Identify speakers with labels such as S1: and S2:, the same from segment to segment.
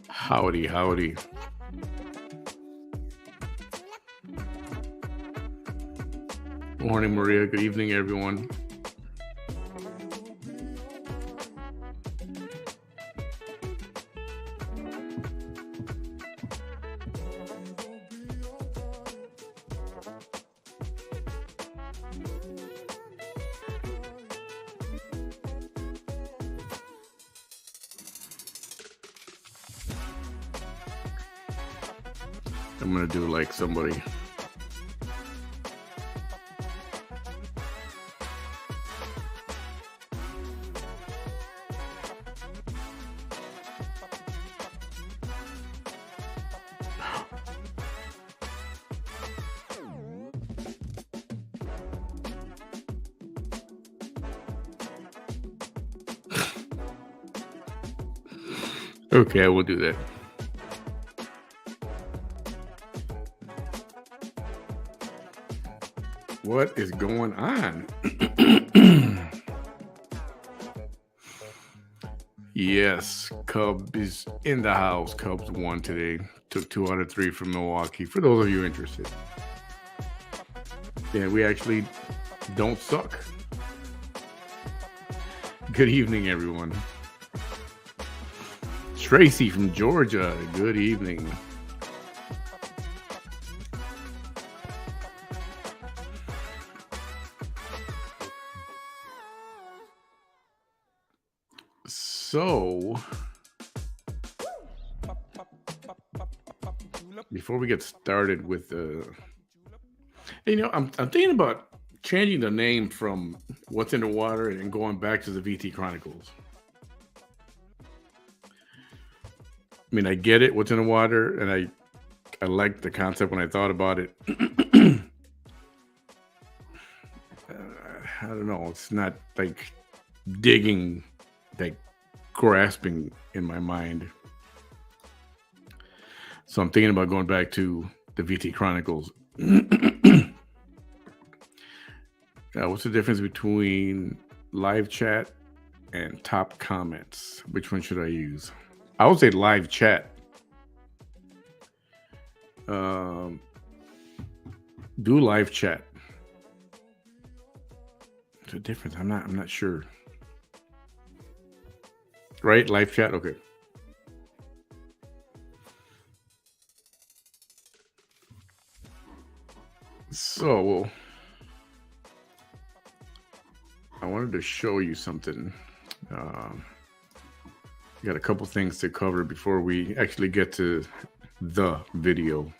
S1: Howdy, howdy. Morning, Maria. Good evening, everyone. I'm gonna do like somebody. Okay, I will do that. What is going on? Yes, Cubs is in the house. Cubs won today. Took 2 out of 3 from Milwaukee. For those of you interested. Yeah, we actually don't suck. Good evening, everyone. Tracy from Georgia. Good evening. So, before we get started with I'm thinking about changing the name from What's in the Water and going back to the VT Chronicles. I mean, I get it, What's in the Water, and I liked the concept when I thought about it. I don't know. It's not like digging, like grasping in my mind. So I'm thinking about going back to the VT Chronicles. What's the difference between live chat and top comments? Which one should I use? I would say live chat. Do live chat. What's the difference? I'm not sure. Right? Live chat? Okay. So, I wanted to show you something. Got a couple things to cover before we actually get to the videos.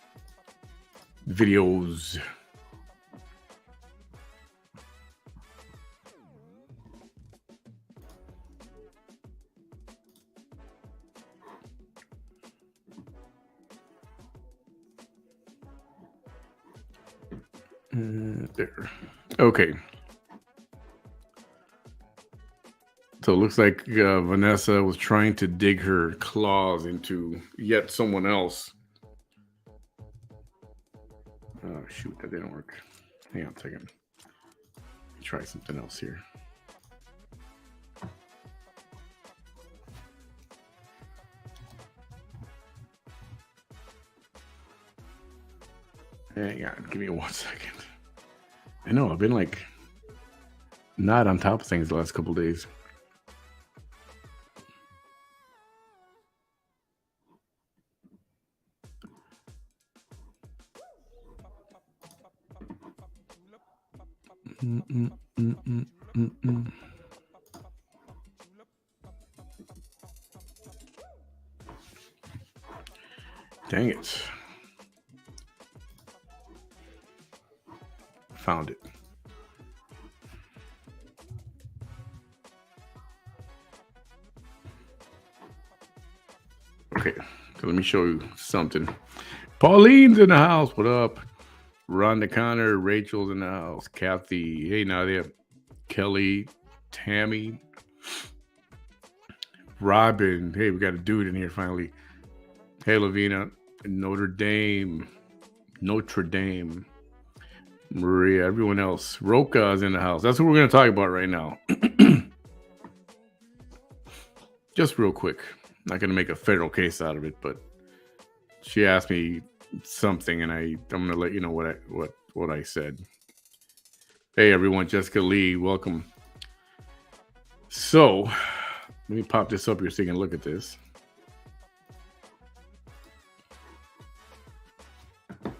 S1: There. Okay. So it looks like Vanessa was trying to dig her claws into yet someone else. Oh, shoot, that didn't work. Hang on a second. Try something else here. Hang on, give me 1 second. I know, I've been like not on top of things the last couple of days. Dang it. Found it. Okay, so let me show you something. Pauline's in the house. What up? Rhonda Connor, Rachel's in the house. Kathy, hey Nadia, Kelly, Tammy, Robin. Hey, we got a dude in here finally. Hey, Lavina, Notre Dame, Maria, everyone else. Roka is in the house. That's what we're going to talk about right now. Just real quick. Not going to make a federal case out of it, but she asked me something, and I'm going to let you know what I said. Hey, everyone. Jessica Lee, welcome. So, let me pop this up here so you can look at this. Do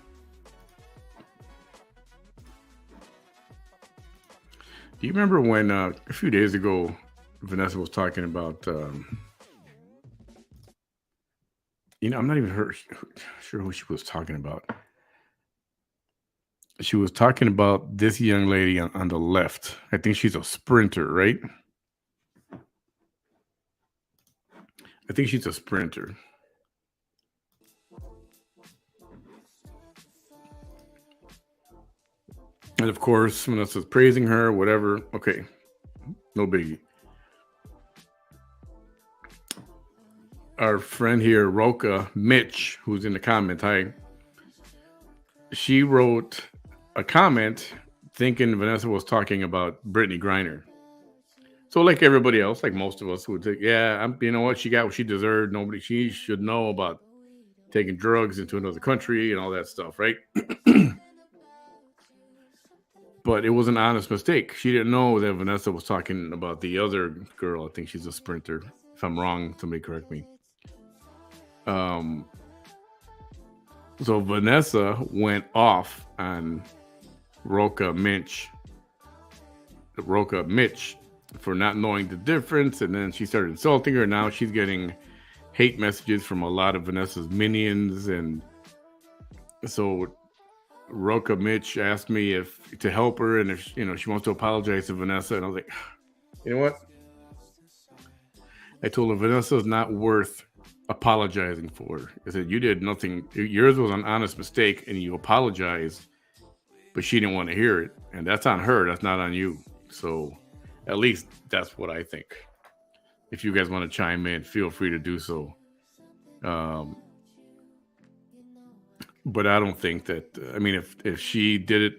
S1: you remember when a few days ago, Vanessa was talking about, I'm not even sure who she was talking about. She was talking about this young lady on the left. I think she's a sprinter, right? I think she's a sprinter. And of course, Vanessa's praising her, whatever. Okay, no biggie. Our friend here, Roka Mitch, who's in the comments, hi. She wrote a comment thinking Vanessa was talking about Brittany Griner. So, like everybody else, like most of us would think, yeah, you know what? She got what she deserved. She should know about taking drugs into another country and all that stuff, right? But it was an honest mistake. She didn't know that Vanessa was talking about the other girl. I think she's a sprinter. If I'm wrong, somebody correct me. So Vanessa went off on Roka Mitch for not knowing the difference, and then she started insulting her. Now she's getting hate messages from a lot of Vanessa's minions, and so Roka Mitch asked me to help her, and if she wants to apologize to Vanessa, and I was like, you know what? I told her Vanessa's not worth apologizing for. I said, you did nothing. Yours was an honest mistake, and you apologized, but she didn't want to hear it, and that's on her. That's not on you. So, at least that's what I think. If you guys want to chime in, feel free to do so. But I don't think that. I mean, if she did it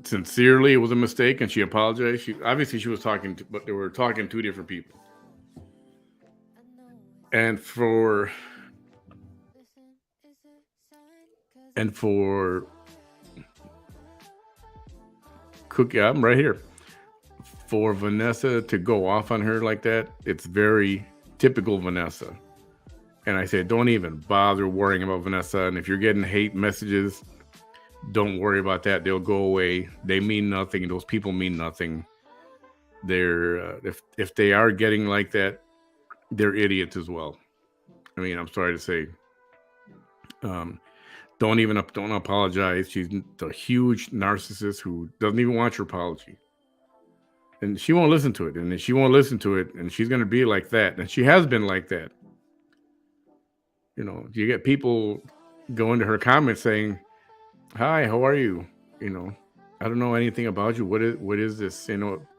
S1: sincerely, it was a mistake, and she apologized. She was talking, but they were talking two different people. And for Cookie, I'm right here. For Vanessa to go off on her like that, it's very typical Vanessa. And I said, don't even bother worrying about Vanessa. And if you're getting hate messages, don't worry about that. They'll go away. They mean nothing. Those people mean nothing. They're if they are getting like that, they're idiots as well. I mean, I'm sorry to say. Don't apologize. She's a huge narcissist who doesn't even want your apology. And she won't listen to it. And she won't listen to it. And she's going to be like that. And she has been like that. You get people go into her comments saying, hi, how are you? I don't know anything about you. What is this?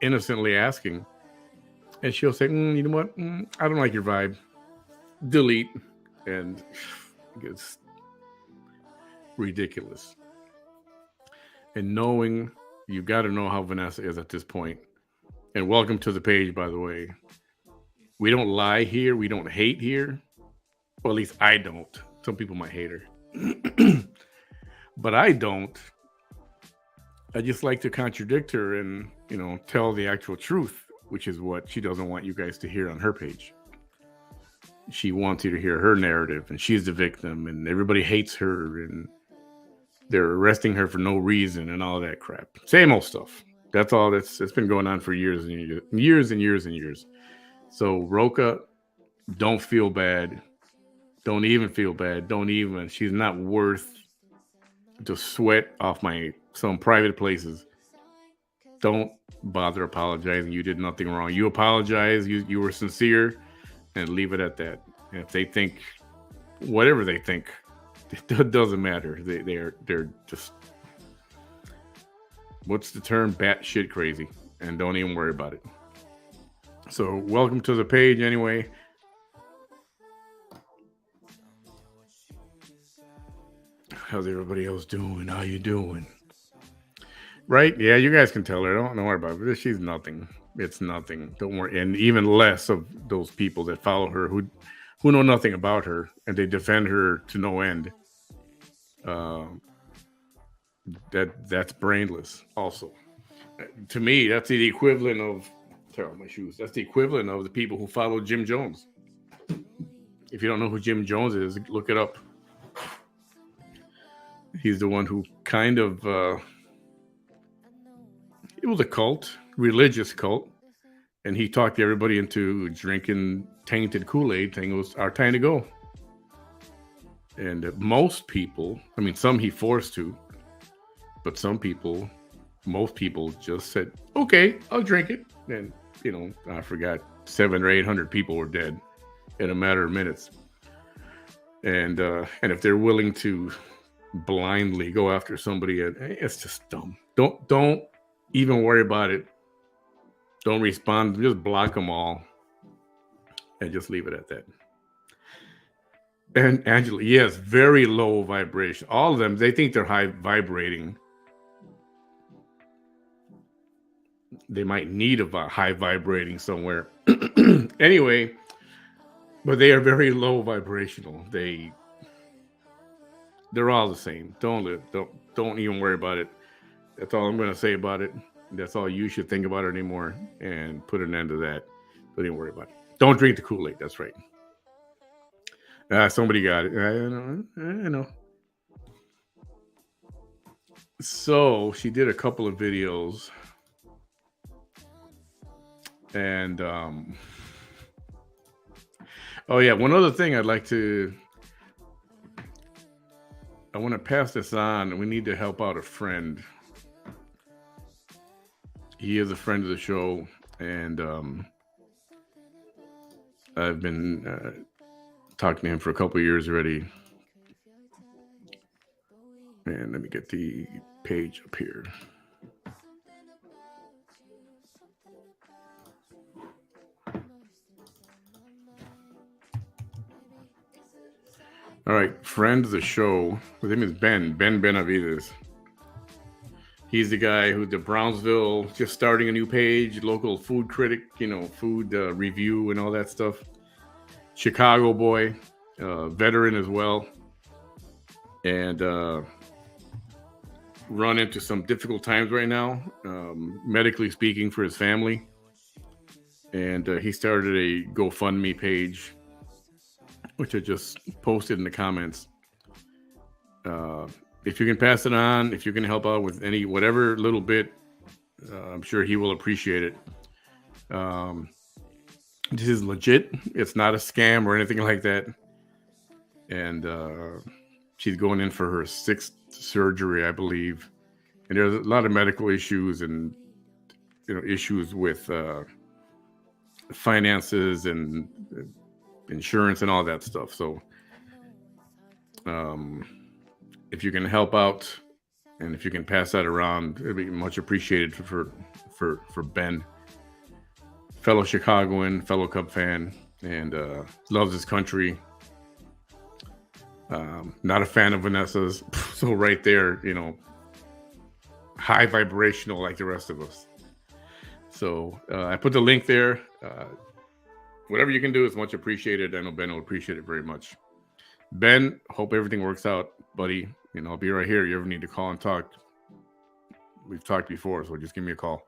S1: Innocently asking. And she'll say, you know what? I don't like your vibe. Delete. And it's ridiculous. And you got to know how Vanessa is at this point. And welcome to the page, by the way. We don't lie here. We don't hate here. Well, at least I don't. Some people might hate her. But I don't. I just like to contradict her and, tell the actual truth, which is what she doesn't want you guys to hear on her page. She wants you to hear her narrative, and she's the victim, and everybody hates her, and they're arresting her for no reason and all that crap. Same old stuff. That's all it's been going on for years and years and years and years. So Roka, don't feel bad. Don't even feel bad. She's not worth to sweat off some private places. Don't bother apologizing. You did nothing wrong. You apologize. You were sincere, and leave it at that. And if they think whatever they think. It doesn't matter. They're just, what's the term? Batshit crazy, and don't even worry about it. So welcome to the page anyway. How's everybody else doing? How you doing? Right? Yeah, you guys can tell her. Don't worry about it. She's nothing. It's nothing. Don't worry. And even less of those people that follow her who know nothing about her and they defend her to no end. That's brainless. Also, to me, that's the equivalent of, tear off my shoes. That's the equivalent of the people who follow Jim Jones. If you don't know who Jim Jones is, look it up. He's the one who kind of, it was a cult, religious cult, and he talked everybody into drinking tainted Kool-Aid, saying it was our time to go. And most people, I mean, some he forced to, but most people just said, okay, I'll drink it. And, I forgot, 700 or 800 people were dead in a matter of minutes. And if they're willing to blindly go after somebody, it's just dumb. Don't even worry about it. Don't respond. Just block them all and just leave it at that. And Angela, yes, very low vibration. All of them, they think they're high vibrating. They might need a high vibrating somewhere. Anyway, but they are very low vibrational. They're all the same. Don't even worry about it. That's all I'm going to say about it. That's all you should think about it anymore, and put an end to that. Don't even worry about it. Don't drink the Kool-Aid. That's right. Somebody got it. I know. So she did a couple of videos, and oh yeah, one other thing I want to pass this on. We need to help out a friend. He is a friend of the show, and I've been talking to him for a couple of years already. And let me get the page up here. All right, friend of the show. His name is Ben Benavides. He's the guy who the Brownsville, just starting a new page, local food critic, food review and all that stuff. Chicago boy, veteran as well, and run into some difficult times right now, medically speaking, for his family. And he started a GoFundMe page, which I just posted in the comments. If you can pass it on, if you can help out with whatever little bit, I'm sure he will appreciate it. This is legit. It's not a scam or anything like that. And she's going in for her 6th surgery, I believe. And there's a lot of medical issues and issues with finances and insurance and all that stuff. So if you can help out and if you can pass that around, it'd be much appreciated for Ben. Fellow Chicagoan, fellow Cub fan, and loves his country. Not a fan of Vanessa's. So right there, high vibrational like the rest of us. So I put the link there. Whatever you can do is much appreciated. I know Ben will appreciate it very much. Ben, hope everything works out, buddy. I'll be right here. You ever need to call and talk? We've talked before, so just give me a call.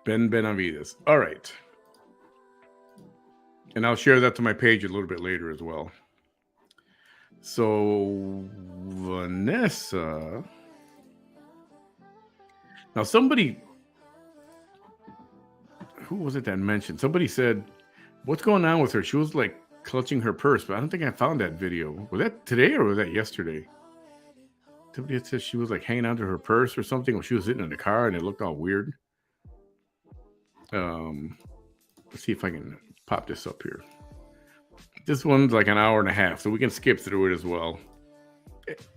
S1: Ben Benavides. All right. And I'll share that to my page a little bit later as well. So, Vanessa. Now, somebody, who was it that mentioned? Somebody said, what's going on with her? She was like clutching her purse, but I don't think I found that video. Was that today or was that yesterday? Somebody said she was like hanging onto her purse or something when she was sitting in the car and it looked all weird. Let's see if I can pop this up here. This one's like an hour and a half, so we can skip through it as well,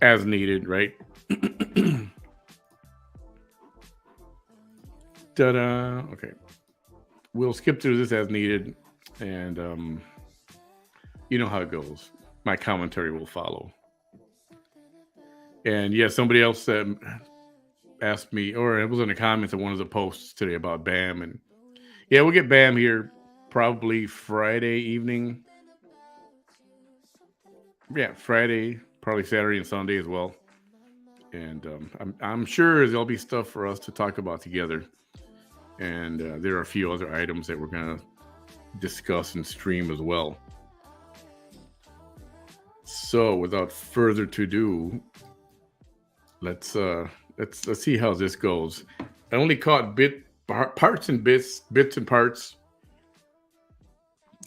S1: as needed, right? Ta-da! Okay, we'll skip through this as needed, and you know how it goes. My commentary will follow. And yeah, somebody else asked me, or it was in the comments of one of the posts today about Bam, and yeah, we'll get Bam here probably Friday evening. Yeah, Friday, probably Saturday and Sunday as well. And I'm sure there'll be stuff for us to talk about together. And there are a few other items that we're gonna discuss and stream as well. So, without further to do, let's see how this goes. I only caught parts and bits and parts.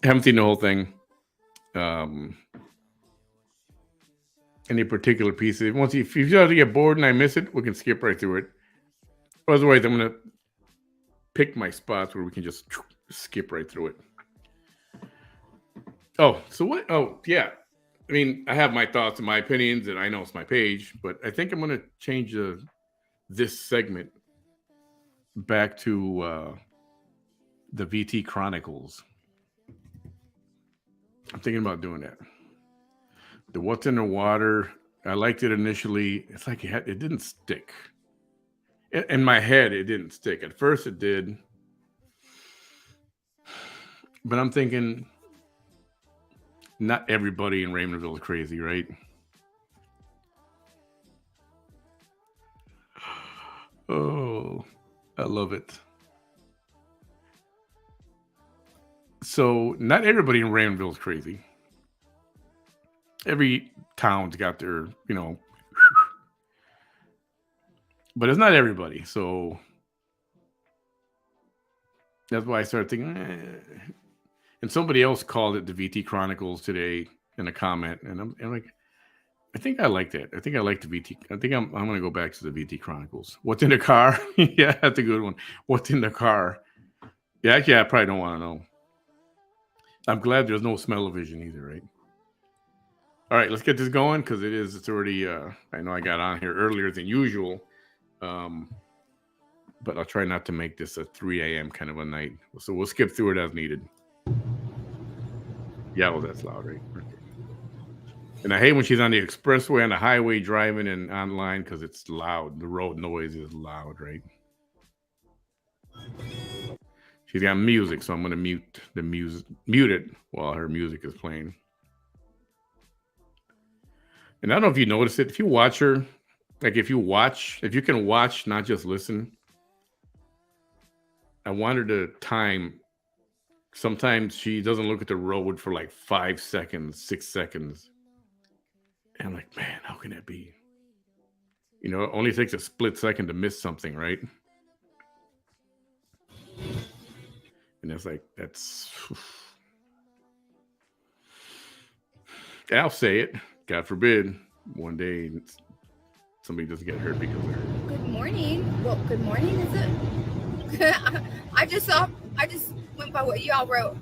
S1: Haven't seen the whole thing. Any particular pieces. Once if you start to get bored and I miss it, we can skip right through it. Otherwise, I'm gonna pick my spots where we can just skip right through it. Oh, so what? Oh, yeah. I mean, I have my thoughts and my opinions, and I know it's my page, but I think I'm gonna change this segment back to the VT Chronicles. I'm thinking about doing that. The What's in the Water, I liked it initially. It's like it didn't stick. In my head, it didn't stick. At first, it did. But I'm thinking, not everybody in Raymondville is crazy, right? Oh, I love it. So, not everybody in Raymondville is crazy. Every town's got their, but it's not everybody. So that's why I started thinking. And somebody else called it the VT Chronicles today in a comment, and I'm like, I think I like that. I think I like the VT. I think I'm going to go back to the VT Chronicles. What's in the car? Yeah, that's a good one. What's in the car? Yeah, actually, I probably don't want to know. I'm glad there's no smell-o-vision either, right? All right, let's get this going because it's already, I know I got on here earlier than usual, but I'll try not to make this a 3 a.m. kind of a night. So we'll skip through it as needed. Yeah, well, that's loud, right? Okay. And I hate when she's on the expressway, on the highway, driving and online because it's loud. The road noise is loud, right? She's got music, so I'm going to mute it while her music is playing. And I don't know if you notice it. If you watch her, like if you can watch, not just listen. I want her to time. Sometimes she doesn't look at the road for like 5 seconds, 6 seconds. And I'm like, man, how can that be? It only takes a split second to miss something, right? And it's like, I'll say it. God forbid, one day somebody doesn't get hurt because of her.
S2: Good morning. Well, good morning, is it? I just went by what y'all wrote.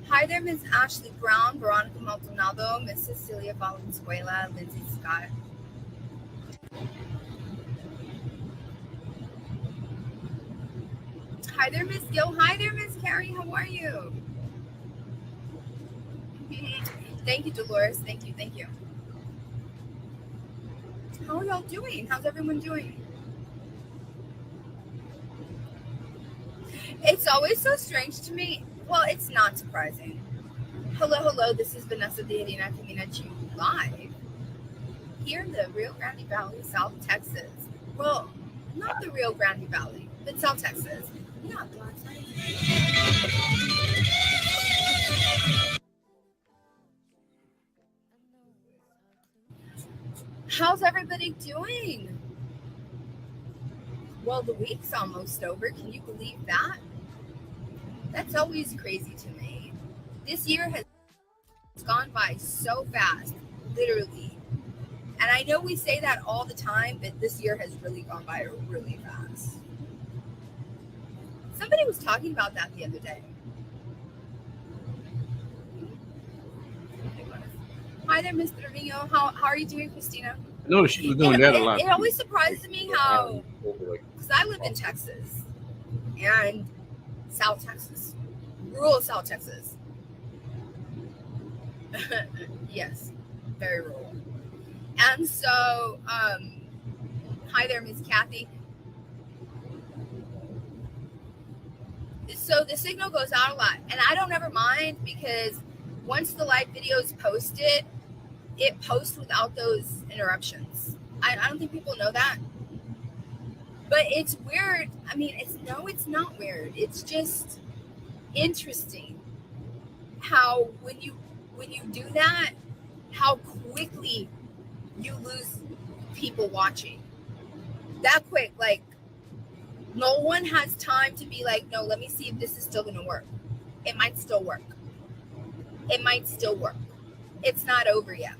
S2: Hi there, Miss Ashley Brown, Veronica Maldonado, Miss Cecilia Valenzuela, Lindsay Scott. Hi there, Miss Gil. Hi there, Miss Carrie. How are you? Thank you, Dolores. Thank you. How are y'all doing? How's everyone doing? It's always so strange to me. Well, it's not surprising. Hello. This is Vanessa de Irina coming at you live here in the Rio Grande Valley, South Texas. Well, not the Rio Grande Valley, but South Texas. Yeah. How's everybody doing? Well, the week's almost over. Can you believe that? That's always crazy to me. This year has gone by so fast, literally. And I know we say that all the time, but this year has really gone by really fast. Somebody was talking about that the other day. Hi there, Mr. Trevino. How are you doing, Christina?
S1: I noticed she was
S2: It,
S1: doing that a
S2: it,
S1: lot
S2: it
S1: too.
S2: always
S1: Like
S2: surprises me
S1: having
S2: how,
S1: over like
S2: because I live in Texas and South Texas, rural South Texas. Yes, very rural. And so, hi there, Miss Kathy. So the signal goes out a lot, and I don't ever mind because once the live video is posted, it posts without those interruptions. I don't think people know that, but it's weird. I mean, it's not weird. It's just interesting how when you do that, how quickly you lose people watching. That quick, like no one has time to be like, no, let me see if this is still gonna work. It might still work. It might still work. It's not over yet.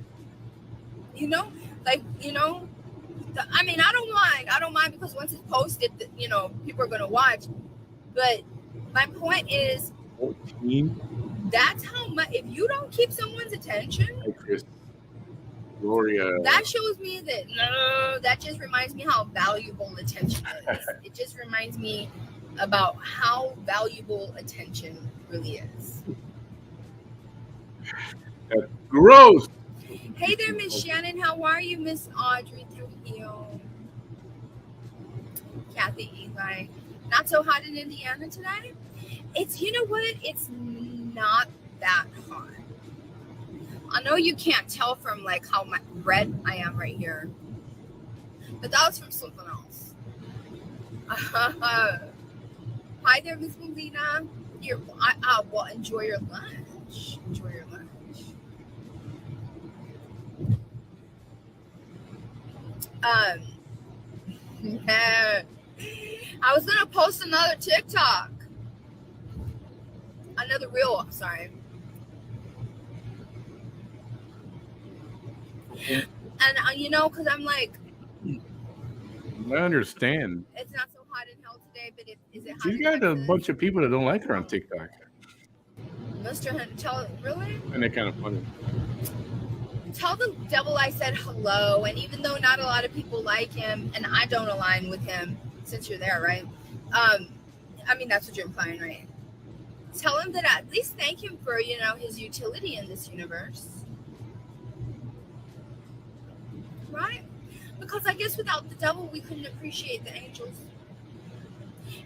S2: You know, like I mean, I don't mind. I don't mind because once it's posted, people are gonna watch. But my point is,
S1: 14.
S2: that's how much. If you don't keep someone's attention,
S1: Hi, Chris. Gloria.
S2: that shows me that no, that just reminds me how valuable attention is. It just reminds me about how valuable attention really is.
S1: That's gross.
S2: Hey there, Miss Shannon. How are you, Miss Audrey Trujillo? Kathy Eli. Not so hot in Indiana today. It's, you know what? It's not that hot. I know you can't tell from like how red I am right here, but that was from something else. Hi there, Miss Melina. Well, enjoy your lunch. Enjoy your lunch. Um, I was gonna post another TikTok, another reel. I'm sorry. And because I'm like,
S1: I understand.
S2: it's not so hot in hell today, but is it hot
S1: She's
S2: in
S1: got a
S2: Texas?
S1: bunch of people that don't like her on TikTok.
S2: Mr. Hunt, really?
S1: And they're kind of funny.
S2: Tell the devil I said hello. And even though not a lot of people like him, and I don't align with him, since you're there, right? I mean, that's what you're implying, right? Tell him that at least thank him for, his utility in this universe. Right? Because I guess without the devil, we couldn't appreciate the angels.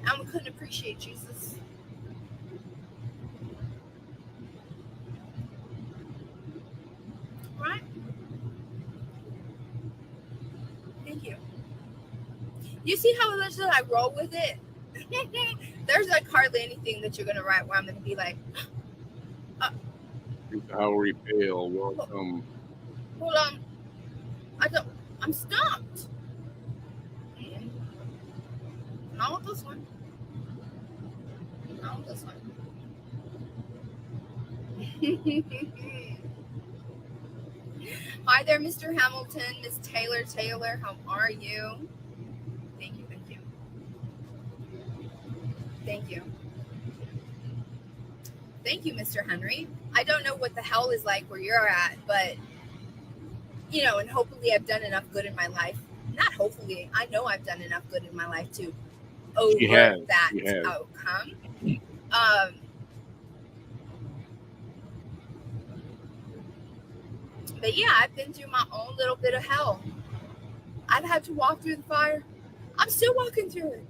S2: And we couldn't appreciate Jesus. Right? Thank you. You see how much that I roll with it? There's like hardly anything that you're going to write where I'm going to be like,
S1: How we fail. Welcome.
S2: hold on. I'm stumped. Not with this one. Not with this one. Hi there, Mr. Hamilton, Miss Taylor. How are you? Thank you. Thank you. Thank you, Mr. Henry. I don't know what the hell is like where you're at, but and hopefully I've done enough good in my life. Not hopefully, I know I've done enough good in my life to
S1: She has.
S2: overt that
S1: She has.
S2: outcome. Um, but yeah, I've been through my own little bit of hell. I've had to walk through the fire. I'm still walking through it.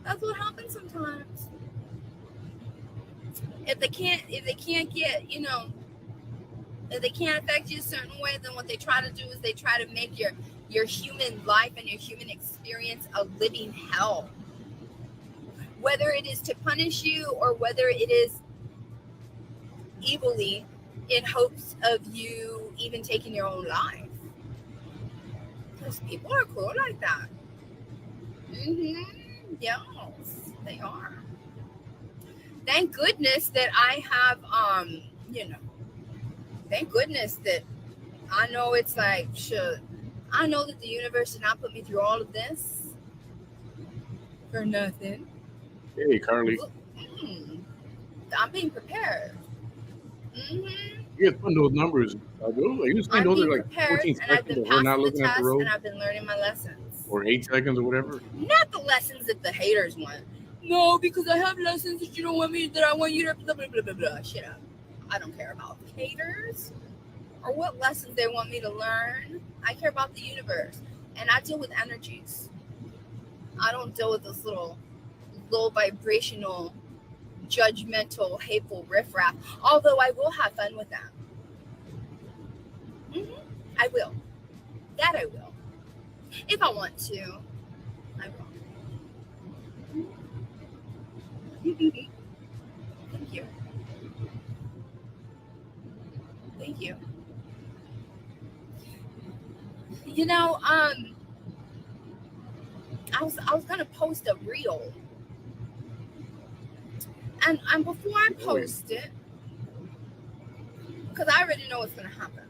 S2: That's what happens sometimes. If they can't get, if they can't affect you a certain way, then what they try to do is they try to make your human life and your human experience a living hell. Whether it is to punish you or whether it is evilly in hopes of you even taking your own life. Because people are cool like that. Yes, they are. Thank goodness that I have, thank goodness that I know it's like, shit. I know that the universe did not put me through all of this for nothing.
S1: Hey, Carly.
S2: I'm being prepared.
S1: You guys putting those numbers. You just find
S2: I'm
S1: those are
S2: being
S1: like
S2: prepared
S1: 14
S2: and I've
S1: seconds
S2: been
S1: of her not
S2: passing the
S1: looking at the
S2: test and
S1: road,
S2: I've been learning my lessons.
S1: or 8 seconds or whatever.
S2: Not the lessons that the haters want. No, because I have lessons that you don't want me, that I want you to blah, blah, blah, blah, blah. Shut up. I don't care about haters or what lessons they want me to learn. I care about the universe. And I deal with energies. I don't deal with this little low vibrational, judgmental, hateful riffraff. Although I will have fun with them. Mm-hmm. I will. That I will. If I want to, I will. Thank you. Thank you. You know, I was gonna post a reel, and before I
S1: Oh yeah,
S2: post it, because I already know what's gonna happen.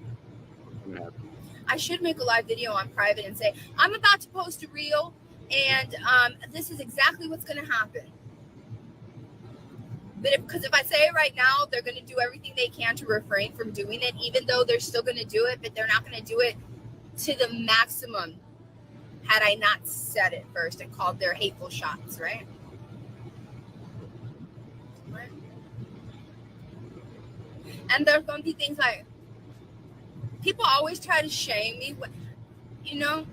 S1: what's gonna happen?
S2: I should make a live video on private and say I'm about to post a reel, and this is exactly what's gonna happen. But because if I say it right now, they're gonna do everything they can to refrain from doing it, even though they're still gonna do it, but they're not gonna do it to the maximum. Had I not said it first and called their hateful shots, right? Right. And there's gonna be things like people always try to shame me. You know,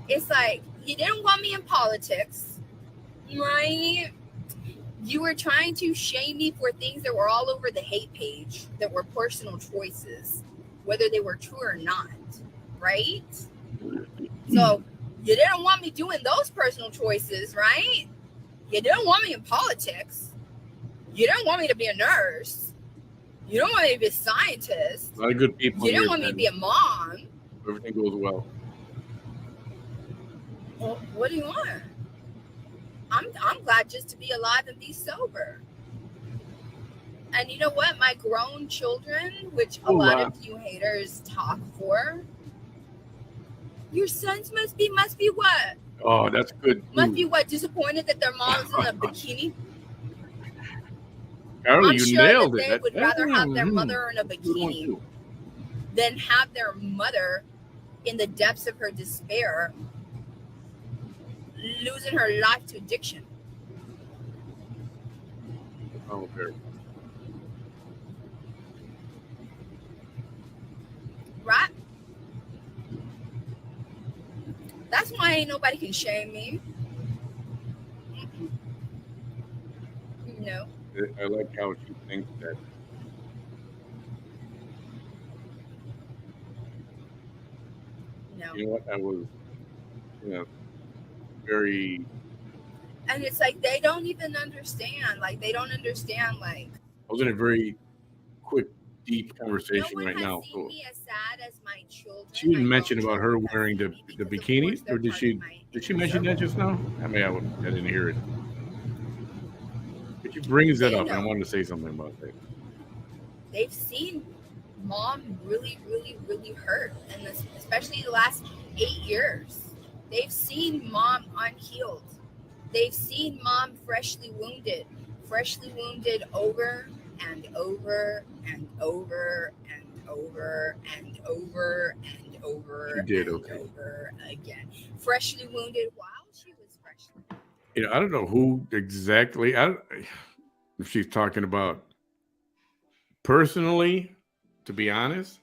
S2: it's like you didn't want me in politics, right? You were trying to shame me for things that were all over the hate page, that were personal choices, whether they were true or not, right? So you didn't want me doing those personal choices, right? You didn't want me in politics. You didn't want me to be a nurse. You don't want me to be a scientist.
S1: A lot of good people
S2: You
S1: in
S2: didn't
S1: here,
S2: want me to
S1: then
S2: be a mom.
S1: everything goes well.
S2: Well, what do you want? I'm glad just to be alive and be sober. And you know what? My grown children, which a
S1: Oh,
S2: lot of you haters talk for, your sons must be what?
S1: oh, that's good
S2: Must
S1: too.
S2: be what? Disappointed that their mom's in a bikini?
S1: Carly,
S2: I'm
S1: you
S2: sure that
S1: nailed it.
S2: they would rather have their mother in a
S1: That's a good one
S2: bikini
S1: too.
S2: than have their mother in the depths of her despair losing her life to addiction.
S1: Oh, very.
S2: Right? That's why ain't nobody can shame me. No,
S1: I like how she thinks that.
S2: no.
S1: You know what? I was, you know, very.
S2: And it's like they don't even understand. Like they don't understand. Like
S1: I was in a very quick, deep
S2: no
S1: conversation
S2: one
S1: right
S2: has
S1: now.
S2: seen
S1: So
S2: me as sad as my children,
S1: she
S2: my
S1: didn't
S2: grown
S1: mention about her
S2: children have
S1: wearing
S2: seen
S1: the
S2: me
S1: the
S2: because of
S1: bikini,
S2: course
S1: or
S2: they're
S1: did
S2: part of
S1: she?
S2: my
S1: Did she
S2: inner
S1: mention that
S2: circle.
S1: just now? I mean, I didn't hear it, but she brings that
S2: They
S1: up, and I
S2: know.
S1: wanted to say something about that.
S2: They've seen mom really, really, really hurt, and this, especially the last 8 years. They've seen mom unhealed. They've seen mom freshly wounded over and over and over and over and over and
S1: She
S2: over
S1: did
S2: and
S1: okay.
S2: over again. Freshly wounded while she was freshly wounded.
S1: I don't know who exactly. If she's talking about personally, to be honest,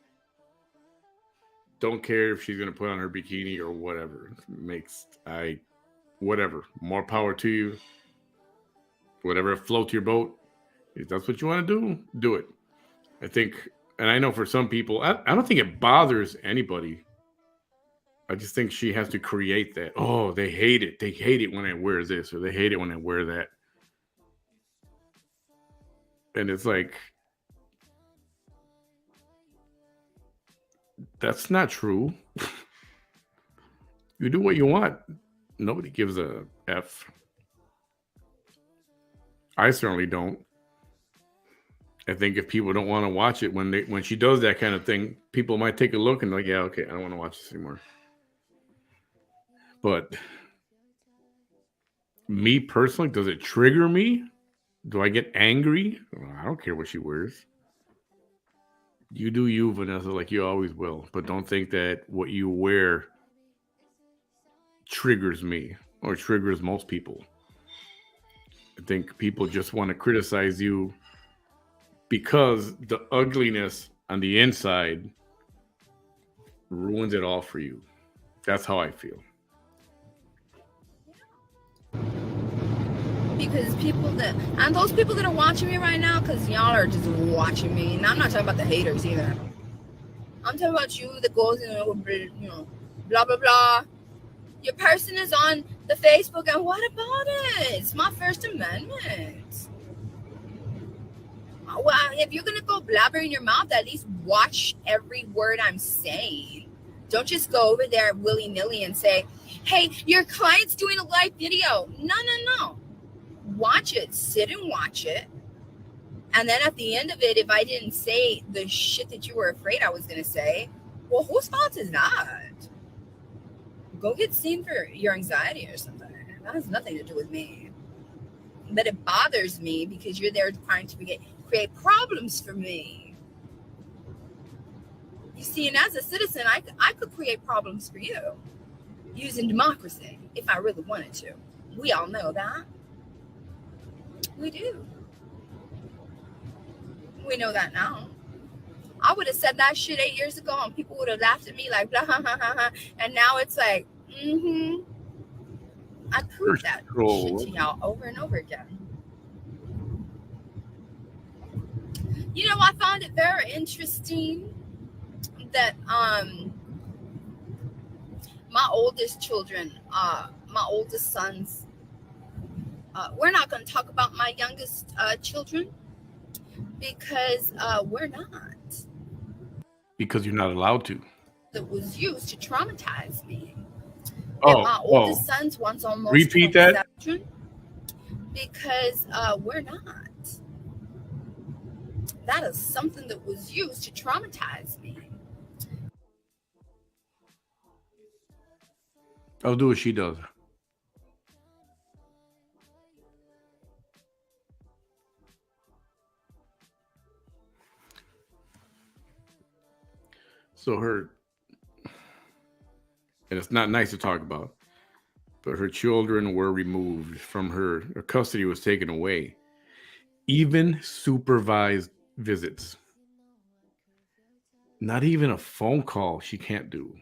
S1: don't care if she's gonna put on her bikini or whatever. Makes I whatever. More power to you. Whatever floats your boat. If that's what you want to do it. I think, and I know for some people, I don't think it bothers anybody. I just think she has to create that. Oh, they hate it. They hate it when I wear this, or they hate it when I wear that. And it's like, that's not true. You do what you want. Nobody gives a F. I certainly don't. I think if people don't want to watch it when she does that kind of thing, people might take a look and like, yeah, okay, I don't want to watch this anymore. But me personally, does it trigger me? Do I get angry? Well, I don't care what she wears. You do you, Vanessa, like you always will. But don't think that what you wear triggers me or triggers most people. I think people just want to criticize you because the ugliness on the inside ruins it all for you. That's how I feel.
S2: Because people that, and those people that are watching me right now, because y'all are just watching me, and I'm not talking about the haters either. I'm talking about you that goes in, blah blah blah. Your person is on the Facebook, and what about it? It's my First Amendment. Well, if you're gonna go blabber in your mouth, at least watch every word I'm saying. Don't just go over there willy nilly and say, "Hey, your client's doing a live video." No. Watch it, sit and watch it. And then at the end of it, if I didn't say the shit that you were afraid I was going to say, well, whose fault is that? Go get seen for your anxiety or something. That has nothing to do with me. But it bothers me because you're there trying to create problems for me. You see, and as a citizen, I could create problems for you using democracy if I really wanted to. We all know that. We do. We know that now. I would have said that shit 8 years ago and people would have laughed at me like blah ha ha ha ha. And now it's like, I proved that shit to y'all over and over again. You know, I found it very interesting that my oldest children, my oldest sons, we're not going to talk about my youngest children because we're not.
S1: Because you're not allowed to.
S2: That was used to traumatize me. My oldest sons once almost
S1: repeat that
S2: because we're not. That is something that was used to traumatize me.
S1: I'll do what she does. So her, and it's not nice to talk about, but her children were removed from her. Her custody was taken away. Even supervised visits. Not even a phone call she can't do.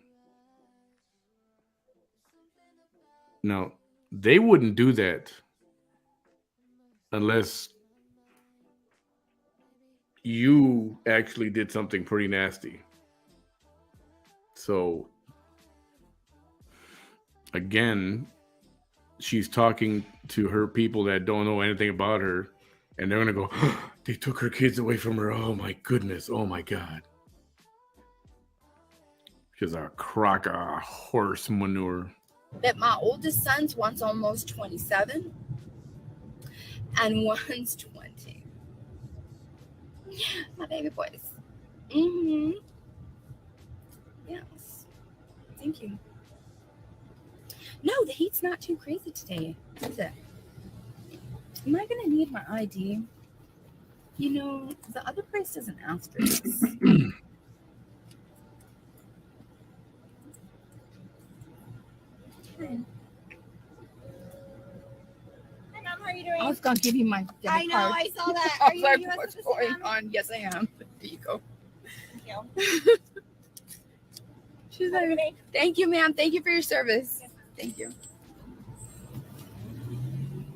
S1: Now, they wouldn't do that unless you actually did something pretty nasty. So, again, she's talking to her people that don't know anything about her, and they're going to go, oh, they took her kids away from her. Oh, my goodness. Oh, my God. She's a crock of horse manure.
S2: That my oldest son's one's almost 27 and one's 20. My baby boys. Yes. Thank you. No, the heat's not too crazy today, is it? Am I going to need my ID? You know, the other place doesn't ask for this.
S3: Hi, Mom. How are you doing?
S2: I was going to give you my debit
S3: I know.
S2: card.
S3: I saw that.
S2: I
S3: Are
S2: was
S3: you
S2: like,
S3: a US
S2: what's
S3: citizen,
S2: going
S3: Mom?
S2: on? Yes, I am. There you go.
S3: Thank you.
S2: She's like, thank you, ma'am. Thank you for your service.
S3: Yes.
S2: Thank you.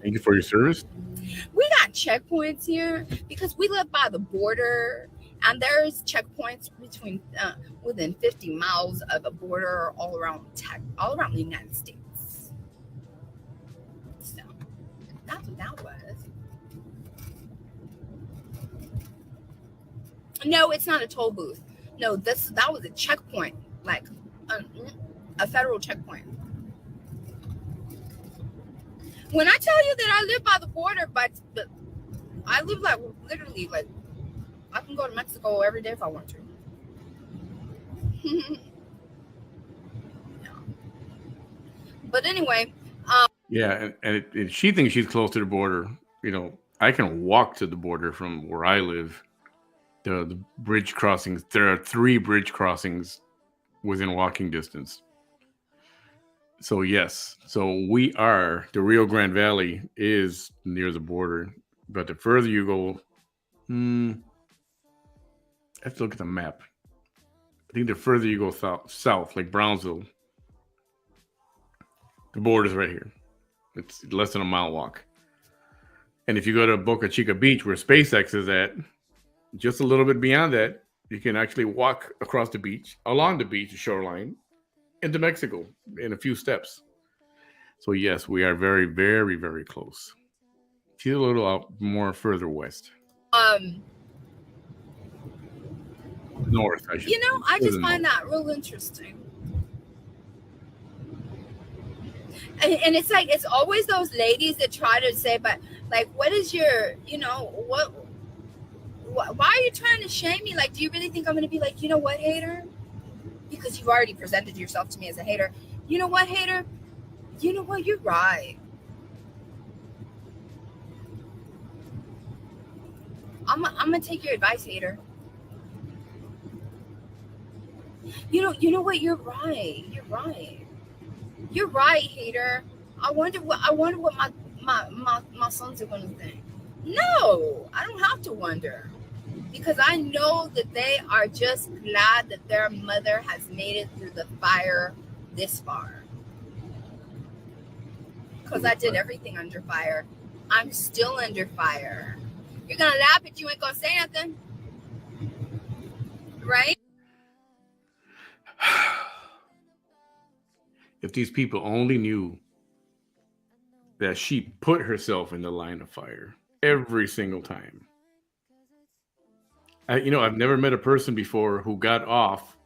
S1: Thank you for your service.
S2: We got checkpoints here because we live by the border, and there's checkpoints within 50 miles of a border all around the United States. So that's what that was. No, it's not a toll booth. No, that was a checkpoint, like a federal checkpoint. When I tell you that I live by the border, but I live like literally like I can go to Mexico every day if I want to. Yeah. But anyway,
S1: Yeah, and she thinks she's close to the border. You know, I can walk to the border from where I live. the bridge crossings. There are 3 bridge crossings within walking distance. So yes, so we are the Rio Grande Valley is near the border, but the further you go, I have to look at the map. I think the further you go south, like Brownsville, the border's right here. It's less than a mile walk. And if you go to Boca Chica Beach, where SpaceX is at, just a little bit beyond that, you can actually walk across the beach, along the beach shoreline, into Mexico in a few steps. So yes, we are very, very, very close. She's a little out more further west,
S2: Um,
S1: north, I should
S2: you know,
S1: say.
S2: I just
S1: Further
S2: find
S1: north.
S2: that real interesting. And it's like it's always those ladies that try to say, but like, what is your, you know, why are you trying to shame me? Like, do you really think I'm going to be like, you know what, hater? Because you've already presented yourself to me as a hater. You know what, hater? You know what? You're right. I'm gonna take your advice, hater. You know what? You're right. You're right. You're right, hater. I wonder what my sons are gonna think. No, I don't have to wonder. Because I know that they are just glad that their mother has made it through the fire this far. Because I did everything under fire. I'm still under fire. You're going to laugh, but you ain't going to say nothing. Right?
S1: If these people only knew that she put herself in the line of fire every single time. I've never met a person before who got off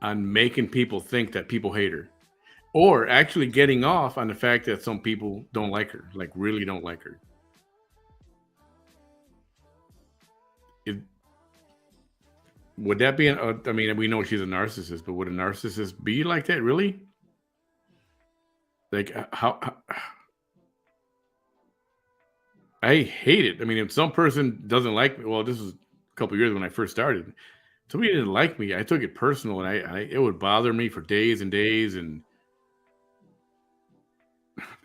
S1: on making people think that people hate her, or actually getting off on the fact that some people don't like her, like really don't like her. It, would that be I mean, we know she's a narcissist, but would a narcissist be like that, really? Like, how I hate it. I mean, if some person doesn't like me, well, this was a couple years when I first started. Somebody didn't like me, I took it personal, and it would bother me for days and days. And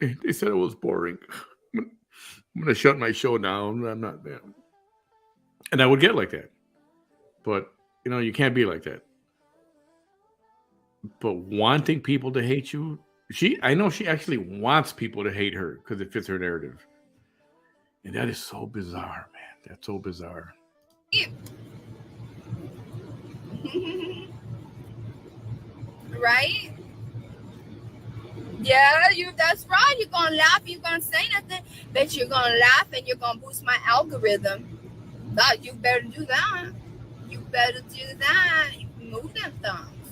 S1: they said it was boring. I'm gonna shut my show down. I'm not, and I would get like that. But you can't be like that. But wanting people to hate you, I know she actually wants people to hate her because it fits her narrative, and that is so bizarre, man. That's so bizarre.
S2: Right? Yeah, that's right. You're gonna laugh, you're gonna say nothing, but you're gonna laugh and you're gonna boost my algorithm. God, you better do that. You better do that. You move them thumbs.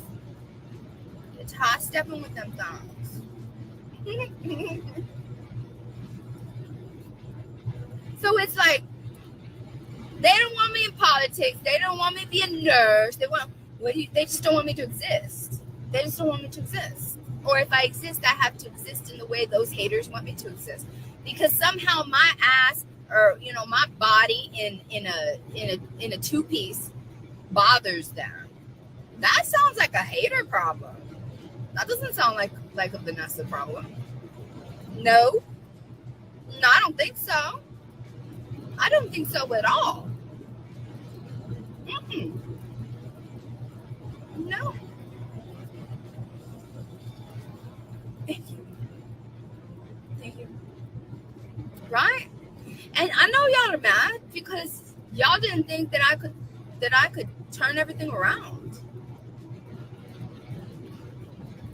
S2: It's hot stepping with them thumbs. So it's like they don't want me in politics. They don't want me to be a nurse. They just don't want me to exist. They just don't want me to exist. Or if I exist, I have to exist in the way those haters want me to exist. Because somehow my ass or my body in a two-piece bothers them. That sounds like a hater problem. That doesn't sound like a Vanessa problem. No, I don't think so. I don't think so at all. No. Thank you. Right? And I know y'all are mad because y'all didn't think that I could turn everything around.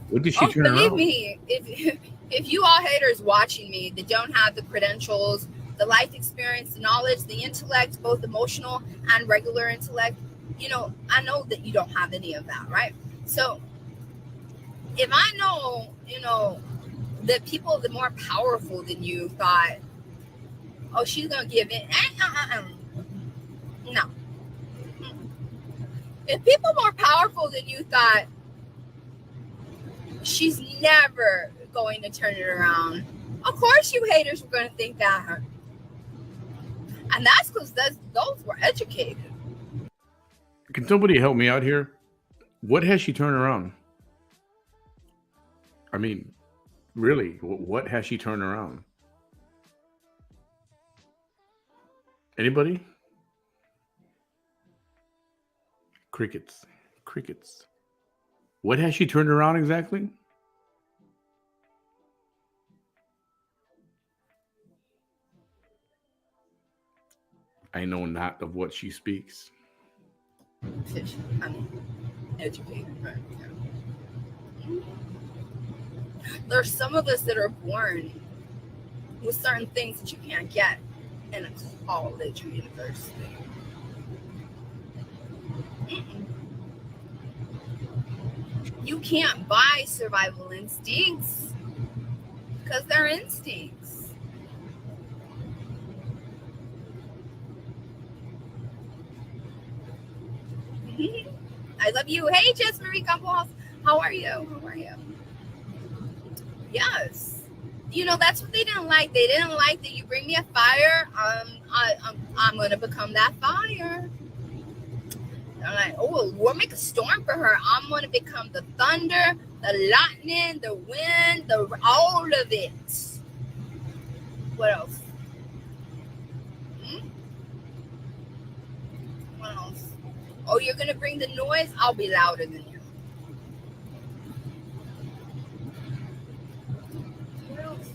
S1: What did she turn
S2: believe
S1: around?
S2: me, if you all haters watching me that don't have the credentials, the life experience, the knowledge, the intellect, both emotional and regular intellect, I know that you don't have any of that, right? So if I know, that people that more powerful than you thought, oh, she's gonna give in. No. If people more powerful than you thought, she's never going to turn it around. Of course you haters were going to think that. And that's because those were educated.
S1: Can somebody help me out here? What has she turned around? I mean, really, what has she turned around? Anybody? Crickets. Crickets. What has she turned around exactly? I know not of what she speaks.
S2: I mean, educated, right? Yeah. There's some of us that are born with certain things that you can't get in a college or university. Mm-mm. You can't buy survival instincts because they're instincts. I love you. Hey, Jess Marie Campos. How are you? How are you? Yes. You know, that's what they didn't like. They didn't like that you bring me a fire. I'm going to become that fire. They're like, oh, we'll make a storm for her. I'm going to become the thunder, the lightning, the wind, all of it. What else? What else? Oh, you're going to bring the noise? I'll be louder than you. What else?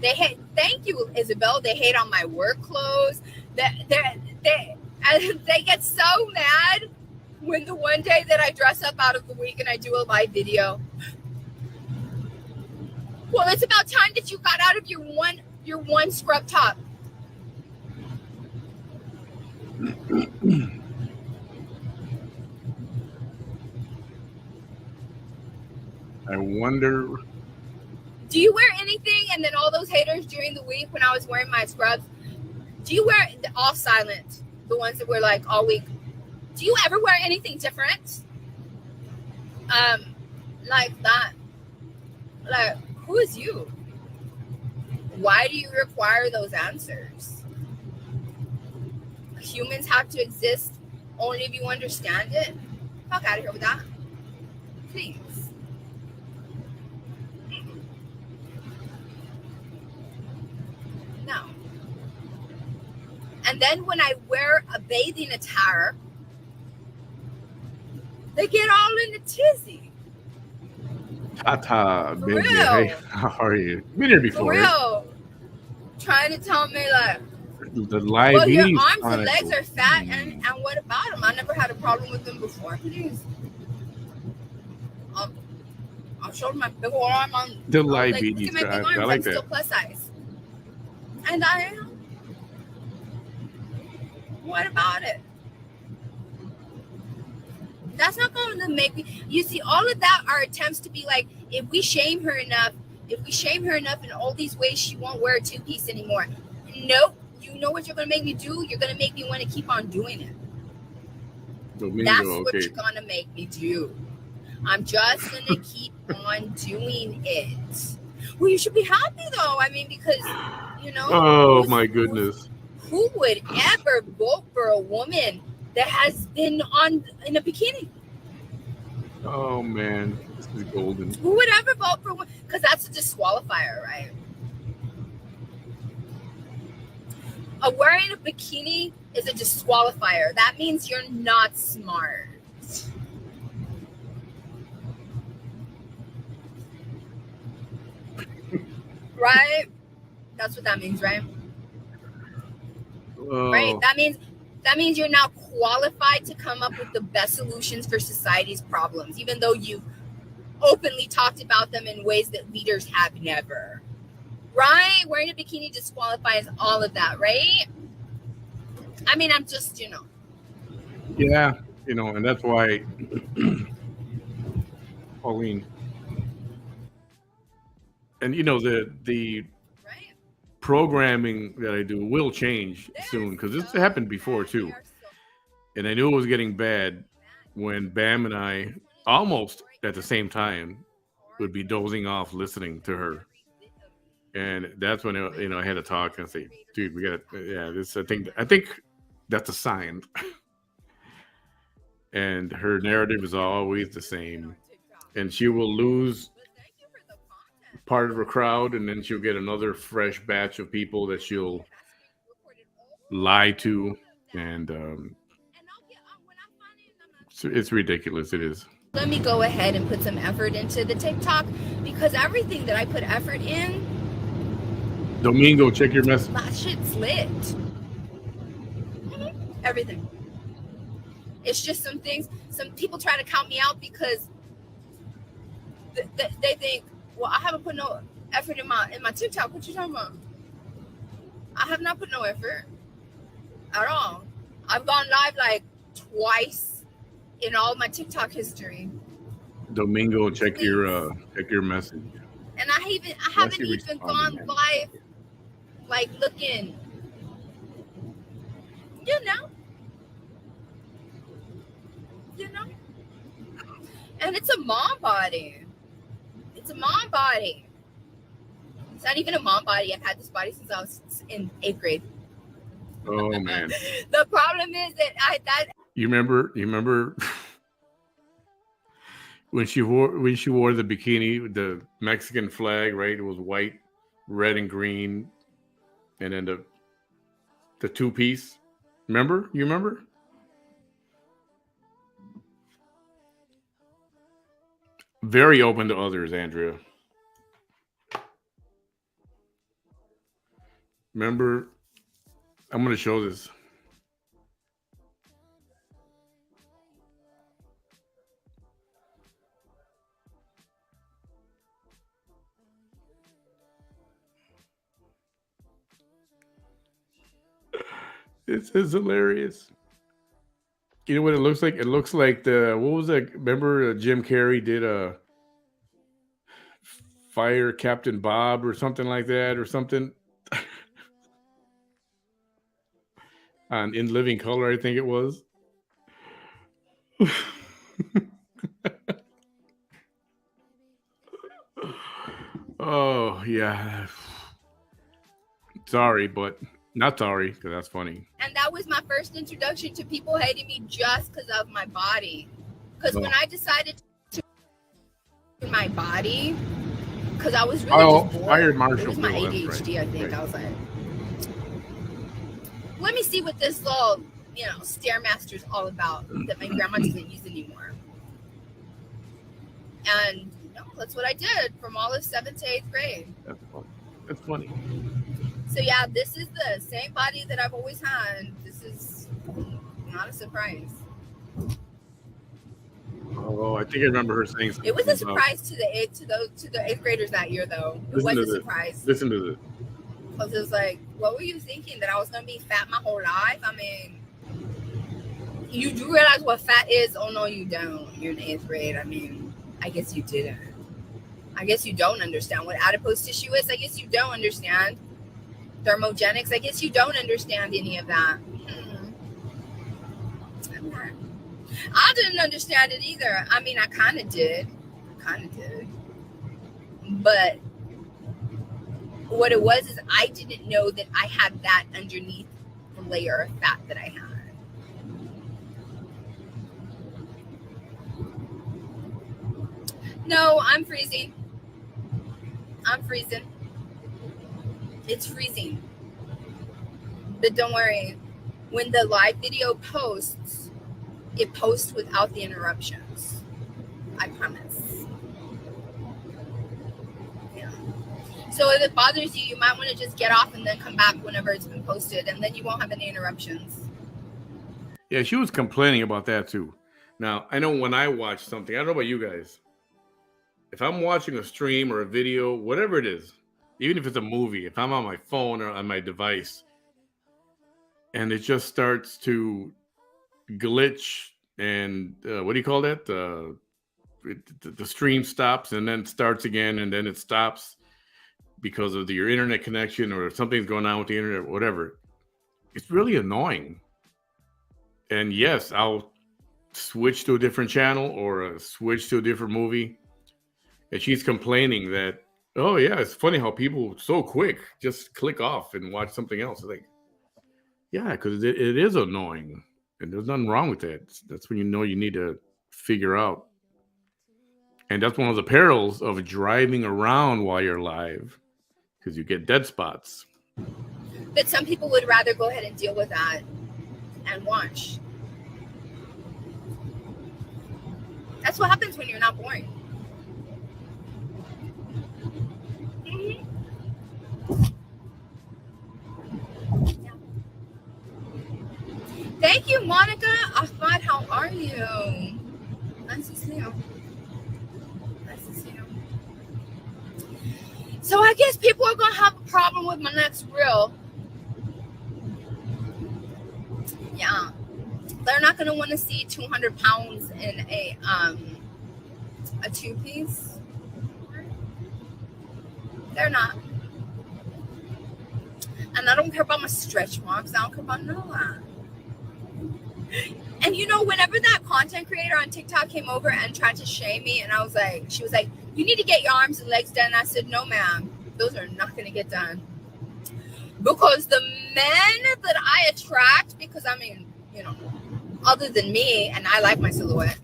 S2: They hate. Thank you, Isabel. They hate on my work clothes. They get so mad when the one day that I dress up out of the week and I do a live video. Well, it's about time that you got out of your one scrub top.
S1: I wonder.
S2: Do you wear anything? And then all those haters during the week when I was wearing my scrubs, do you wear off silent? The ones that were like all week. Do you ever wear anything different? Like that. Like, who is you? Why do you require those answers? Humans have to exist only if you understand it. Fuck out of here with that. Please. No. And then when I wear a bathing attire, they get all in a tizzy.
S1: Tata,
S2: For
S1: baby.
S2: real.
S1: Hey, how are you? Been here
S2: For
S1: before.
S2: real. Trying to tell me like,
S1: The live
S2: well, your
S1: eating
S2: arms and
S1: chronicle.
S2: legs are fat, and what about them? I never had a problem with them before. Please. I showed my big old arm on.
S1: The
S2: I was
S1: live
S2: like, look
S1: eating.
S2: at my big arms.
S1: I
S2: I'm
S1: like
S2: still
S1: that.
S2: plus size. And I am. What about it? That's not going to make me. You see, all of that are attempts to be like, if we shame her enough in all these ways, she won't wear a two-piece anymore. Nope. You know what you're going to make me do? You're going to make me want to keep on doing it.
S1: Domingo,
S2: That's what
S1: okay.
S2: you're going to make me do. I'm just going to keep on doing it. Well, you should be happy, though. I mean, because, you know.
S1: Oh, my goodness.
S2: Who would ever vote for a woman that has been in a bikini?
S1: Oh, man. This is golden.
S2: Who would ever vote for one? Because that's a disqualifier, right? Wearing a bikini is a disqualifier. That means you're not smart. Right? That's what that means, right?
S1: Oh.
S2: Right? That means you're now qualified to come up with the best solutions for society's problems, even though you've openly talked about them in ways that leaders have never. Right? Wearing a bikini disqualifies all of that, right? I mean, I'm just,
S1: Yeah, and that's why, Pauline, and the
S2: right?
S1: programming that I do will change soon because this happened before too, and I knew it was getting bad when Bam and I almost at the same time would be dozing off listening to her. And that's when I had to talk and say, dude, we got to, yeah, this. I think that's a sign. And her narrative is always the same, and she will lose part of her crowd, and then she'll get another fresh batch of people that she'll lie to, and it's ridiculous. It is.
S2: Let me go ahead and put some effort into the TikTok, because everything that I put effort in,
S1: Domingo, check your message.
S2: that shit's lit. Everything. It's just some things. Some people try to count me out because they think, well, I haven't put no effort in my TikTok. What you talking about? I have not put no effort at all. I've gone live like twice in all my TikTok history.
S1: Domingo, check your message.
S2: And I haven't even gone live like looking, you know. And it's a mom body. It's a mom body. It's not even a mom body. I've had this body since I was in 8th grade.
S1: Oh man.
S2: The problem is that
S1: you remember when she wore the bikini, the Mexican flag, right? It was white, red, and green, and then the two-piece. Remember? You remember? Very open to others, Andrea. Remember? I'm going to show this. It's hilarious. You know what it looks like? It looks like what was that? Remember Jim Carrey did a Fire Captain Bob or something like that, or something. On In Living Color, I think it was. Oh yeah. Sorry, but not sorry, because that's funny.
S2: And that was my first introduction to people hating me just because of my body. Because when I decided to my body, because I was really just bored.
S1: Fired Marshall.
S2: It was my ADHD, right. I think. Right. I was like, let me see what this little, Stairmaster is all about that my grandma doesn't use anymore. And that's what I did from all of 7th to 8th grade.
S1: That's funny.
S2: So yeah, this is the same body that I've always had. This is not a surprise.
S1: Oh, I think I remember her saying something.
S2: It was a surprise to the 8th graders that year, though. It was a surprise.
S1: Listen to this.
S2: Because it was like, what were you thinking? That I was going to be fat my whole life? I mean, you do realize what fat is? Oh, no, you don't. You're in 8th grade. I mean, I guess you didn't. I guess you don't understand what adipose tissue is. I guess you don't understand thermogenics. I guess you don't understand any of that. I didn't understand it either. I mean, I kind of did. But what it was is I didn't know that I had that underneath the layer of fat that I had. No, I'm freezing. It's freezing. But don't worry. When the live video posts, it posts without the interruptions. I promise. Yeah. So if it bothers you, you might want to just get off and then come back whenever it's been posted, and then you won't have any interruptions.
S1: Yeah, she was complaining about that too. Now, I know when I watch something, I don't know about you guys. If I'm watching a stream or a video, whatever it is, even if it's a movie, if I'm on my phone or on my device, and it just starts to glitch and what do you call that? The stream stops and then starts again, and then it stops because of your internet connection or something's going on with the internet, whatever. It's really annoying. And yes, I'll switch to a different channel or switch to a different movie. And she's complaining that, oh yeah, it's funny how people so quick just click off and watch something else. Like, yeah, because it is annoying, and there's nothing wrong with that. That's when you know you need to figure out. And that's one of the perils of driving around while you're live, because you get dead spots.
S2: But some people would rather go ahead and deal with that and watch. That's what happens when you're not boring. Mm-hmm. Yeah. Thank you, Monica. Ahmad, how are you? Nice to see you. Nice to see you. So I guess people are going to have a problem with my next reel. Yeah. They're not going to want to see 200 pounds in a two-piece. They're not. And I don't care about my stretch marks. I don't care about none of that. And you know, whenever that content creator on TikTok came over and tried to shame me, and she was like, you need to get your arms and legs done. I said, no, ma'am, those are not going to get done. Because the men that I attract, because I mean, you know, other than me, and I like my silhouette,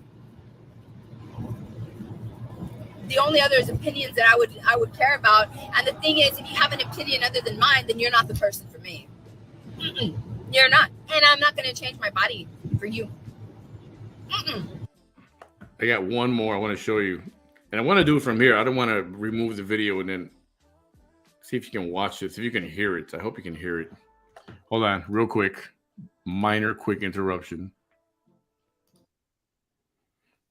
S2: the only other opinions that I would care about. And the thing is, if you have an opinion other than mine, then you're not the person for me. Mm-mm. You're not. And I'm not going to change my body for you. Mm-mm.
S1: I got one more I want to show you. And I want to do it from here. I don't want to remove the video and then see if you can watch this, if you can hear it. I hope you can hear it. Hold on, real quick. Minor, quick interruption.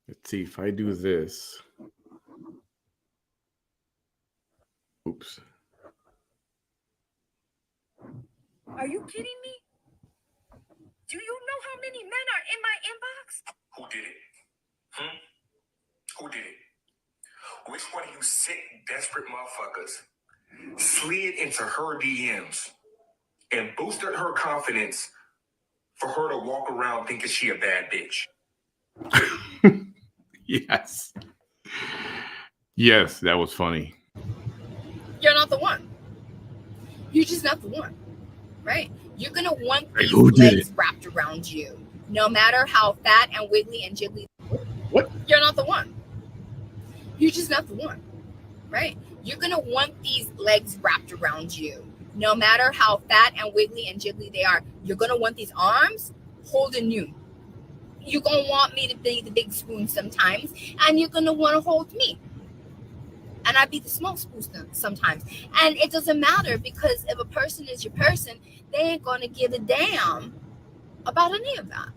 S1: Let's see if I do this. Oops.
S4: Are you kidding me? Do you know how many men are in my inbox?
S5: Who did it? Who did it? Which one of you sick, desperate motherfuckers slid into her DMs and boosted her confidence for her to walk around thinking she a bad bitch?
S1: Yes. Yes, that was funny.
S2: You're not the one. You're just not the one, right? You're going to want these legs wrapped around you, no matter how fat and wiggly and jiggly.
S1: What?
S2: You're not the one. You're just not the one, right? You're going to want these legs wrapped around you, no matter how fat and wiggly and jiggly they are. You're going to want these arms holding you. You're going to want me to be the big spoon sometimes, and you're going to want to hold me. And I be the small spoon sometimes. And it doesn't matter, because if a person is your person, they ain't going to give a damn about any of that.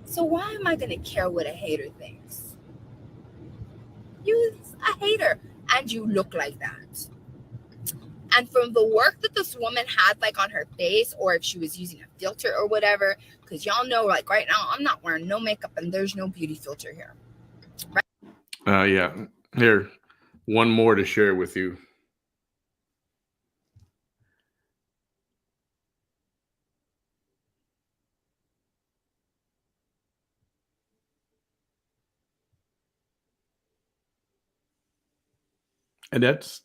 S2: So why am I going to care what a hater thinks? You're a hater, and you look like that. And from the work that this woman had, like on her face, or if she was using a filter or whatever, because y'all know, like right now, I'm not wearing no makeup and there's no beauty filter here. Right?
S1: Yeah. Here, one more to share with you. And that's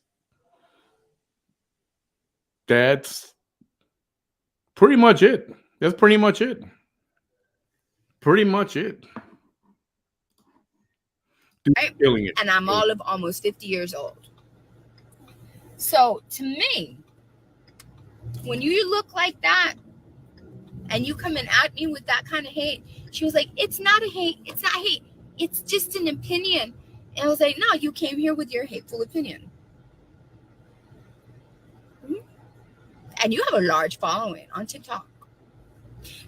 S1: pretty much it. That's pretty much it. Pretty much it.
S2: Right?
S1: Killing it.
S2: And I'm all of almost 50 years old. So to me, when you look like that and you come in at me with that kind of hate, she was like, it's not a hate. It's not hate. It's just an opinion. And I was like, no, you came here with your hateful opinion. And you have a large following on TikTok.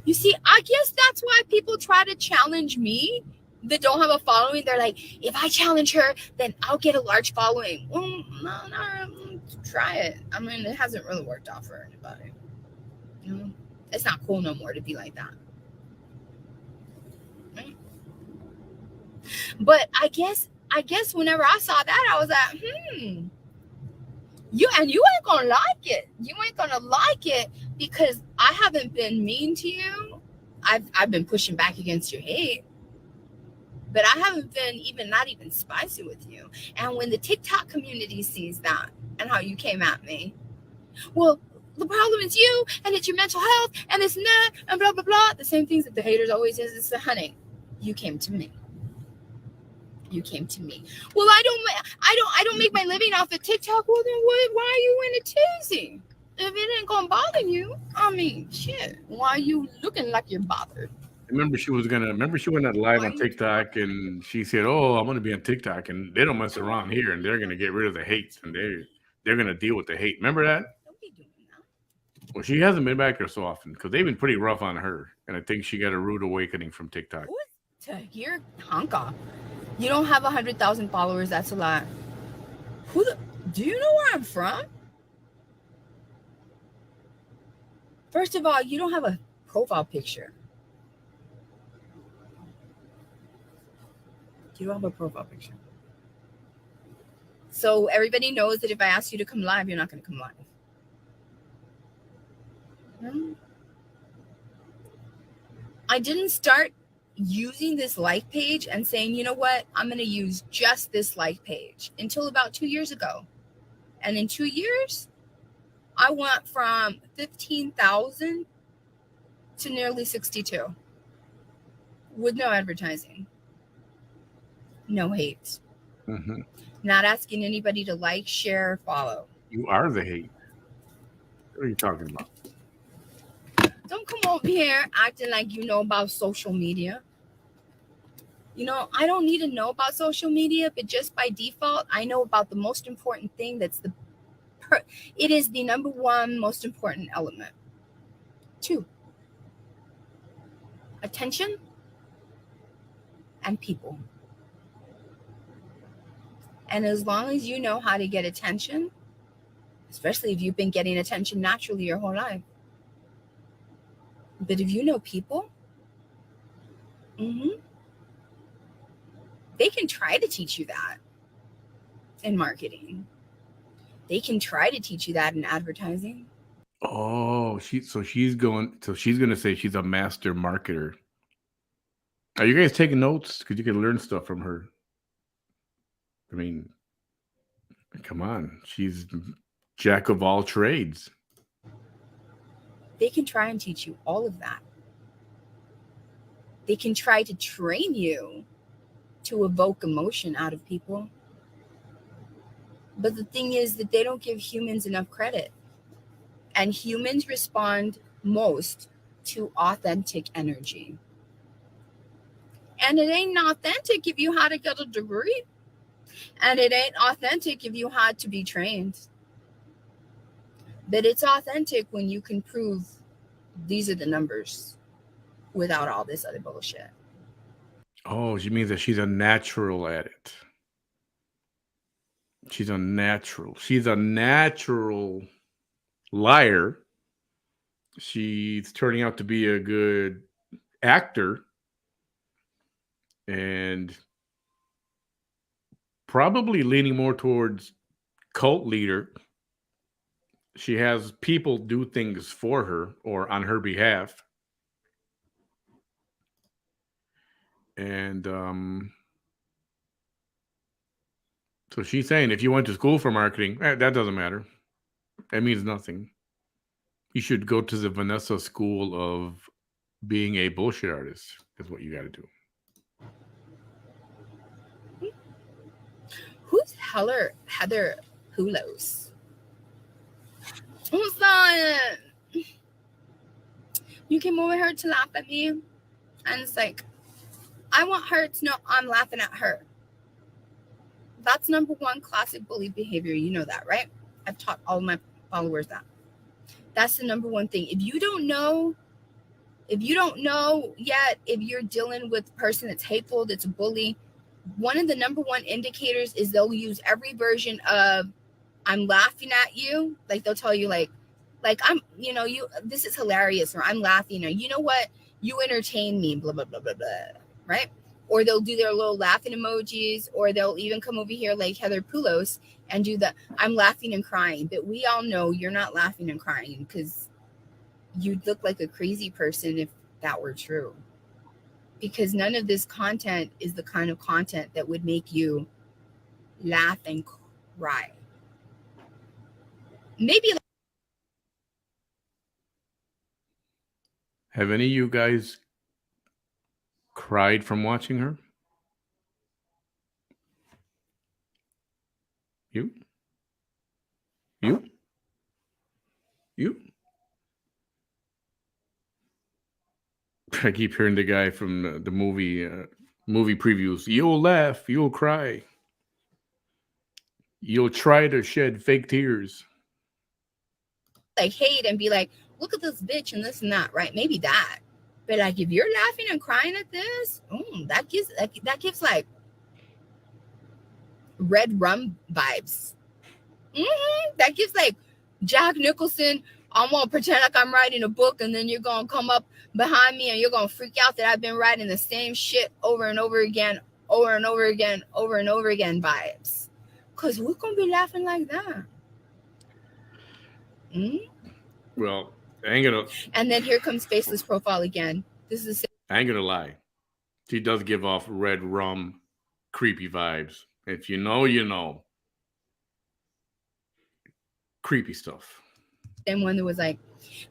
S2: You see, I guess that's why people try to challenge me that don't have a following. They're like, if I challenge her, then I'll get a large following. Well, no, try it. I mean, it hasn't really worked out for anybody. You know, it's not cool no more to be like that. Right? But I guess whenever I saw that, I was like, you ain't gonna like it. You ain't gonna like it because I haven't been mean to you. I've been pushing back against your hate. But I haven't been not even spicy with you. And when the TikTok community sees that and how you came at me, well, the problem is you, and it's your mental health, and it's not, and blah blah blah. The same things that the haters always is. It's the honey. You came to me. You came to me. Well, I don't make my living off of TikTok. Well, then why are you in a teasing? If it ain't gonna bother you, I mean, shit. Why are you looking like you're bothered?
S1: Remember, she went out live on TikTok and she said, "Oh, I'm gonna be on TikTok, and they don't mess around here, and they're gonna get rid of the hates, and they're gonna deal with the hate." Remember that?
S2: Don't be doing that.
S1: Well, she hasn't been back there so often because they've been pretty rough on her, and I think she got a rude awakening from TikTok.
S2: To hear Honka, you don't have 100,000 followers. That's a lot. Do you know where I'm from? First of all, you don't have a profile picture. You don't have a profile picture. So everybody knows that if I ask you to come live, you're not going to come live. I didn't start using this like page and saying, you know what, I'm going to use just this like page until about 2 years ago. And in 2 years, I went from 15,000 to nearly 62 with no advertising, no hate, not asking anybody to like, share, follow.
S1: You are the hate. What are you talking about?
S2: Don't come over here acting like you know about social media. You know, I don't need to know about social media, but just by default, I know about the most important thing. It is the number one most important element. 2, attention and people. And as long as you know how to get attention, especially if you've been getting attention naturally your whole life, but if you know people, they can try to teach you that in marketing. They can try to teach you that in advertising.
S1: Oh, she's going to say she's a master marketer. Are you guys taking notes? Because you can learn stuff from her. I mean, come on. She's jack of all trades.
S2: They can try and teach you all of that. They can try to train you to evoke emotion out of people. But the thing is that they don't give humans enough credit. And humans respond most to authentic energy. And it ain't authentic if you had to get a degree. And it ain't authentic if you had to be trained. But it's authentic when you can prove these are the numbers without all this other bullshit.
S1: Oh, she means that she's a natural at it. She's a natural liar. She's turning out to be a good actor and probably leaning more towards cult leader. She has people do things for her or on her behalf. And so she's saying if you went to school for marketing, that doesn't matter. That means nothing. You should go to the Vanessa School of being a bullshit artist. Is what you got to do.
S2: Who's Heather Poulos? Who's that? You came over here to laugh at me, and it's like, I want her to know I'm laughing at her. That's number one classic bully behavior. You know that, right? I've taught all my followers that. That's the number one thing. If you don't know yet, if you're dealing with a person that's hateful, that's a bully, one of the number one indicators is they'll use every version of I'm laughing at you. Like they'll tell you like I'm, this is hilarious, or I'm laughing, or you know what, you entertain me, blah, blah, blah, blah, blah, right? Or they'll do their little laughing emojis, or they'll even come over here like Heather Poulos and do the I'm laughing and crying. But we all know you're not laughing and crying because you'd look like a crazy person if that were true. because none of this content is the kind of content that would make you laugh and cry. Maybe.
S1: Have any of you guys cried from watching her? You? You? You? I keep hearing the guy from the movie previews. You'll laugh, you'll cry, you'll try to shed fake tears.
S2: Like hate and be like, look at this bitch and this and that, right? Maybe that. But like if you're laughing and crying at this, that gives like red rum vibes. That gives like Jack Nicholson. I'm gonna pretend like I'm writing a book, and then you're gonna come up behind me and you're gonna freak out that I've been writing the same shit over and over again vibes. Cause we're gonna be laughing like that.
S1: Well, I ain't gonna.
S2: And then here comes Faceless Profile again. This is.
S1: I ain't gonna lie. She does give off red rum, creepy vibes. If you know, you know. Creepy stuff.
S2: Same one that was like,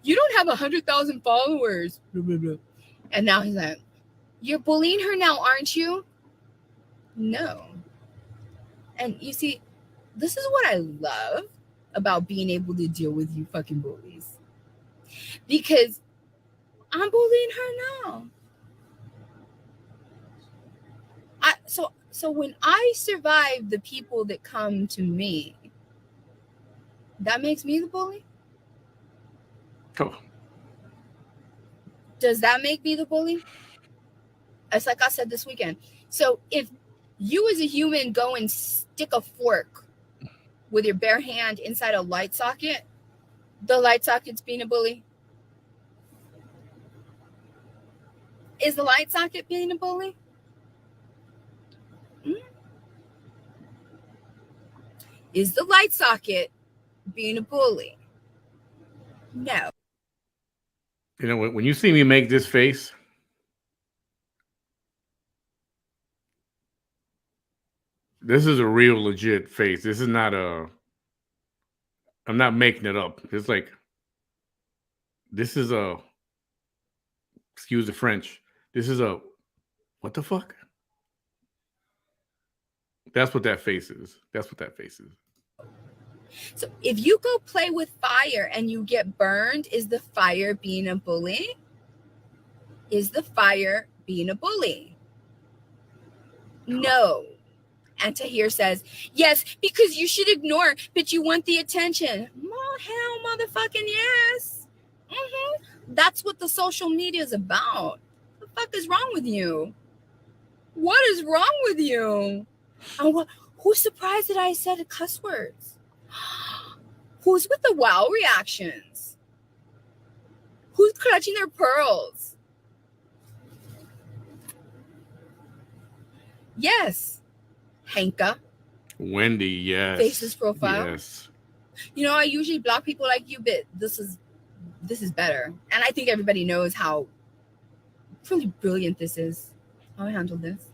S2: you don't have 100,000 followers. Blah, blah, blah. And now he's like, you're bullying her now, aren't you? No. And you see, this is what I love about being able to deal with you fucking bullies. Because I'm bullying her now. So when I survive the people that come to me, that makes me the bully?
S1: Oh.
S2: Does that make me the bully? It's like I said this weekend. So if you as a human go and stick a fork with your bare hand inside a light socket, the light socket's being a bully? Is the light socket being a bully? Is the light socket being a bully? No.
S1: You know, when you see me make this face, this is a real legit face. This is not I'm not making it up. It's like, this is excuse the French. This is what the fuck? That's what that face is. That's what that face is.
S2: So if you go play with fire and you get burned, is the fire being a bully? Is the fire being a bully? No. And Tahir says, yes, because you should ignore, but you want the attention. Oh, hell, motherfucking yes. That's what the social media is about. What the fuck is wrong with you? What is wrong with you? And who's surprised that I said cuss words? Who's with the wow reactions? Who's clutching their pearls? Yes, Hanka.
S1: Wendy, yes.
S2: Faceless Profile.
S1: Yes.
S2: You know, I usually block people like you, but this is better. And I think everybody knows how really brilliant this is. How I handle this.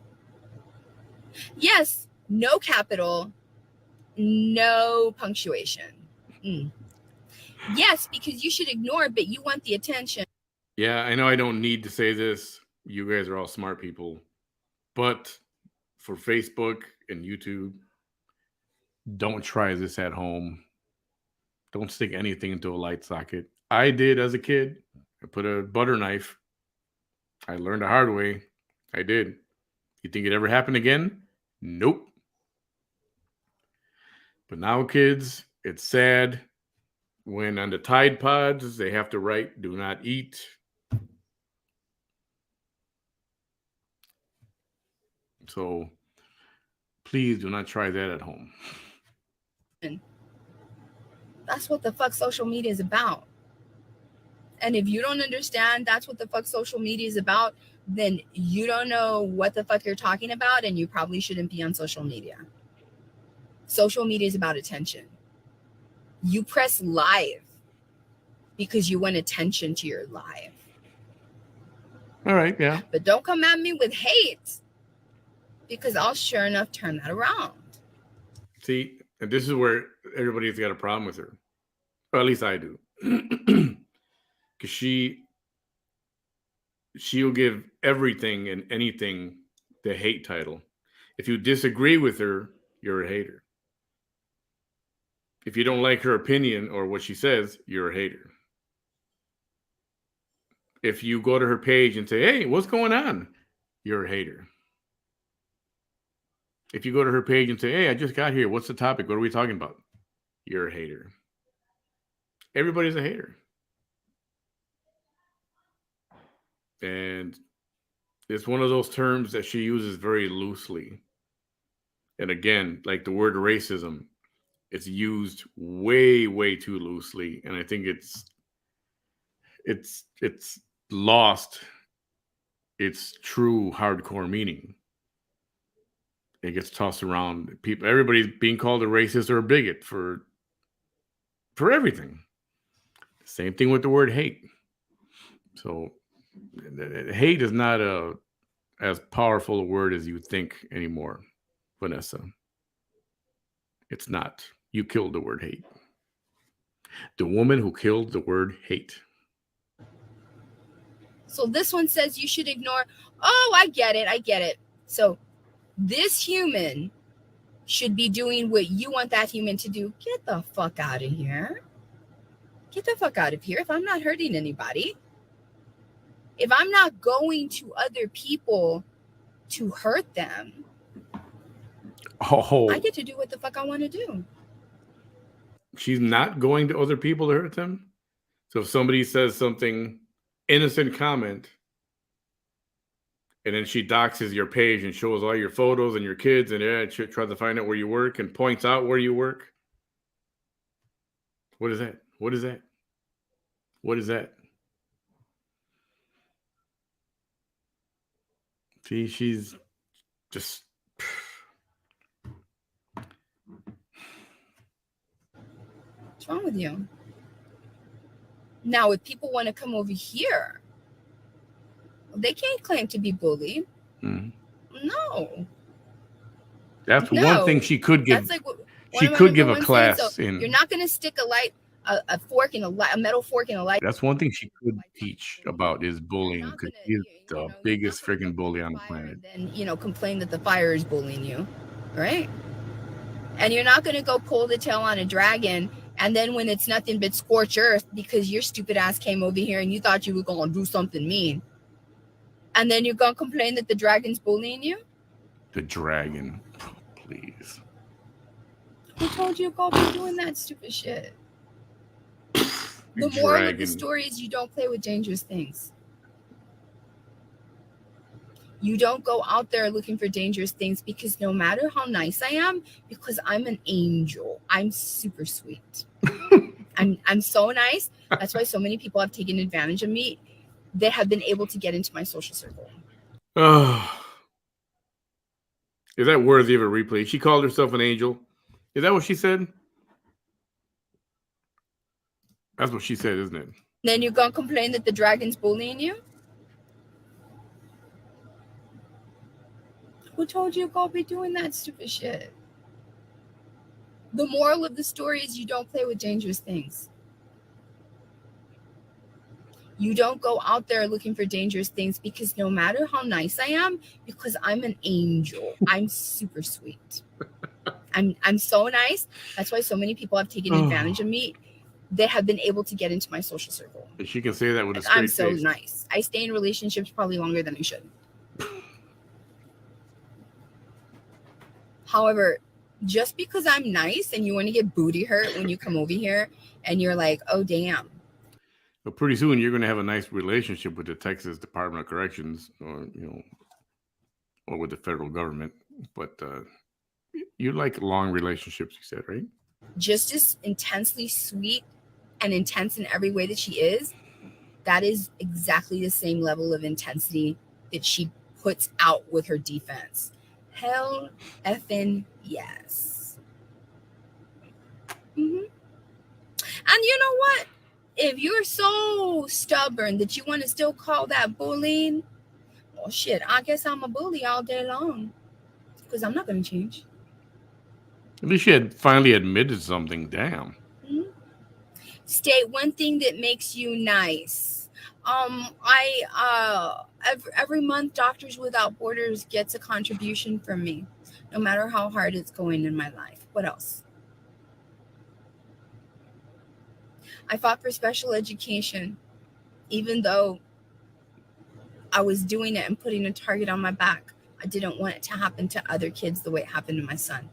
S2: Yes, no capital, no punctuation. Yes, because you should ignore, but you want the attention.
S1: Yeah, I know I don't need to say this. You guys are all smart people. But for Facebook and YouTube, don't try this at home. Don't stick anything into a light socket. I did as a kid. I put a butter knife. I learned the hard way. I did. You think it ever happened again? Nope. But now, kids, it's sad when on the Tide Pods they have to write, do not eat. So please do not try that at home.
S2: That's what the fuck social media is about. And if you don't understand that's what the fuck social media is about, then you don't know what the fuck you're talking about, and you probably shouldn't be on social media. Social media is about attention. You press live because you want attention to your live.
S1: All right, yeah.
S2: But don't come at me with hate, because I'll sure enough turn that around.
S1: See, and this is where everybody's got a problem with her. Or at least I do. Because she'll give everything and anything the hate title. If you disagree with her, you're a hater. If you don't like her opinion or what she says, you're a hater. If you go to her page and say, hey, what's going on? You're a hater. If you go to her page and say, hey, I just got here. What's the topic? What are we talking about? You're a hater. Everybody's a hater. And it's one of those terms that she uses very loosely. And again, like the word racism, it's used way, way too loosely. And I think it's lost its true hardcore meaning. It gets tossed around. People, everybody's being called a racist or a bigot for everything. Same thing with the word hate. So hate is not as powerful a word as you think anymore, Vanessa. It's not. You killed the word hate. The woman who killed the word hate.
S2: So this one says you should ignore. Oh, I get it. So this human should be doing what you want that human to do. Get the fuck out of here. Get the fuck out of here. If I'm not hurting anybody, if I'm not going to other people to hurt them, I get to do what the fuck I want to do.
S1: She's not going to other people to hurt them? So if somebody says something, innocent comment, and then she doxes your page and shows all your photos and your kids and tries to find out where you work and points out where you work. What is that? What is that? What is that? See, she's just...
S2: What's wrong with you? Now, if people want to come over here, they can't claim to be bullied.
S1: Mm-hmm.
S2: No.
S1: That's one thing she could give. That's like she could give a class
S2: so
S1: in.
S2: You're not going to stick a fork in a metal fork in a light.
S1: That's one thing she could teach about is bullying, because she's the biggest freaking bully on the planet.
S2: And then, complain that the fire is bullying you, right? And you're not going to go pull the tail on a dragon, and then when it's nothing but scorch earth because your stupid ass came over here and you thought you were going to do something mean, and then you're going to complain that the dragon's bullying you?
S1: The dragon, please.
S2: Who told you to go be doing that stupid shit? The moral of the story is you don't play with dangerous things. You don't go out there looking for dangerous things, because no matter how nice I am, because I'm an angel, I'm super sweet. I'm so nice. That's why so many people have taken advantage of me. They have been able to get into my social circle.
S1: Is that worthy of a replay? She called herself an angel. Is that what she said? That's what she said, isn't it?
S2: Then you're going to complain that the dragon's bullying you? Who told you to go be doing that stupid shit? The moral of the story is you don't play with dangerous things. You don't go out there looking for dangerous things, because no matter how nice I am, because I'm an angel, I'm super sweet. I'm so nice. That's why so many people have taken advantage of me. They have been able to get into my social circle.
S1: She can say that with a straight
S2: I'm so
S1: face.
S2: nice. I stay in relationships probably longer than I should. However, just because I'm nice and you want to get booty hurt when you come over here and you're like, oh, damn.
S1: But pretty soon you're going to have a nice relationship with the Texas Department of Corrections, or or with the federal government. But you like long relationships, you said, right?
S2: Just as intensely sweet and intense in every way that she is, that is exactly the same level of intensity that she puts out with her defense. Hell effing yes. Mm-hmm. And you know what? If you're so stubborn that you want to still call that bullying, Well, shit, I guess I'm a bully all day long because I'm not going to change.
S1: At least she had finally admitted something. Damn.
S2: Mhm. State one thing that makes you nice. Every month, Doctors Without Borders gets a contribution from me, no matter how hard it's going in my life. What else? I fought for special education, even though I was doing it and putting a target on my back. I didn't want it to happen to other kids the way it happened to my son.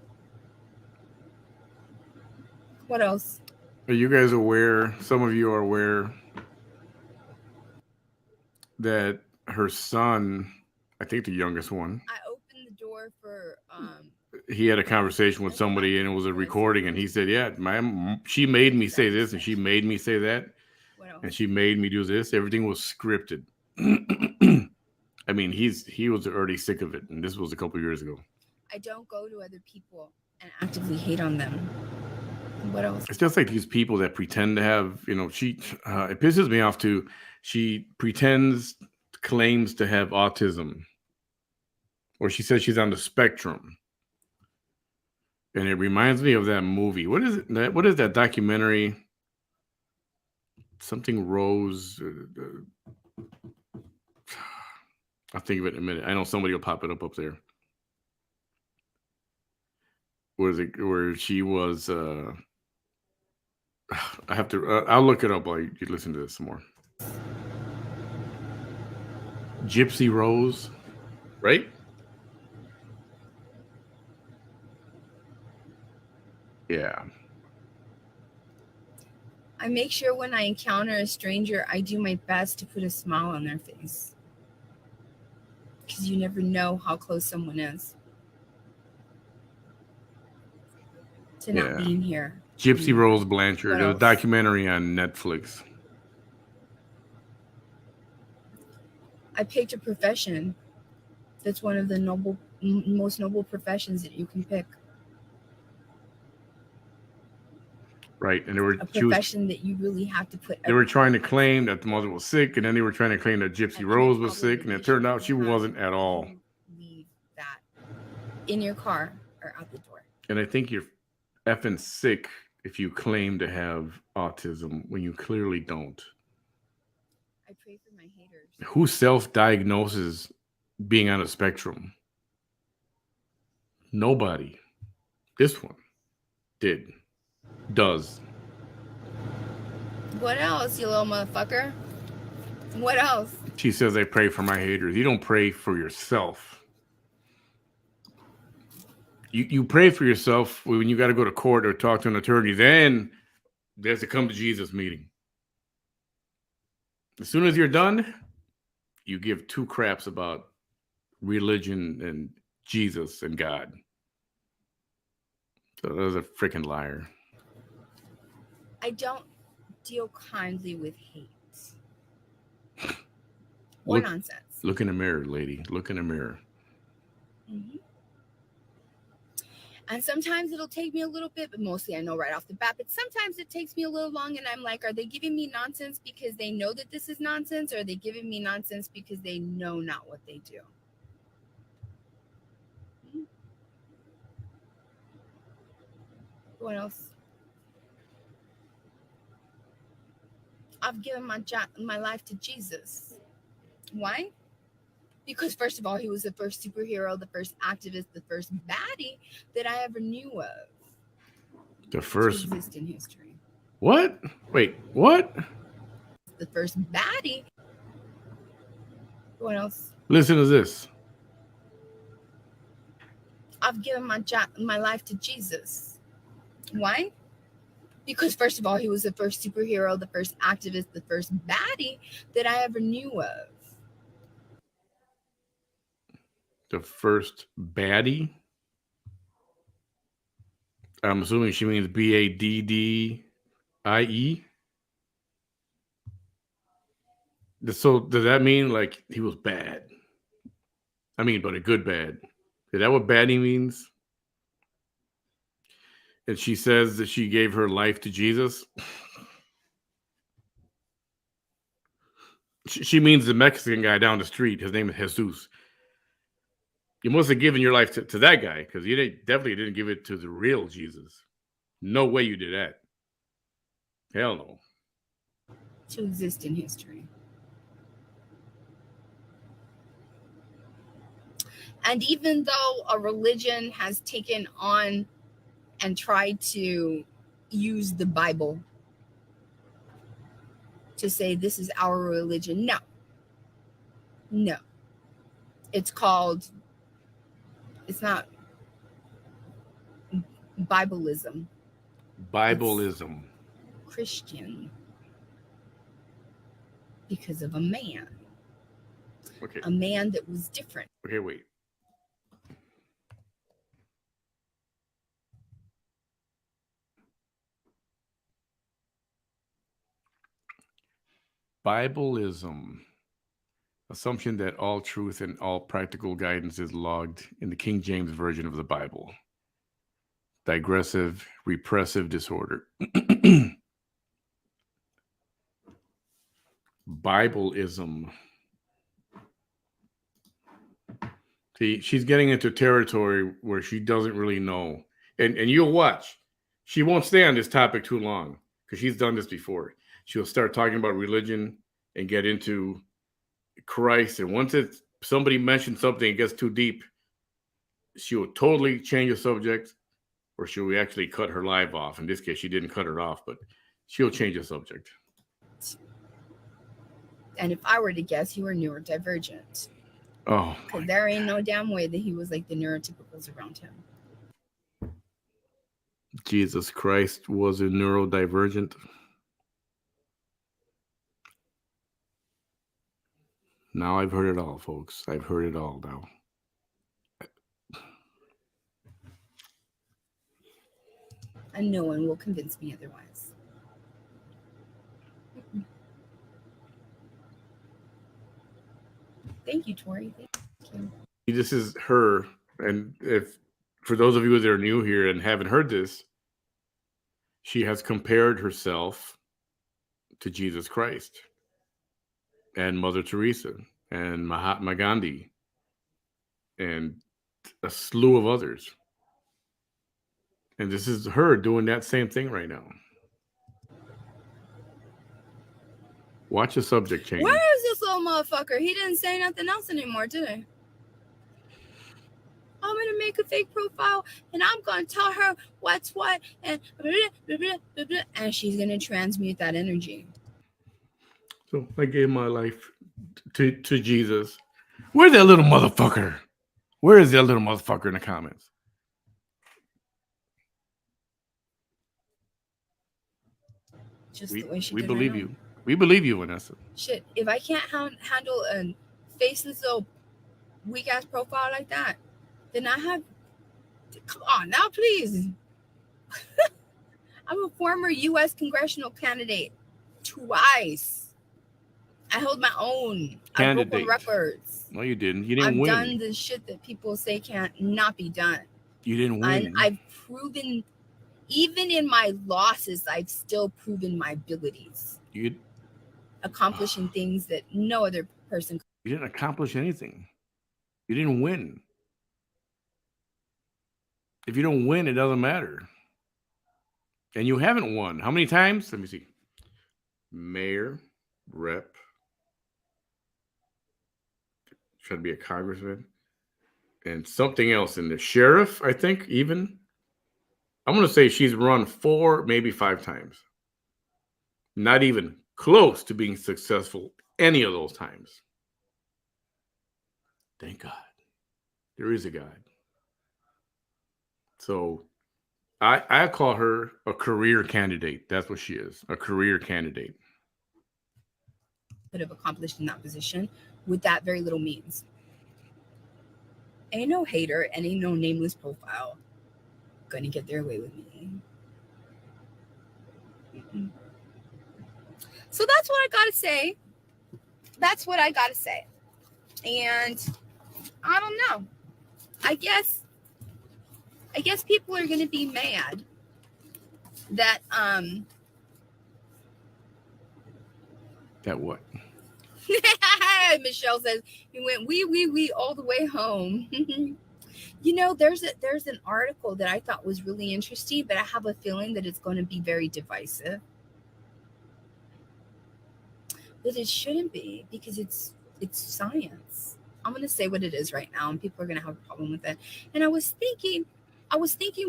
S2: What else?
S1: Are you guys aware? Some of you are aware that her son, I think the youngest one,
S2: I opened the door for
S1: he had a conversation with somebody and it was a recording, and he said, "Yeah, she made me say this and she made me say that, and she made me do this. Everything was scripted." I mean, he was already sick of it, and this was a couple years ago.
S2: I don't go to other people and actively hate on them. What else?
S1: It's just like these people that pretend to have, it pisses me off too. She claims to have autism, or she says she's on the spectrum. And it reminds me of that movie. What is it? What is that documentary? Something Rose. I'll think of it in a minute. I know somebody will pop it up there. Where she was? I have to. I'll look it up while you listen to this some more. Gypsy Rose, right? Yeah.
S2: I make sure when I encounter a stranger, I do my best to put a smile on their face. Because you never know how close someone is to not being here.
S1: Gypsy Rose Blanchard. There's a documentary on Netflix.
S2: I picked a profession that's one of the most noble professions that you can pick.
S1: Right, and
S2: a profession that you really have to put.
S1: They were trying to claim that the mother was sick, and then they were trying to claim that Gypsy Rose was sick, and it turned out she wasn't at all.
S2: Leave that in your car or out the door.
S1: And I think you're effing sick if you claim to have autism when you clearly don't.
S2: I pray for my haters.
S1: Who self-diagnoses being on a spectrum? Nobody. This one does.
S2: What else, you little motherfucker? What else?
S1: She says, I pray for my haters. You don't pray for yourself. You pray for yourself when you got to go to court or talk to an attorney. Then there's a come to Jesus meeting. As soon as you're done, you give two craps about religion and Jesus and God. So that was a freaking liar.
S2: I don't deal kindly with hate or nonsense.
S1: Look in the mirror, lady. Look in the mirror.
S2: Mm-hmm. And sometimes it'll take me a little bit, but mostly I know right off the bat. But sometimes it takes me a little long, and I'm like, are they giving me nonsense because they know that this is nonsense, or are they giving me nonsense because they know not what they do? Mm-hmm. What else? I've given my life to Jesus. Why? Because first of all, he was the first superhero, the first activist, the first baddie that I ever knew of.
S1: The first
S2: to exist in history.
S1: What? Wait, what?
S2: The first baddie. What else?
S1: Listen to this.
S2: I've given my life to Jesus. Why? Because first of all, he was the first superhero, the first activist, the first baddie that I ever knew of.
S1: The first baddie? I'm assuming she means Baddie. So does that mean like he was bad? I mean, but a good bad. Is that what baddie means? And she says that she gave her life to Jesus. She means the Mexican guy down the street. His name is Jesus. You must have given your life to that guy because you definitely didn't give it to the real Jesus. No way you did that. Hell no.
S2: To exist in history. And even though a religion has taken on and tried to use the Bible to say this is our religion, no. It's not Bibleism.
S1: Bibleism.
S2: It's Christian. Because of a man.
S1: Okay.
S2: A man that was different.
S1: Okay, wait. Bibleism. Assumption that all truth and all practical guidance is logged in the King James Version of the Bible. Digressive, repressive disorder. Bibleism. See, she's getting into territory where she doesn't really know. And you'll watch. She won't stay on this topic too long because she's done this before. She'll start talking about religion and get into Christ. And once somebody mentions something and gets too deep, she will totally change the subject, or she'll actually cut her live off. In this case, she didn't cut it off, but she'll change the subject.
S2: And if I were to guess, you were neurodivergent.
S1: Oh,
S2: because there ain't no damn way that he was like the neurotypicals around him.
S1: Jesus Christ was a neurodivergent. Now I've heard it all, folks. I've heard it all now.
S2: And no one will convince me otherwise. Thank you, Tori. Thank you.
S1: This is her. And if for those of you that are new here and haven't heard this, she has compared herself to Jesus Christ and Mother Teresa and Mahatma Gandhi and a slew of others. And this is her doing that same thing right now. Watch the subject change.
S2: Where is this little motherfucker? He didn't say nothing else anymore, did he? I'm going to make a fake profile and I'm going to tell her what's what and blah, blah, blah, blah, blah, and she's going to transmute that energy.
S1: So I gave my life to Jesus. Where's that little motherfucker? Where is that little motherfucker in the comments?
S2: Just the way she
S1: we
S2: did
S1: believe
S2: right
S1: you. We believe you, Vanessa.
S2: Shit, if I can't handle a faceless little weak ass profile like that, then I have. Come on now, please. I'm a former U.S. congressional candidate twice. I hold my own.
S1: Candidate.
S2: I broke records.
S1: No, you didn't. You didn't
S2: I've
S1: win.
S2: done the shit that people say can't not be done.
S1: You didn't win.
S2: And I've proven, even in my losses, I've still proven my abilities.
S1: You
S2: accomplishing things that no other person could.
S1: You didn't accomplish anything. You didn't win. If you don't win, it doesn't matter. And you haven't won. How many times? Let me see. Mayor, rep, trying to be a congressman, and something else in the sheriff, I think, even. I'm going to say she's run 4, maybe 5 times. Not even close to being successful any of those times. Thank God. There is a God. So I call her a career candidate. That's what she is, a career candidate.
S2: Could have accomplished in that position with that very little means. Ain't no hater and ain't no nameless profile gonna get their way with me. Mm-mm. So that's what I gotta say. That's what I gotta say. And I don't know. I guess people are gonna be mad that
S1: That what?
S2: Michelle says he went wee all the way home. You know, there's an article that I thought was really interesting, but I have a feeling that it's going to be very divisive. But it shouldn't be because it's science. I'm going to say what it is right now, and people are going to have a problem with it. And I was thinking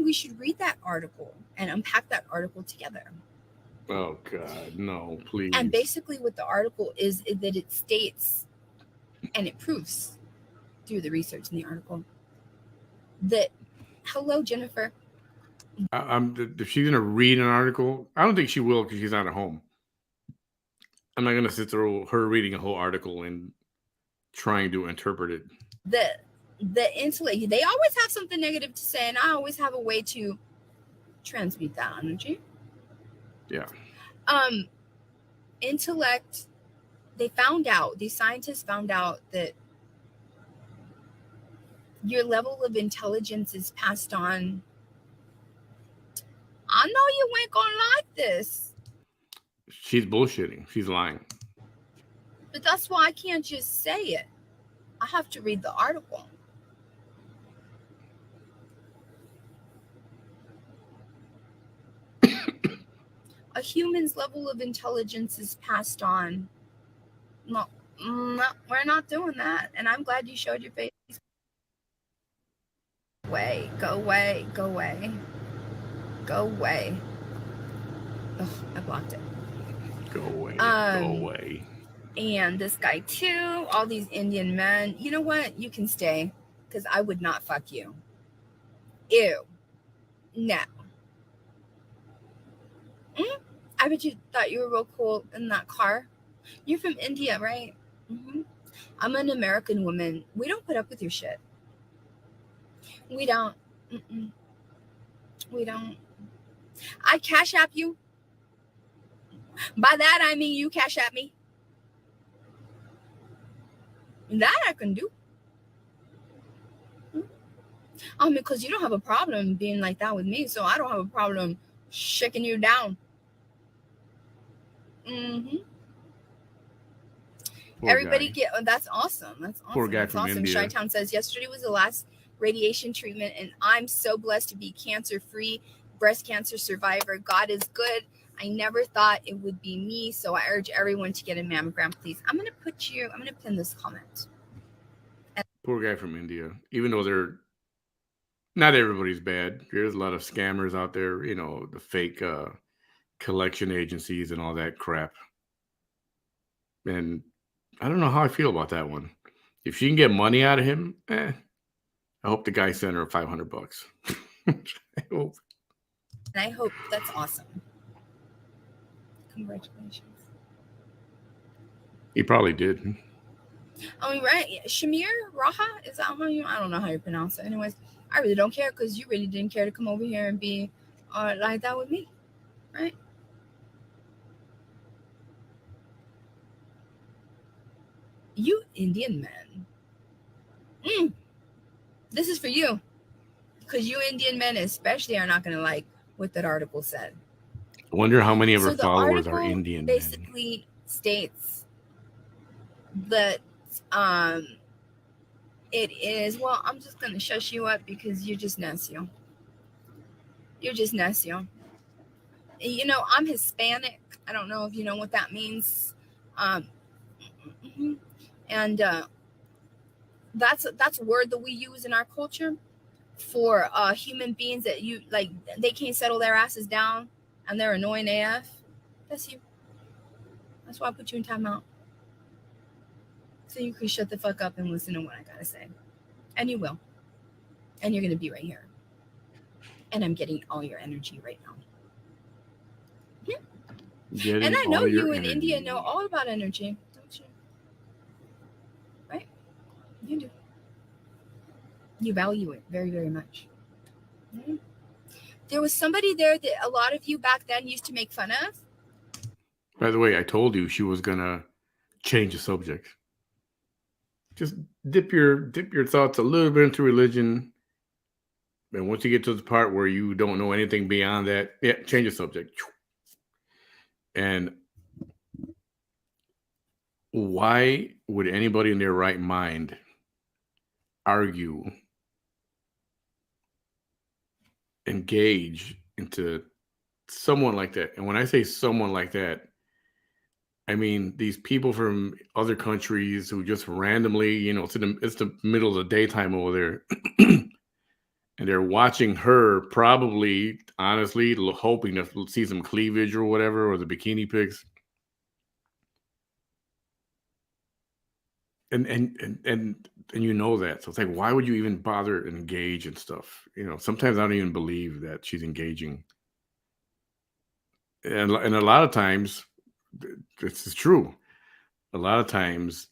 S2: we should read that article and unpack that article together.
S1: Oh God, no,
S2: And
S1: please.
S2: basically, what the article is that it states and it proves through the research in the article that, hello, Jennifer.
S1: If she's gonna read an article, I don't think she will because she's not at home. I'm not gonna sit through her reading a whole article and trying to interpret it.
S2: The the intellect, they always have something negative to say, and I always have a way to transmute that energy.
S1: Yeah.
S2: Intellect, these scientists found out that your level of intelligence is passed on. I know you ain't gonna like this,
S1: She's bullshitting. She's lying.
S2: but that's why I can't just say it. I have to read the article. A human's level of intelligence is passed on. No, we're not doing that. And I'm glad you showed your face. Go away. Go away. Ugh, I blocked it.
S1: Go away. Go away.
S2: And this guy too, all these Indian men. You know what? You can stay, because I would not fuck you. Ew. No. I bet you thought you were real cool in that car. You're from India, right? Mm-hmm. I'm an American woman. We don't put up with your shit. We don't. Mm-mm. We don't. I cash app you. By that I mean you cash app me. That I can do. Because you don't have a problem being like that with me, so I don't have a problem shaking you down. Mm-hmm. Everybody
S1: guy.
S2: that's awesome. That's awesome.
S1: Poor guy
S2: that's
S1: from
S2: awesome.
S1: India.
S2: Chi-Town says yesterday was the last radiation treatment, and I'm so blessed to be cancer-free, breast cancer survivor. God is good. I never thought it would be me, so I urge everyone to get a mammogram, please. I'm gonna pin this comment.
S1: Poor guy from India. Even though not everybody's bad. There's a lot of scammers out there. You know, the fake collection agencies and all that crap. And I don't know how I feel about that one. If she can get money out of him, I hope the guy sent her $500. I hope.
S2: And I hope that's awesome. Congratulations.
S1: He probably did.
S2: I mean, right? Shamir Raha, is that how you? I don't know how you pronounce it. Anyways, I really don't care, because you really didn't care to come over here and be like that with me, right? You Indian men. This is for you, because you Indian men especially are not going to like what that article said.
S1: I wonder how many of her
S2: So the
S1: followers are
S2: article
S1: Indian.
S2: basically states that it is, well, I'm just going to shush you up because you're just necio. You're just necio. You know, I'm Hispanic. I don't know if you know what that means. And that's a word that we use in our culture for human beings that you like, they can't settle their asses down and they're annoying AF. That's you. That's why I put you in timeout, so you can shut the fuck up and listen to what I gotta say. And you will. And you're gonna be right here. And I'm getting all your energy right now. And I know you in India know all about energy, don't you? Right? You do. You value it very, very much. Mm-hmm. There was somebody there that a lot of you back then used to make fun of.
S1: By the way, I told you she was gonna change the subject. Just dip your thoughts a little bit into religion, and once you get to the part where you don't know anything beyond that, change the subject. And Why would anybody in their right mind argue, engage into someone like that? And when I say someone like that, I mean these people from other countries who just randomly, it's the middle of the daytime over there, and they're watching her, probably, honestly, hoping to see some cleavage or whatever, or the bikini pics. And you know that. So it's like, why would you even bother and engage and stuff? Sometimes I don't even believe that she's engaging. And a lot of times, this is true. A lot of times,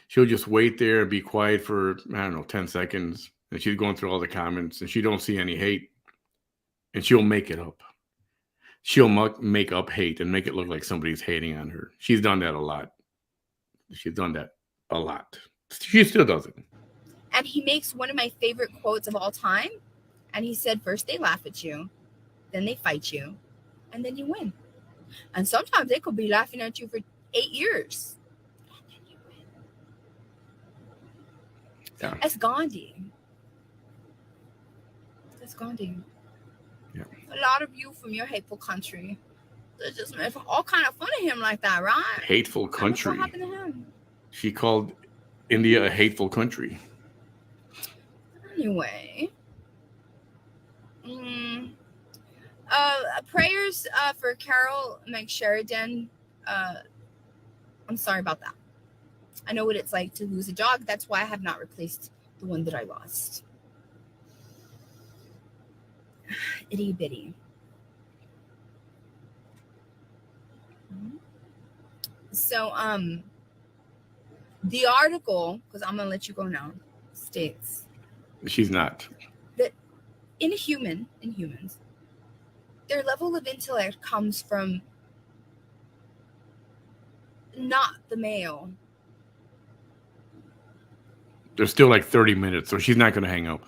S1: she'll just wait there and be quiet for, I don't know, 10 seconds. And she's going through all the comments and she don't see any hate. And she'll make it up. She'll make up hate and make it look like somebody's hating on her. She's done that a lot. She's done that a lot. She still does it.
S2: And he makes one of my favorite quotes of all time. And he said, first they laugh at you, then they fight you, and then you win. And sometimes they could be laughing at you for 8 years. And then you win.
S1: Yeah.
S2: That's Gandhi. That's Gandhi.
S1: Yeah.
S2: A lot of you from your hateful country, they just make all kind of fun of him like that, right?
S1: Hateful country.
S2: What happened to him?
S1: She called India a hateful country.
S2: Anyway, prayers for Carol McSheridan. I'm sorry about that. I know what it's like to lose a dog. That's why I have not replaced the one that I lost. Itty bitty. So, the article, because I'm gonna let you go now, states
S1: she's not.
S2: That in humans, their level of intellect comes from not the male.
S1: There's still like 30 minutes, so she's not going to hang up.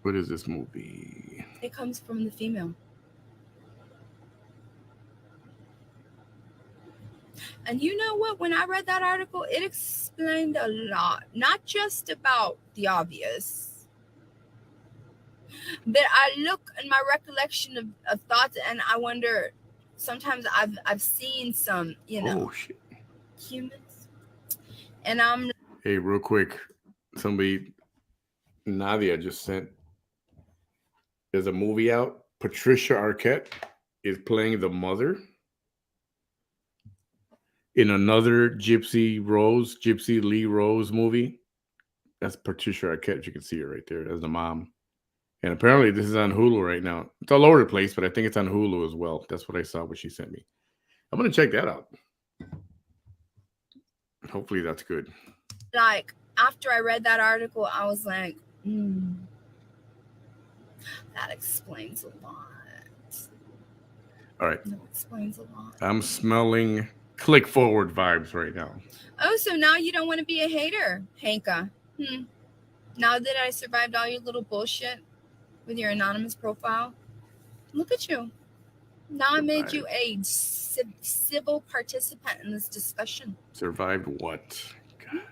S1: What is this movie?
S2: It comes from the female. And you know what? When I read that article, it explained a lot, not just about the obvious, but I look in my recollection of thoughts, and I wonder. Sometimes I've seen some, humans, and I'm.
S1: Hey, real quick, somebody, Nadia just sent. There's a movie out. Patricia Arquette is playing the mother in another Gypsy Lee Rose movie. That's Patricia Arquette. You can see her right there as the mom. And apparently this is on Hulu right now. It's all over the place, but I think it's on Hulu as well. That's what I saw what she sent me. I'm going to check that out. Hopefully that's good.
S2: Like, after I read that article, I was like, that explains a lot.
S1: All right.
S2: That explains a lot.
S1: I'm smelling click forward vibes right now.
S2: Oh, so now you don't want to be a hater, Hanka. Now that I survived all your little bullshit with your anonymous profile, look at you. Now I made you a civil participant in this discussion.
S1: Survived what? God.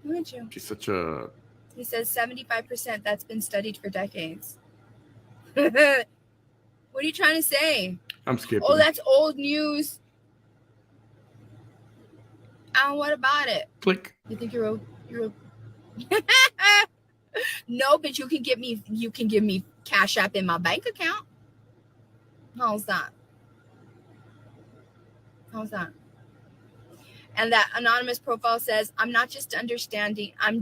S2: Look at you.
S1: She's such a...
S2: He says 75%. That's been studied for decades. What are you trying to say?
S1: I'm skipping.
S2: Oh, that's old news. And what about it?
S1: Click.
S2: You think you're No, but you can give me Cash App in my bank account. How's that? And that anonymous profile says, I'm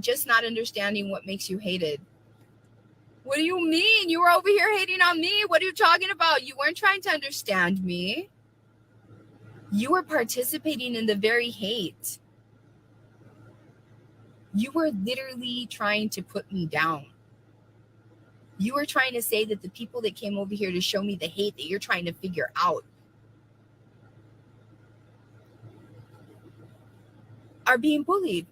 S2: just not understanding what makes you hated. What do you mean? You were over here hating on me. What are you talking about? You weren't trying to understand me. You were participating in the very hate. You were literally trying to put me down. You were trying to say that the people that came over here to show me the hate that you're trying to figure out are being bullied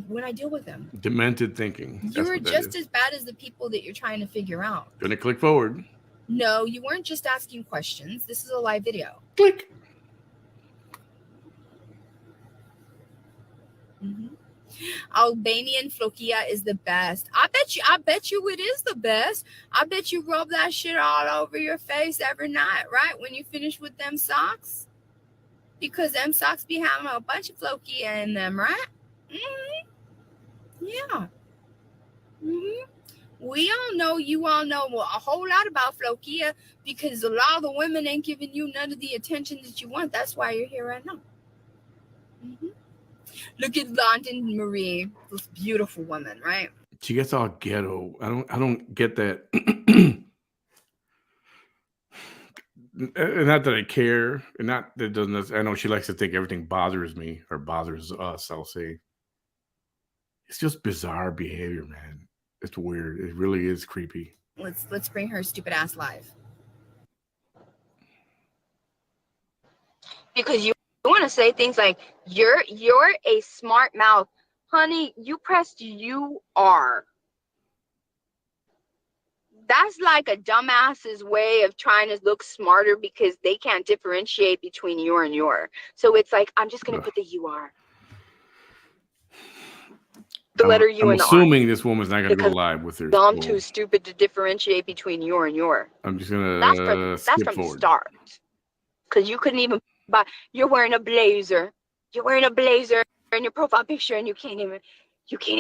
S2: when I deal with them.
S1: Demented thinking.
S2: You were just as bad as the people that you're trying to figure out.
S1: Gonna click forward.
S2: No, you weren't just asking questions. This is a live video.
S1: Click.
S2: Mm-hmm. Albanian flokia is the best. I bet you it is the best. I bet you rub that shit all over your face every night, right? When you finish with them socks. Because them socks be having a bunch of flokia in them, right? Mm-hmm. Yeah. Mm-hmm. We all know, you all know a whole lot about flokia because a lot of the women ain't giving you none of the attention that you want. That's why you're here right now. Mm-hmm. Look at London Marie, this beautiful woman, right?
S1: She gets all ghetto. I don't get that. Not that I care, and not that it doesn't. I know she likes to think everything bothers me or bothers us. I'll say it's just bizarre behavior, man. It's weird. It really is creepy.
S2: Let's bring her stupid ass live. Because you want to say things like you're a smart mouth, honey. You pressed UR. That's like a dumbass's way of trying to look smarter because they can't differentiate between your and your. So it's like, I'm just going to put the UR. The letter U
S1: I'm
S2: and the R.
S1: assuming this woman's not going to go live with her.
S2: I'm too stupid to differentiate between your and your.
S1: I'm just going to skip
S2: from
S1: forward.
S2: The start. Because you couldn't even buy, you're wearing a blazer. You're wearing a blazer in your profile picture and you can't even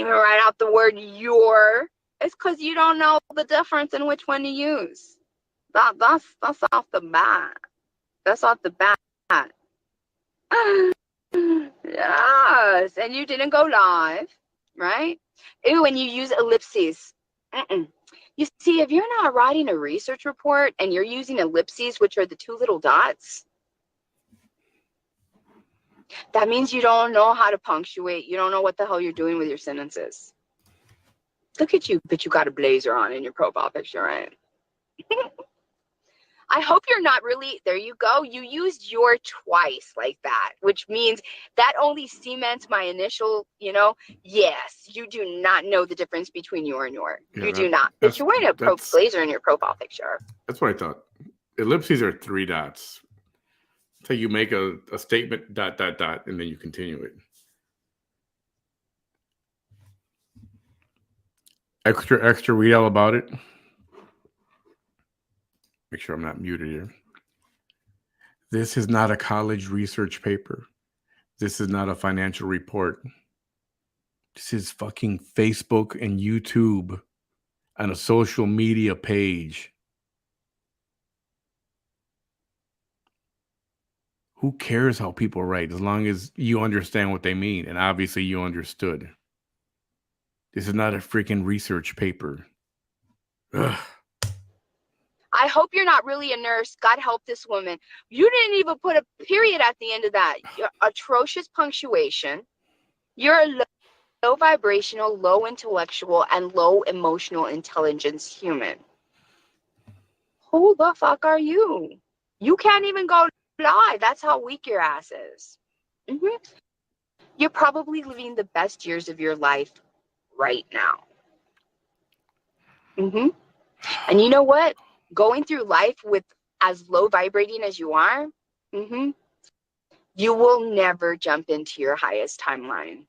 S2: write out the word your. It's because you don't know the difference in which one to use. That's off the bat. That's off the bat. Yes, and you didn't go live, right? Ooh, and you use ellipses. You see, if you're not writing a research report and you're using ellipses, which are the two little dots, that means you don't know how to punctuate. You don't know what the hell you're doing with your sentences. Look at you, but you got a blazer on in your profile picture, right? I hope you're not really, there you go. You used your twice like that, which means that only cements my initial, yes, you do not know the difference between your and your. Yeah, you do not. But you're wearing a blazer in your profile picture.
S1: That's what I thought. Ellipses are three dots. So you make a statement, ... and then you continue it. Extra, read all about it. Make sure I'm not muted here. This is not a college research paper. This is not a financial report. This is fucking Facebook and YouTube on a social media page. Who cares how people write as long as you understand what they mean? And obviously you understood. This is not a freaking research paper. Ugh.
S2: I hope you're not really a nurse. God help this woman. You didn't even put a period at the end of that. You're atrocious punctuation. You're a low vibrational, low intellectual, and low emotional intelligence human. Who the fuck are you? You can't even go live. That's how weak your ass is. Mm-hmm. You're probably living the best years of your life right now. Mm-hmm. And you know what? Going through life with as low vibrating as you are, you will never jump into your highest timeline.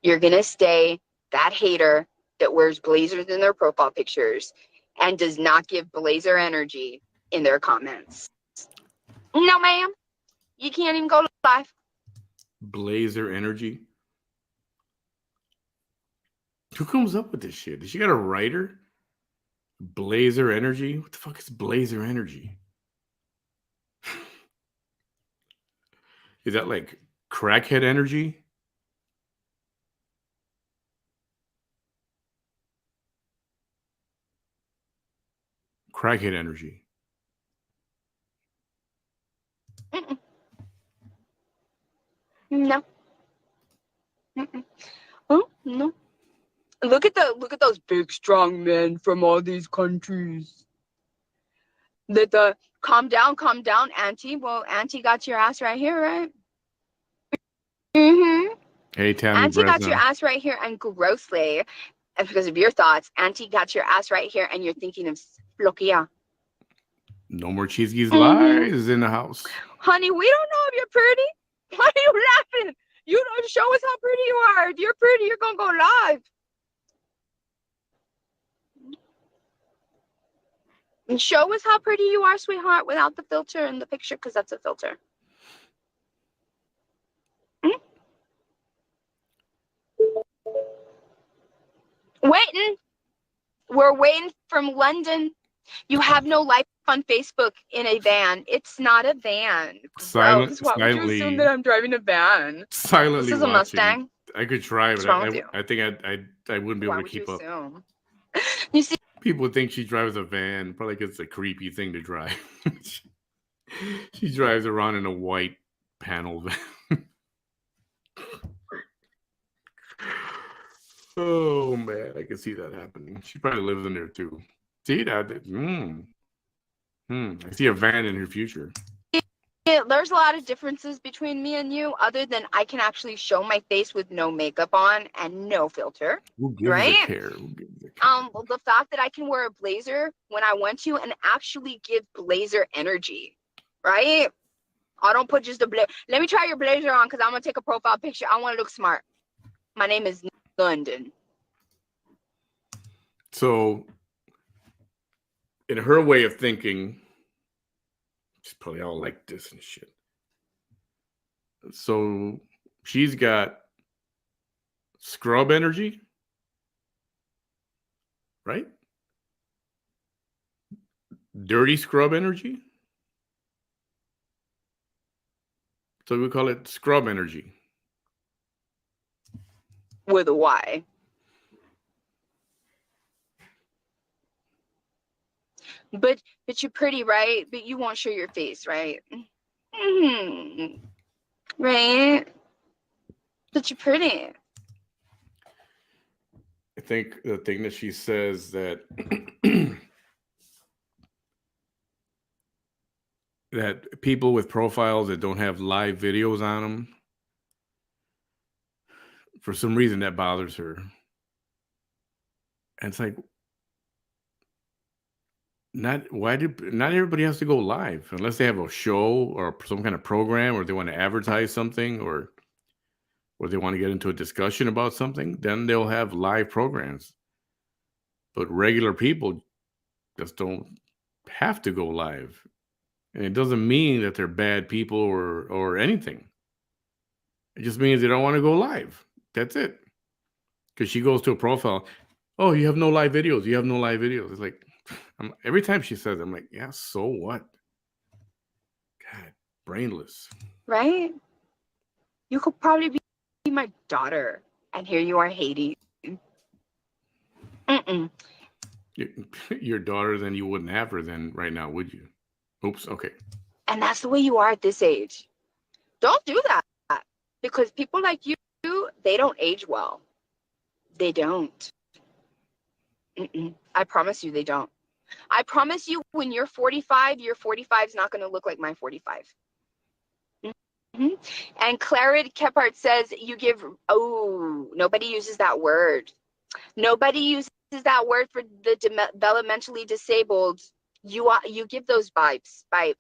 S2: You're going to stay that hater that wears blazers in their profile pictures and does not give blazer energy in their comments. No, ma'am. You can't even go live.
S1: Blazer energy? Who comes up with this shit? Did she got a writer? Blazer energy? What the fuck is blazer energy? Is that like crackhead energy? Crackhead energy.
S2: Mm-mm. No. Mm-mm. Oh, no. Look at those big strong men from all these countries. Calm down, Auntie. Well, Auntie got your ass right here, right? Mm-hmm.
S1: Hey, Tammy
S2: Auntie
S1: Bresna.
S2: got your ass right here, and grossly, and because of your thoughts, Auntie got your ass right here, and you're thinking of Flokia.
S1: No more Cheeseke's lies in the house.
S2: Honey, we don't know if you're pretty. Why are you laughing? You don't show us how pretty you are. If you're pretty, you're gonna go live. And show us how pretty you are, sweetheart, without the filter in the picture, because that's a filter. Mm? Waiting. We're waiting from London. You have no life on Facebook in a van. It's not a van. Gross. Why would you assume that I'm driving a van?
S1: Silently
S2: This is a
S1: watching.
S2: Mustang.
S1: I could try,
S2: What's
S1: but
S2: wrong with you?
S1: I think I wouldn't be
S2: Why
S1: able to
S2: would you
S1: keep up.
S2: assume? You see,
S1: People think she drives a van. Probably because it's a creepy thing to drive. She drives around in a white panel van. Oh man, I can see that happening. She probably lives in there too. See that? I see a van in her future.
S2: there's a lot of differences between me and you, other than I can actually show my face with no makeup on and no filter.
S1: Who gives
S2: Right?
S1: a care? Who gives a care?
S2: The fact that I can wear a blazer when I want to and actually give blazer energy, right? I don't put just a blazer. Let me try your blazer on because I'm gonna take a profile picture. I want to look smart. My name is London.
S1: So, in her way of thinking, she's probably all like this and shit. So she's got scrub energy, right? Dirty scrub energy. So we call it scrub energy.
S2: With a Y. But you're pretty, right? But you won't show your face, right? Mm-hmm. Right? But you're pretty.
S1: I think the thing that she says that that people with profiles that don't have live videos on them, for some reason that bothers her. And it's like, not everybody has to go live unless they have a show or some kind of program, or they want to advertise something, or they want to get into a discussion about something. Then they'll have live programs. But regular people just don't have to go live, and it doesn't mean that they're bad people or anything. It just means they don't want to go live. That's it. Because she goes to a profile, oh, you have no live videos. You have no live videos. It's like, every time she says, I'm like, yeah, so what? God, brainless.
S2: Right? You could probably be my daughter, and here you are hating. Mm-mm.
S1: Your daughter, then you wouldn't have her then right now, would you? Oops, okay.
S2: And that's the way you are at this age. Don't do that. Because people like you, they don't age well. They don't. Mm-mm. I promise you they don't. I promise you when you're 45, your 45 is not going to look like my 45. Mm-hmm. And Clarid Kephart says you give, nobody uses that word. Nobody uses that word for the developmentally disabled. You give those vibes by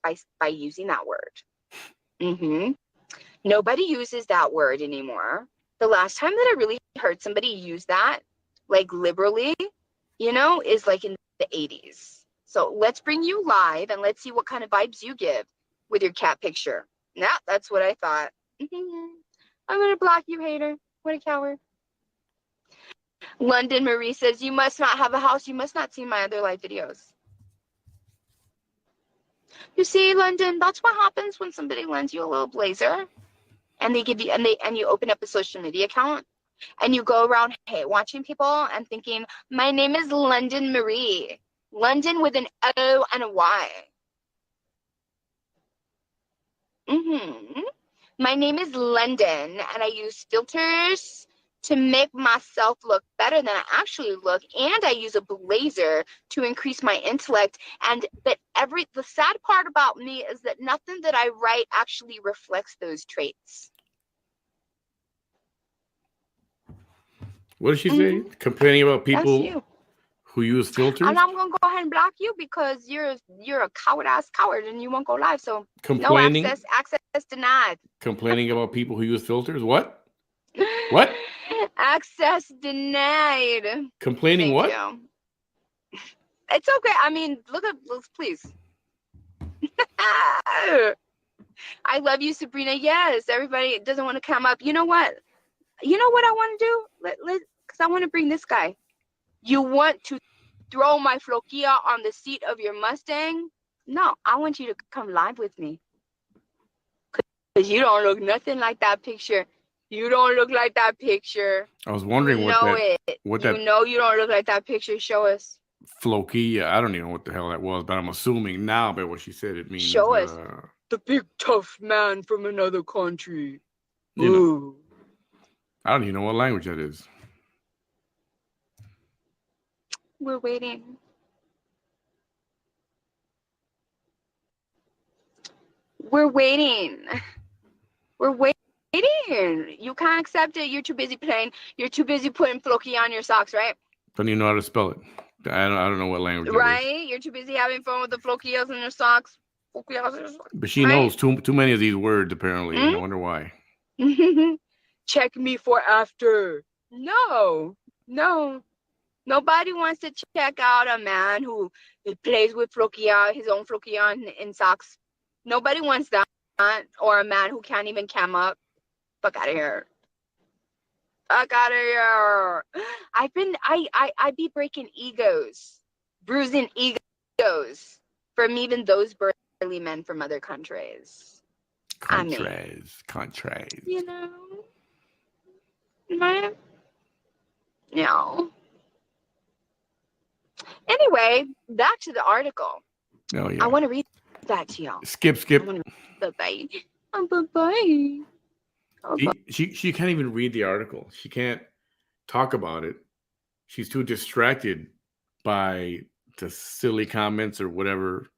S2: using that word. Mm-hmm. Nobody uses that word anymore. The last time that I really heard somebody use that, like liberally, is like in the 80s. So let's bring you live and let's see what kind of vibes you give with your cat picture. Nah, that's what I thought. I'm going to block you, hater. What a coward. London Marie says, you must not have a house. You must not see my other live videos. You see, London, that's what happens when somebody lends you a little blazer and they give you, and you open up a social media account and you go around watching people and thinking, my name is London Marie. London with an O and a Y. My name is London, and I use filters to make myself look better than I actually look, and I use a blazer to increase my intellect. But the sad part about me is that nothing that I write actually reflects those traits.
S1: What did she say? Complaining about people Who use filters?
S2: And I'm gonna go ahead and block you because you're a coward and you won't go live. So
S1: Complaining,
S2: no access denied.
S1: complaining about people who use filters. What? What?
S2: Access denied.
S1: Complaining
S2: Thank
S1: what?
S2: you. It's okay. I mean, look, please. I love you, Sabrina. Yes, everybody doesn't want to come up. You know what? You know what I want to do? Because I want to bring this guy. You want to throw my Floquia on the seat of your Mustang? No, I want you to come live with me. Because you don't look nothing like that picture. You don't look like that picture.
S1: I was wondering
S2: you
S1: what
S2: know
S1: that.
S2: it.
S1: What
S2: you
S1: that
S2: know you don't look like that picture. Show us.
S1: Floquia. I don't even know what the hell that was, but I'm assuming now by what she said it means.
S2: Show us. The big tough man from another country.
S1: You know, I don't even know what language that is.
S2: We're waiting. We're waiting. We're waiting. You can't accept it. You're too busy playing. You're too busy putting Floquia on your socks, right?
S1: Don't even know how to spell it. I don't know what language it is.
S2: Right? You're too busy having fun with the Floquias in your socks.
S1: But she knows too many of these words, apparently. I wonder why.
S2: Check me for after. No. Nobody wants to check out a man who plays with Floquia, his own Floquia in socks. Nobody wants that. Or a man who can't even cam up. Fuck out of here. Fuck out of here. I be breaking egos, bruising egos from even those burly men from other countries.
S1: Countries.
S2: You know, right? No. Anyway, back to the article.
S1: Oh yeah.
S2: I want to read that to y'all.
S1: Skip.
S2: Bye-bye. Bye-bye.
S1: She can't even read the article. She can't talk about it. She's too distracted by the silly comments or whatever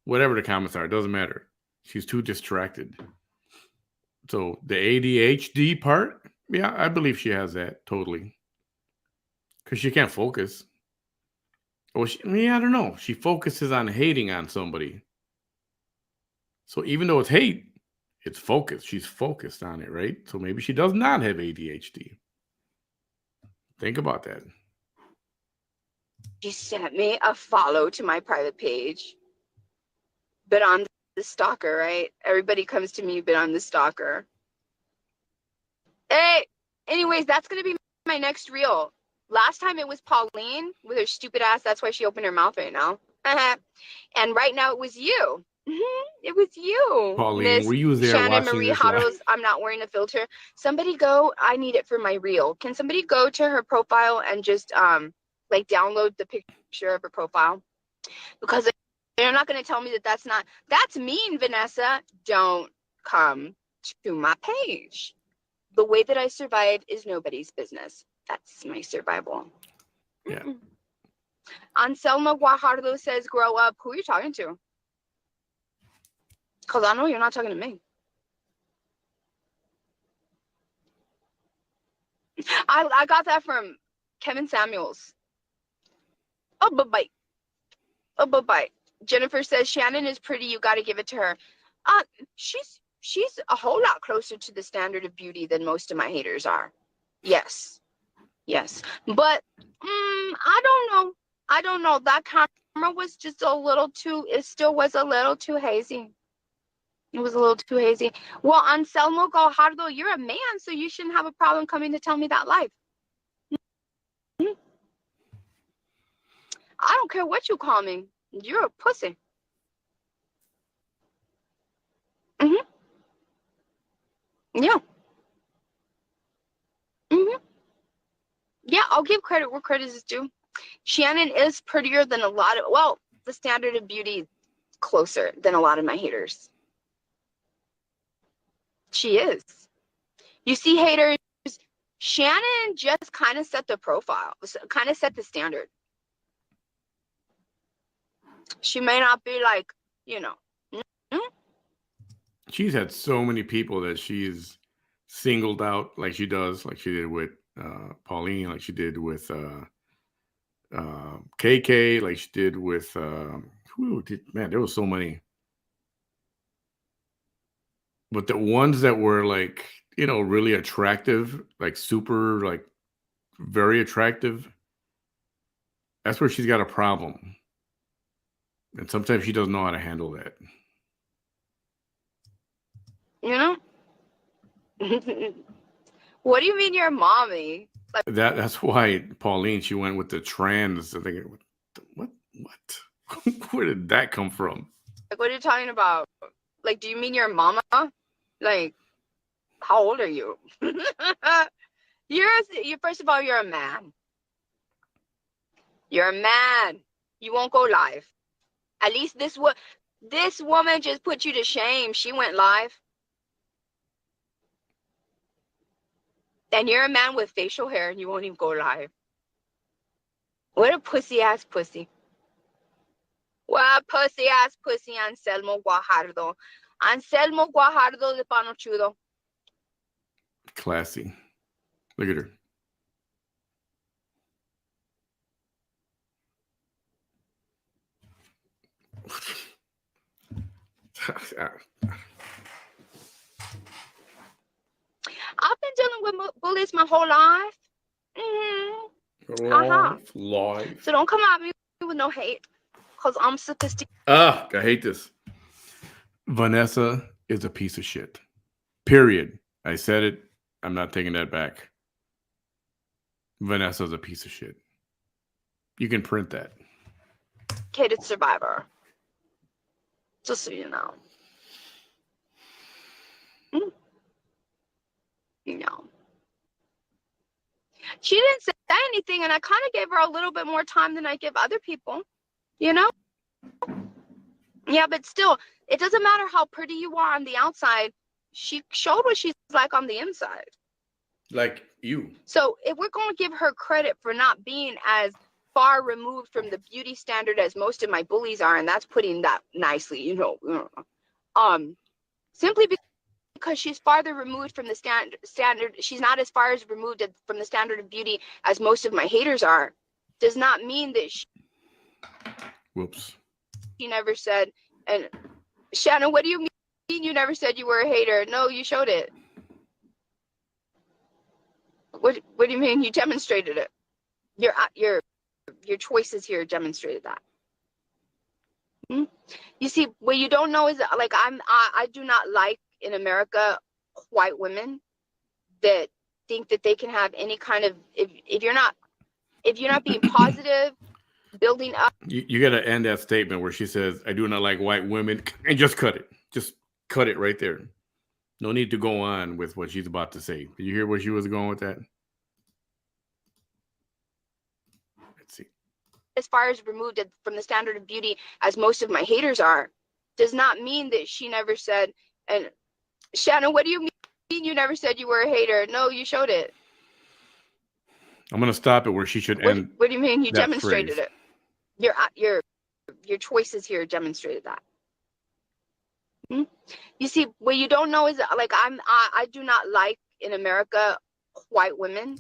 S1: the comments are. It doesn't matter. She's too distracted. So the ADHD part, yeah, I believe she has that totally. Because she can't focus. Or I don't know. She focuses on hating on somebody. So even though it's hate, it's focus. She's focused on it, right? So maybe she does not have ADHD. Think about that.
S2: She sent me a follow to my private page. But I'm the stalker, right? Everybody comes to me, but I'm the stalker. Hey, anyways, that's going to be my next reel. Last time it was Pauline with her stupid ass. That's why she opened her mouth right now. And right now it was you. It was you,
S1: Pauline, were you there
S2: Shannon
S1: watching
S2: Marie
S1: this
S2: Hoddles.
S1: live?
S2: I'm not wearing a filter. Somebody go. I need it for my reel. Can somebody go to her profile and just like download the picture of her profile? Because they're not going to tell me that that's mean, Vanessa. Don't come to my page. The way that I survive is nobody's business. That's my survival.
S1: Yeah.
S2: Anselmo Guajardo says, grow up. Who are you talking to? Because I know you're not talking to me. I got that from Kevin Samuels. Oh, bye-bye. Oh, bye-bye. Jennifer says, Shannon is pretty. You got to give it to her. She's a whole lot closer to the standard of beauty than most of my haters are. Yes. But I don't know. That camera was just it still was a little too hazy. It was a little too hazy. Well, Anselmo Guajardo, you're a man, so you shouldn't have a problem coming to tell me that live. I don't care what you call me. You're a pussy. Yeah. Yeah, I'll give credit where credit is due. Shannon is prettier than the standard of beauty closer than a lot of my haters. She is. You see, haters, Shannon just kind of set the profile, kind of set the standard. She may not be like,
S1: She's had so many people that she's singled out, like she did with Pauline, like she did with KK, like she did with man, there was so many. But the ones that were like, really attractive, like super, like very attractive, that's where she's got a problem. And sometimes she doesn't know how to handle that.
S2: You know? What do you mean you're mommy? Like,
S1: That's why Pauline, she went with the trans. I think, what? Where did that come from?
S2: what are you talking about? Like, do you mean you're a mama? Like, how old are you? You're first of all, you're a man. You're a man. You won't go live. At least this woman just put you to shame. She went live. And you're a man with facial hair and you won't even go live. What a pussy ass pussy. What a pussy ass pussy, Anselmo Guajardo. Anselmo Guajardo de Panochudo.
S1: Classy. Look at her.
S2: I've been dealing with bullies my whole life.
S1: Life.
S2: So don't come at me with no hate, because I'm sophisticated.
S1: I hate this. Vanessa is a piece of shit. Period. I said it. I'm not taking that back. Vanessa's a piece of shit. You can print that.
S2: Survivor. Just so you know. She didn't say anything, and I kind of gave her a little bit more time than I give other people, Yeah, but still, it doesn't matter how pretty you are on the outside. She showed what she's like on the inside.
S1: Like you.
S2: So if we're going to give her credit for not being as far removed from the beauty standard as most of my bullies are, and that's putting that nicely, simply because she's farther removed from the standard, she's not as far as removed from the standard of beauty as most of my haters are, does not mean that
S1: Whoops.
S2: She never said, and Shannon, what do you mean you never said you were a hater? No, you showed it. What do you mean you demonstrated it? Your choices here demonstrated that. You see, what you don't know is that, like, I do not like in America white women that think that they can have any kind of, if you're not being positive, building up.
S1: You got to end that statement where she says, I do not like white women, and just cut it. Just cut it right there. No need to go on with what she's about to say. Did you hear where she was going with that? Let's see.
S2: As far as removed from the standard of beauty as most of my haters are, does not mean that she never said, and Shannon, what do you mean you never said you were a hater? No, you showed it.
S1: I'm going to stop it where she should end.
S2: What do you mean you demonstrated it? Your choices here demonstrated that. You see, what you don't know is that, like, I do not like in America white women.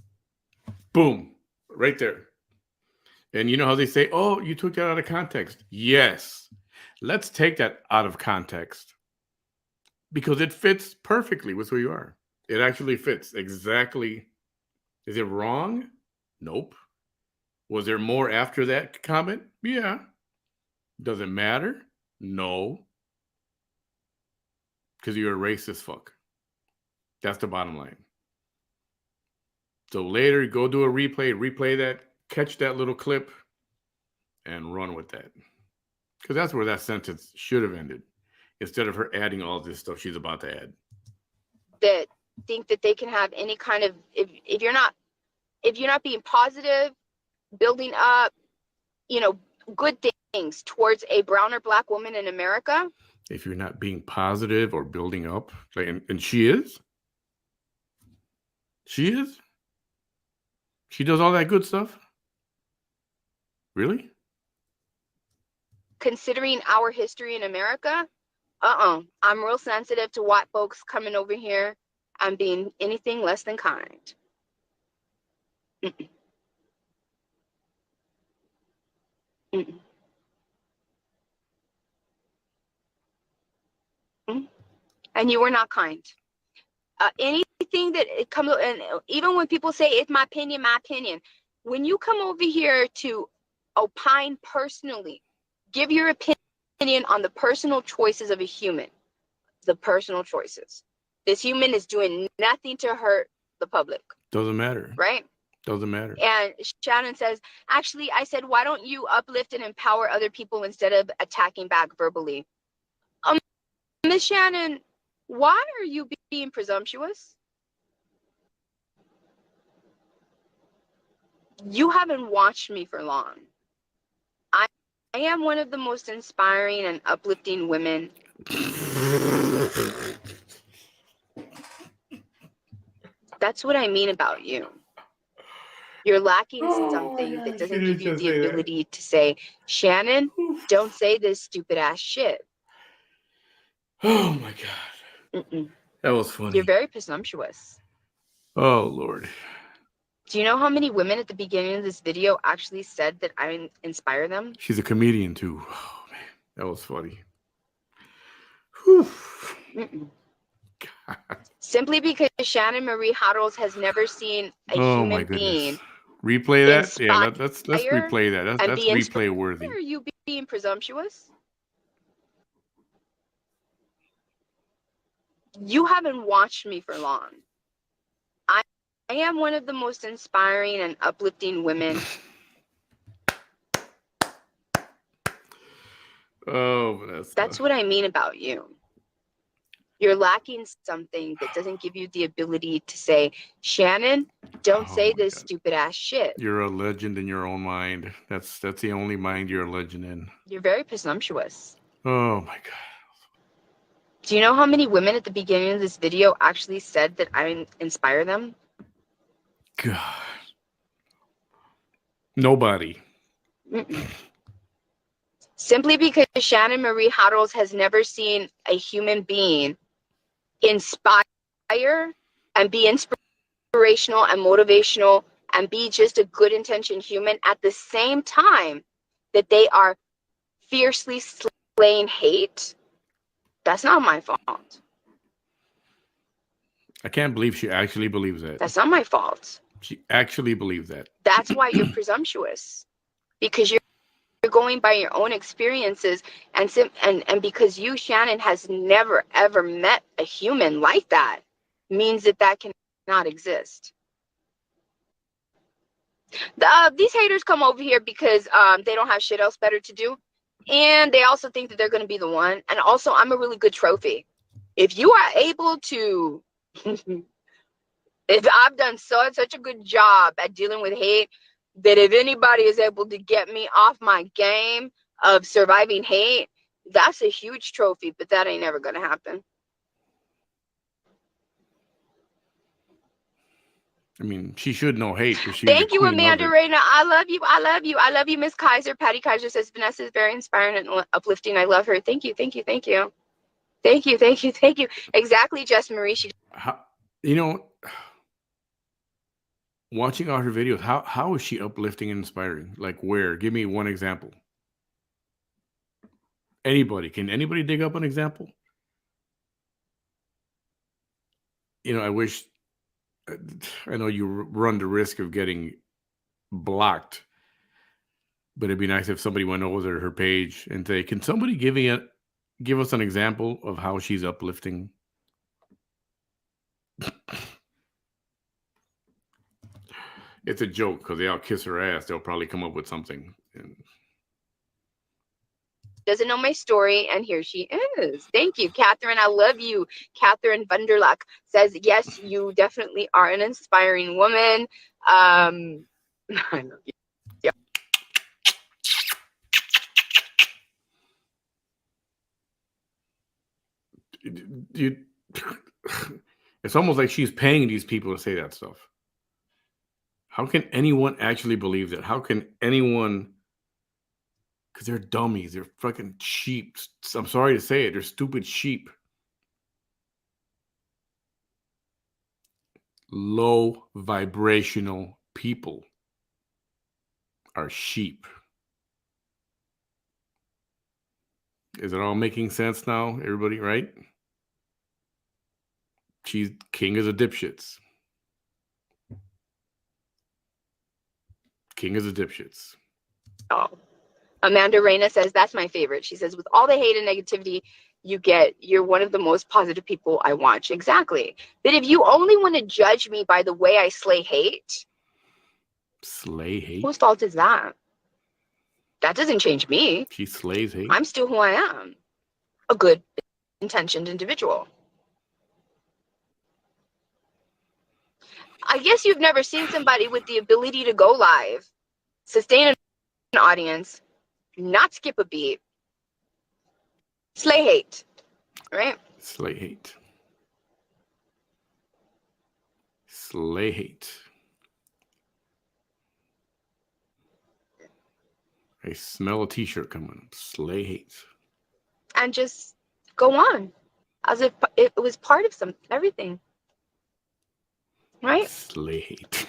S1: Boom, right there. And you know how they say, oh, you took that out of context. Yes. Let's take that out of context because it fits perfectly with who you are. It actually fits exactly. Is it wrong? Nope. Was there more after that comment? Yeah. Does it matter? No. Because you're a racist fuck. That's the bottom line. So later, go do a replay that, catch that little clip, and run with that. Because that's where that sentence should have ended, instead of her adding all this stuff she's about to add.
S2: That think that they can have any kind of, if you're not being positive, building up, good things towards a brown or black woman in America.
S1: If you're not being positive or building up, and she is. She is. She does all that good stuff. Really?
S2: Considering our history in America, I'm real sensitive to white folks coming over here and being anything less than kind. Mm-mm. Mm. And you were not kind. Anything that it comes, and even when people say it's my opinion, when you come over here to opine personally, give your opinion on the personal choices of a human, the personal choices. This human is doing nothing to hurt the public,
S1: Doesn't matter.
S2: right?
S1: Doesn't matter.
S2: And Shannon says, actually, I said, why don't you uplift and empower other people instead of attacking back verbally? Miss Shannon, why are you being presumptuous? You haven't watched me for long. I am one of the most inspiring and uplifting women. That's what I mean about you. You're lacking something that doesn't give you the ability to say, Shannon, don't say this stupid ass shit.
S1: Oh my God.
S2: Mm-mm.
S1: That was funny.
S2: You're very presumptuous.
S1: Oh, Lord.
S2: Do you know how many women at the beginning of this video actually said that I inspire them?
S1: She's a comedian, too. Oh, man. That was funny. Whew.
S2: Mm-mm. Simply because Shannon Marie Harold has never seen a human being
S1: Replay that?
S2: inspire
S1: Yeah, let's replay that.
S2: and
S1: That's
S2: be
S1: replay
S2: inspired.
S1: worthy.
S2: Are you being presumptuous? You haven't watched me for long. I am one of the most inspiring and uplifting women.
S1: Oh, Vanessa.
S2: That's what I mean about you. You're lacking something that doesn't give you the ability to say, Shannon, don't say this stupid ass shit.
S1: You're a legend in your own mind. That's the only mind you're a legend in.
S2: You're very presumptuous.
S1: Oh my God.
S2: Do you know how many women at the beginning of this video actually said that I inspire them?
S1: God. Nobody.
S2: Mm-mm. Simply because Shannon Marie Harold has never seen a human being inspire and be inspirational and motivational and be just a good intentioned human at the same time that they are fiercely slaying hate. That's not my fault.
S1: I can't believe she actually believes that.
S2: That's not my fault.
S1: She actually believes that.
S2: That's why you're presumptuous, because you're going by your own experiences, and because you, Shannon, has never ever met a human like that, means that cannot exist. These haters come over here because they don't have shit else better to do, and they also think that they're going to be the one. And also, I'm a really good trophy. If you are able to if I've done such a good job at dealing with hate, that if anybody is able to get me off my game of surviving hate, that's a huge trophy, but that ain't never gonna happen.
S1: I mean, she should know hate because she's
S2: Thank
S1: the
S2: you,
S1: queen
S2: Amanda
S1: of it.
S2: Reina. I love you. I love you. I love you, Miss Kaiser. Patty Kaiser says Vanessa is very inspiring and uplifting. I love her. Thank you. Thank you. Thank you. Thank you. Thank you. Thank you. Exactly, Jess Marie.
S1: You know, watching all her videos, how is she uplifting and inspiring? Like where? Give me one example. Anybody? Can anybody dig up an example? You know, I wish. I know you run the risk of getting blocked, but it'd be nice if somebody went over to her page and say, "Can somebody give us an example of how she's uplifting?" It's a joke because they all kiss her ass. They'll probably come up with something.
S2: Doesn't know my story, and here she is. Thank you, Catherine. I love you. Catherine Vanderluck says, yes, you definitely are an inspiring woman. I love you. Yeah.
S1: It's almost like she's paying these people to say that stuff. How can anyone actually believe that? How can anyone? Because they're dummies. They're fucking sheep. I'm sorry to say it. They're stupid sheep. Low vibrational people are sheep. Is it all making sense now, everybody? Right? She's king of the dipshits. King of the dipshits.
S2: Oh. Amanda Reyna says, that's my favorite. She says, with all the hate and negativity you get, you're one of the most positive people I watch. Exactly. But if you only want to judge me by the way I slay hate, whose fault is that? That doesn't change me.
S1: She slays hate.
S2: I'm still who I am. A good intentioned individual. I guess you've never seen somebody with the ability to go live, sustain an audience, not skip a beat, slay hate, right?
S1: Slay hate. Slay hate. I smell a t-shirt coming up. Slay hate.
S2: And just go on as if it was part of everything, right?
S1: Slay hate.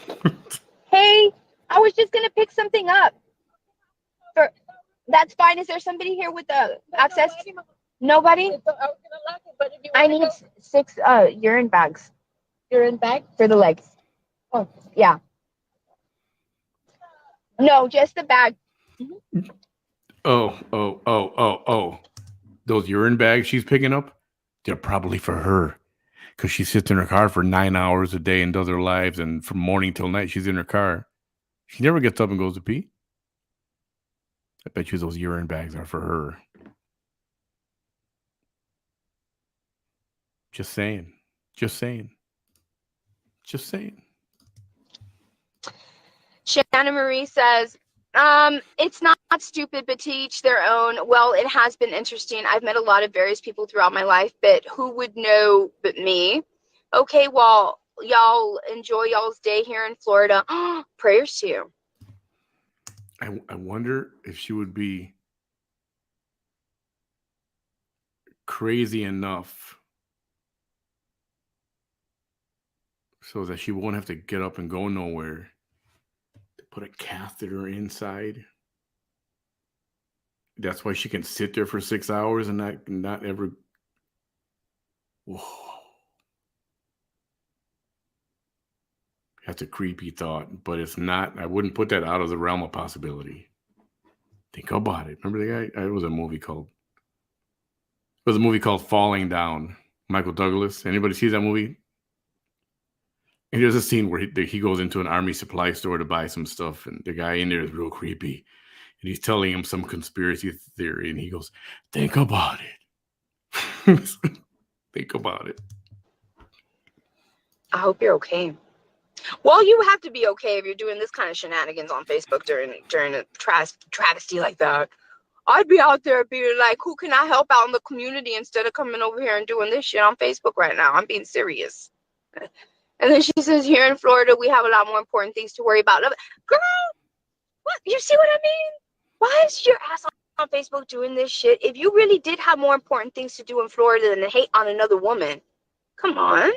S2: Hey, I was just gonna pick something up. That's fine. Is there somebody here with the access? Nobody? I need 6 urine bags. Urine bag? For the legs. Oh, yeah. No, just the bag.
S1: Oh. Those urine bags she's picking up, they're probably for her. Because she sits in her car for 9 hours a day and does her lives, and from morning till night she's in her car. She never gets up and goes to pee. I bet you those urine bags are for her. Just saying. Just saying. Just saying.
S2: Shanna Marie says, it's not stupid, but to each their own. Well, it has been interesting. I've met a lot of various people throughout my life, but who would know but me? Okay, well, y'all enjoy y'all's day here in Florida. Prayers to you.
S1: I wonder if she would be crazy enough so that she won't have to get up and go nowhere to put a catheter inside. That's why she can sit there for 6 hours and not ever. Whoa. That's a creepy thought, but it's not. I wouldn't put that out of the realm of possibility. Think about it. Remember the guy? It was a movie called Falling Down. Michael Douglas. Anybody see that movie? And there's a scene where he goes into an army supply store to buy some stuff, and the guy in there is real creepy. And he's telling him some conspiracy theory, and he goes, think about it. Think about it.
S2: I hope you're okay. Well, you have to be okay if you're doing this kind of shenanigans on Facebook during a travesty like that. I'd be out there being like, who can I help out in the community instead of coming over here and doing this shit on Facebook right now? I'm being serious. And then she says, here in Florida, we have a lot more important things to worry about. Girl, what? You see what I mean? Why is your ass on Facebook doing this shit? If you really did have more important things to do in Florida than to hate on another woman, come on.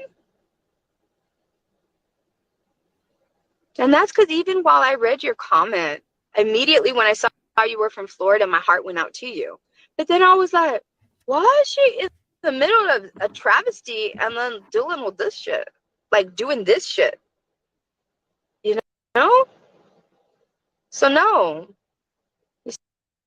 S2: And that's because even while I read your comment, immediately when I saw you were from Florida, my heart went out to you. But then I was like, why is she in the middle of a travesty and then dealing with this shit? Like doing this shit. You know? So no. You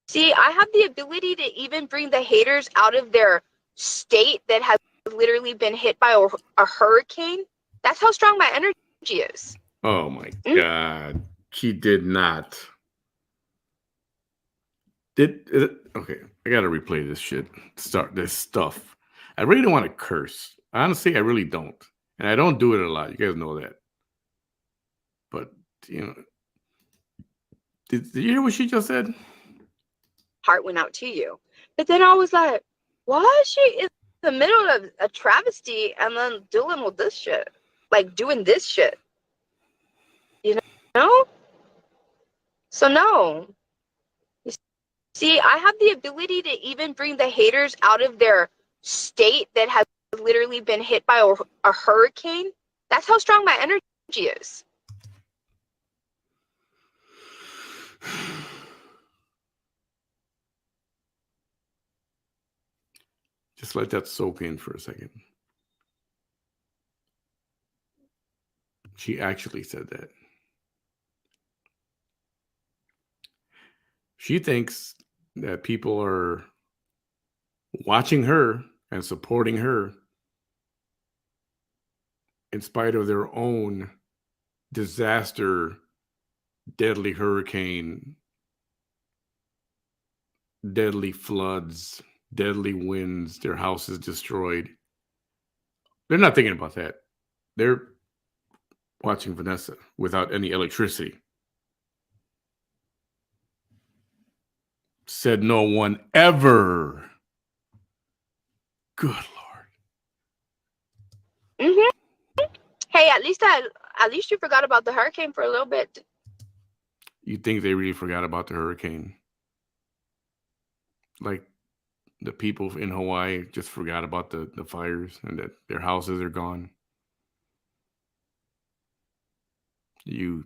S2: see, I have the ability to even bring the haters out of their state that has literally been hit by a hurricane. That's how strong my energy is.
S1: Oh my God. She did not. Okay, I gotta replay this shit. Start this stuff. I really don't want to curse. Honestly, I really don't. And I don't do it a lot. You guys know that. But, did you hear what she just said?
S2: Heart went out to you. But then I was like, why is she in the middle of a travesty and then dealing with this shit? Like doing this shit. You know? So no. You see, I have the ability to even bring the haters out of their state that has literally been hit by a hurricane. That's how strong my energy is.
S1: Just let that soak in for a second. She actually said that. She thinks that people are watching her and supporting her in spite of their own disaster, deadly hurricane, deadly floods, deadly winds, their house is destroyed. They're not thinking about that. They're watching Vanessa without any electricity. Said no one ever. Good Lord.
S2: Hey, at least you forgot about the hurricane for a little bit.
S1: You think they really forgot about the hurricane? Like the people in Hawaii just forgot about the fires and that their houses are gone. You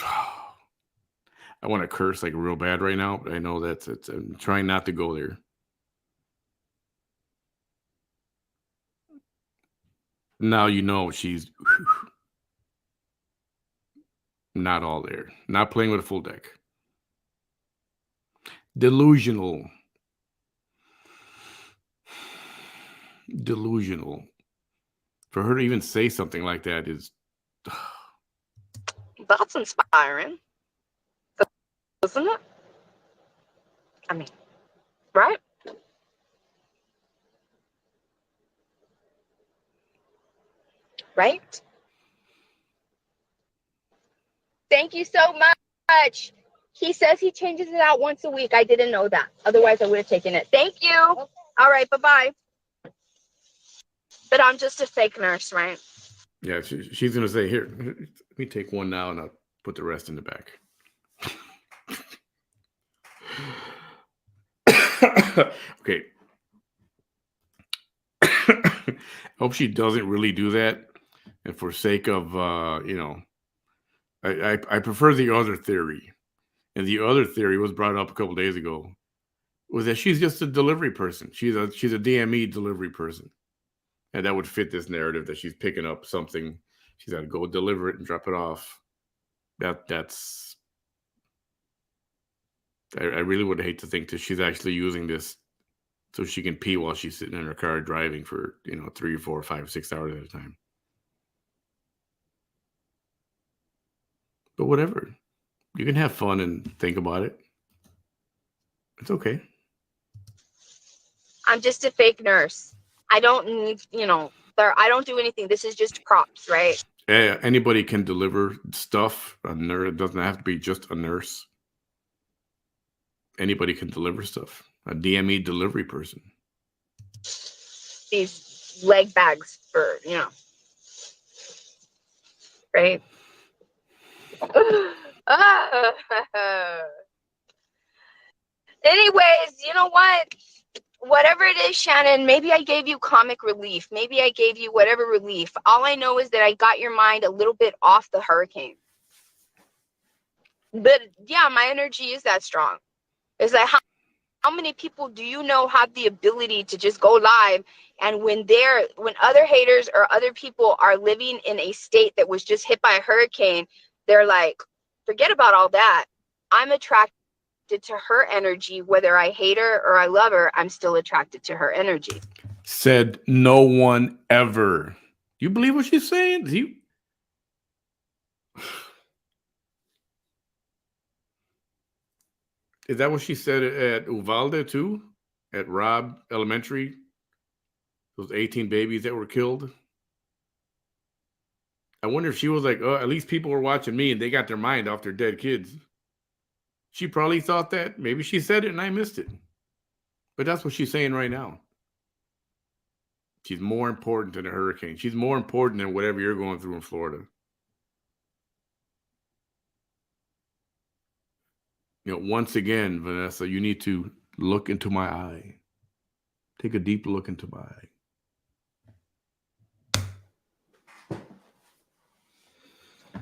S1: I want to curse like real bad right now, but I know I'm trying not to go there. Now you know she's not all there. Not playing with a full deck. Delusional. For her to even say something like that is
S2: That's inspiring, isn't it? I mean, right? Right? Thank you so much. He says he changes it out once a week. I didn't know that. Otherwise, I would have taken it. Thank you. Okay. All right. Bye-bye. But I'm just a fake nurse, right?
S1: yeah, she's going to say, here, let me take one now and I'll put the rest in the back. Okay. I hope she doesn't really do that. And for sake of, I prefer the other theory. And the other theory was brought up a couple days ago, was that she's just a delivery person. She's a DME delivery person. And that would fit this narrative that she's picking up something. She's got to go deliver it and drop it off. That's I really would hate to think that she's actually using this so she can pee while she's sitting in her car driving for 3 or 4 or 5 6 hours at a time. But whatever, you can have fun and think about it. It's okay.
S2: I'm just a fake nurse. I don't need, I don't do anything. This is just props, right?
S1: Anybody can deliver stuff. A nurse, it doesn't have to be just a nurse. Anybody can deliver stuff. A DME delivery person.
S2: These leg bags for, right? Anyways, you know what? Whatever it is, Shannon, maybe I gave you comic relief. Maybe I gave you whatever relief. All I know is that I got your mind a little bit off the hurricane. But yeah, my energy is that strong. It's like, how many people do you know have the ability to just go live, and when other haters or other people are living in a state that was just hit by a hurricane, they're like, forget about all that. I'm attracted to her energy, whether I hate her or I love her. I'm still attracted to her energy.
S1: Said no one ever. You believe what she's saying? Is that what she said at Uvalde too? At Robb Elementary? Those 18 babies that were killed? I wonder if she was like, oh, at least people were watching me and they got their mind off their dead kids. She probably thought that. Maybe she said it and I missed it. But that's what she's saying right now. She's more important than a hurricane. She's more important than whatever you're going through in Florida. Once again, Vanessa, you need to look into my eye. Take a deep look into my eye.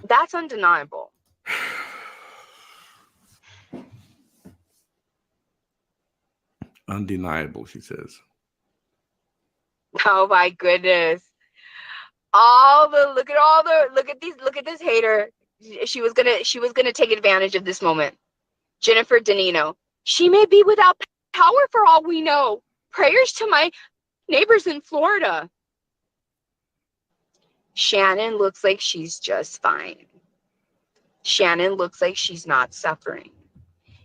S2: That's undeniable.
S1: Undeniable, she says.
S2: Oh my goodness. Look at this hater. She was gonna take advantage of this moment. Jennifer Danino. She may be without power for all we know. Prayers to my neighbors in Florida. Shannon looks like she's just fine. Shannon looks like she's not suffering.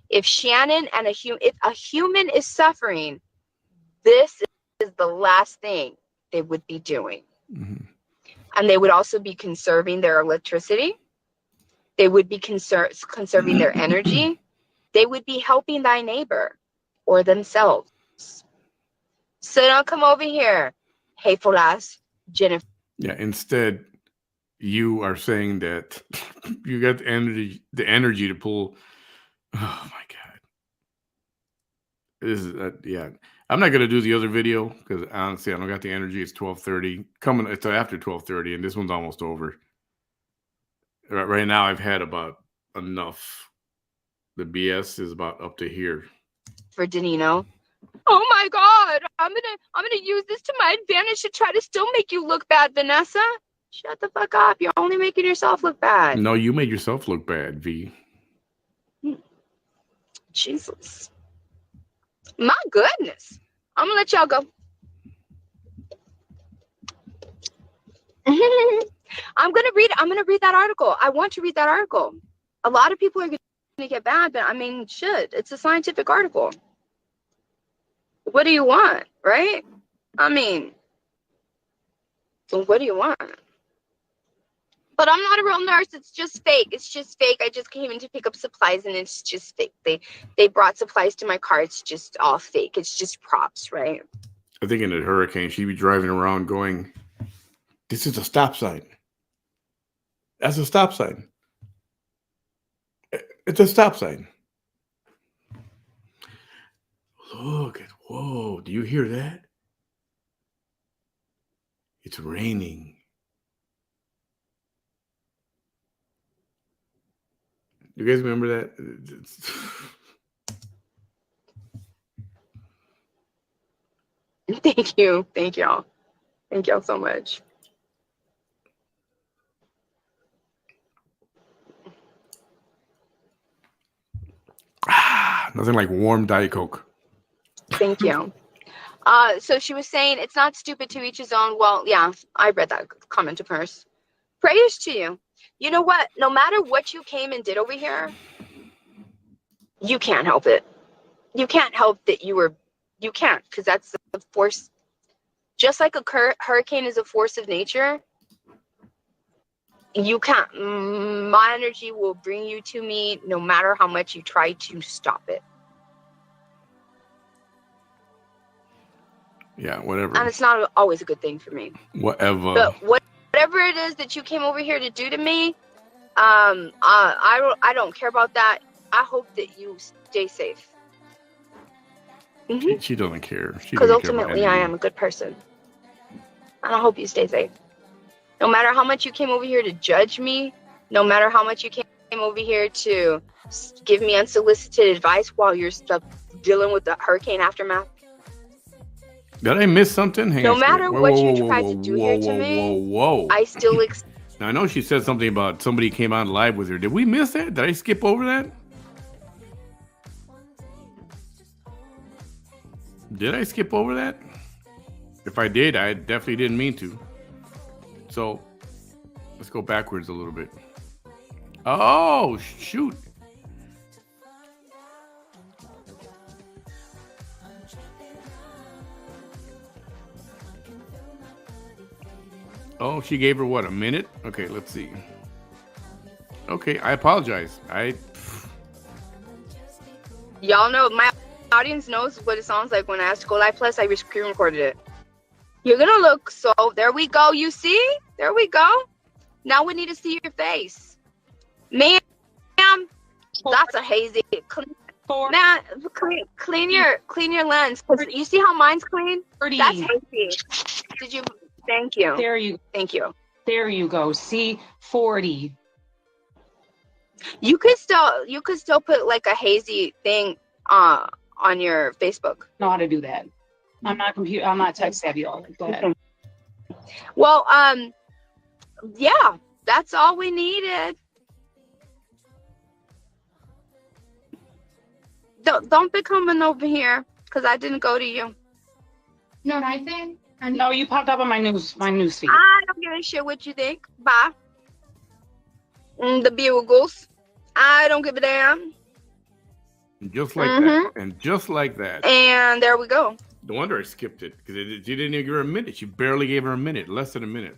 S2: If if a human is suffering, this is the last thing they would be doing.
S1: Mm-hmm.
S2: And they would also be conserving their electricity. They would be conserving their energy. They would be helping thy neighbor or themselves. So don't come over here, hateful ass Jennifer.
S1: Yeah, instead, you are saying that you got the energy to pull. Oh my God. This is, yeah. I'm not going to do the other video because honestly, I don't got the energy. It's 12:30. It's after 12:30, and this one's almost over. Right now, I've had about enough. The BS is about up to here.
S2: For Danino. Oh my God! I'm gonna use this to my advantage to try to still make you look bad, Vanessa. Shut the fuck up! You're only making yourself look bad.
S1: No, you made yourself look bad, V.
S2: Jesus. My goodness. I'm gonna let y'all go. I'm gonna read that article. I want to read that article. A lot of people are gonna get bad, but I mean, shit, it's a scientific article. What do you want, right? I mean, what do you want? But I'm not a real nurse. It's just fake. It's just fake. I just came in to pick up supplies, and it's just fake. They brought supplies to my car. It's just all fake. It's just props, right?
S1: I think in a hurricane, she'd be driving around going, "This is a stop sign. That's a stop sign. It's a stop sign. Look at, whoa, do you hear that? It's raining. You guys remember that?
S2: Thank you. Thank y'all. Thank y'all so much.
S1: Nothing like warm Diet Coke.
S2: Thank you. So she was saying it's not stupid to each his own. Well, yeah, I read that comment of hers. Prayers to you. You know what? No matter what you came and did over here, you can't help it. You can't help that you can't, because that's the force. Just like a hurricane is a force of nature, you can't. My energy will bring you to me no matter how much you try to stop it.
S1: Yeah, whatever.
S2: And it's not always a good thing for me.
S1: Whatever.
S2: But whatever it is that you came over here to do to me, I don't care about that. I hope that you stay safe.
S1: She doesn't care.
S2: Because ultimately, I am a good person. And I hope you stay safe. No matter how much you came over here to judge me, no matter how much you came over here to give me unsolicited advice while you're stuck dealing with the hurricane aftermath.
S1: Did I miss something?
S2: No matter what you tried to do here to me, I still...
S1: Now, I know she said something about somebody came on live with her. Did we miss that? Did I skip over that? Did I skip over that? If I did, I definitely didn't mean to. So, let's go backwards a little bit. Oh, shoot. Oh, she gave her what, a minute? Okay, let's see. Okay, I apologize.
S2: Y'all know, my audience knows what it sounds like when I asked to go live. Plus, I screen recorded it. You're gonna look, so there we go. You see? There we go. Now we need to see your face. Ma'am, that's a hazy. Man, clean your lens. You see how mine's clean? That's hazy. Did you? Thank you. Thank you.
S6: There you go. See, 40.
S2: You could still put like a hazy thing on your Facebook.
S6: Know how to do that. I'm not tech savvy all like that.
S2: Well, yeah, that's all we needed. Don't be coming over here because I didn't go to you.
S6: No, I think. No, you popped up on my news feed.
S2: I don't give a shit what you think. Bye. The bugles. I don't give a damn.
S1: And just like that. And just like that.
S2: And there we go.
S1: No wonder I skipped it because you didn't even give her a minute. You barely gave her a minute, less than a minute.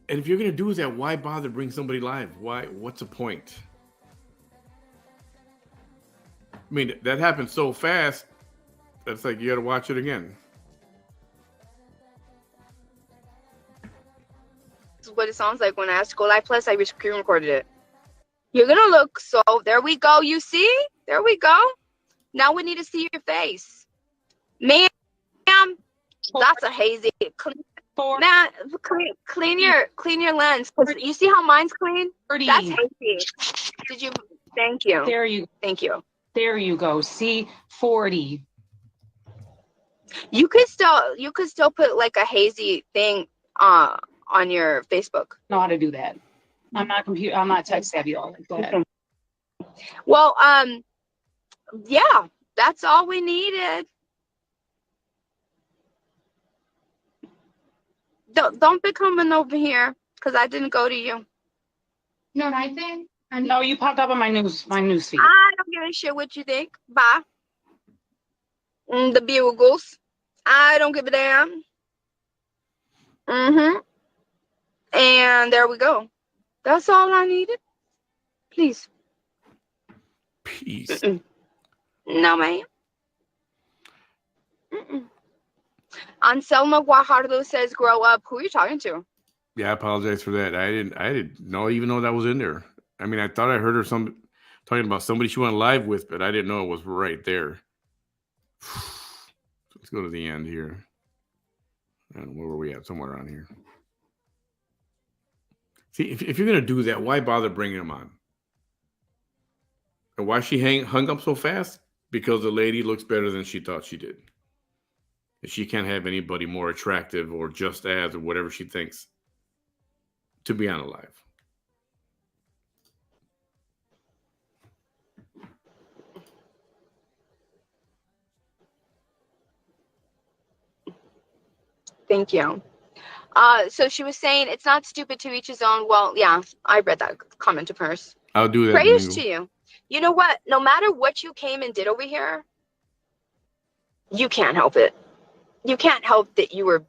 S1: And if you're gonna do that, why bother bring somebody live? Why? What's the point? I mean, that happened so fast. That's like you got to watch it again.
S2: This is what it sounds like when I asked to go live. Plus, I screen recorded it. You're gonna look so. There we go. You see? There we go. Now we need to see your face, ma'am. That's a hazy. Man, clean your lens. Cause you see how mine's clean?
S6: 30.
S2: That's hazy. Did you? Thank you. Thank you.
S6: There you go. See, 40.
S2: You could still put like a hazy thing on your Facebook.
S6: Know how to do that. I'm not tech savvy all like that.
S2: Well, yeah, that's all we needed. Don't be coming over here because I didn't go to you.
S6: No, I think. No, you popped up on my news feed.
S2: I don't give a shit what you think. Bye. The bugles. I don't give a damn. And there we go. That's all I needed. Please.
S1: Peace.
S2: No, ma'am. Anselmo Guajardo says, "Grow up." Who are you talking to?
S1: Yeah, I apologize for that. I didn't even know that was in there. I mean, I thought I heard her talking about somebody she went live with, but I didn't know it was right there. Let's go to the end here. And where were we at? Somewhere around here. See, if you're gonna do that, why bother bringing them on? And why she hung up so fast? Because the lady looks better than she thought she did. And she can't have anybody more attractive or just as or whatever she thinks to be on a live.
S2: Thank you. So she was saying it's not stupid to each his own. Well, yeah, I read that comment of hers.
S1: I'll do that.
S2: Prayers to you. You know what? No matter what you came and did over here, you can't help it. You can't help that you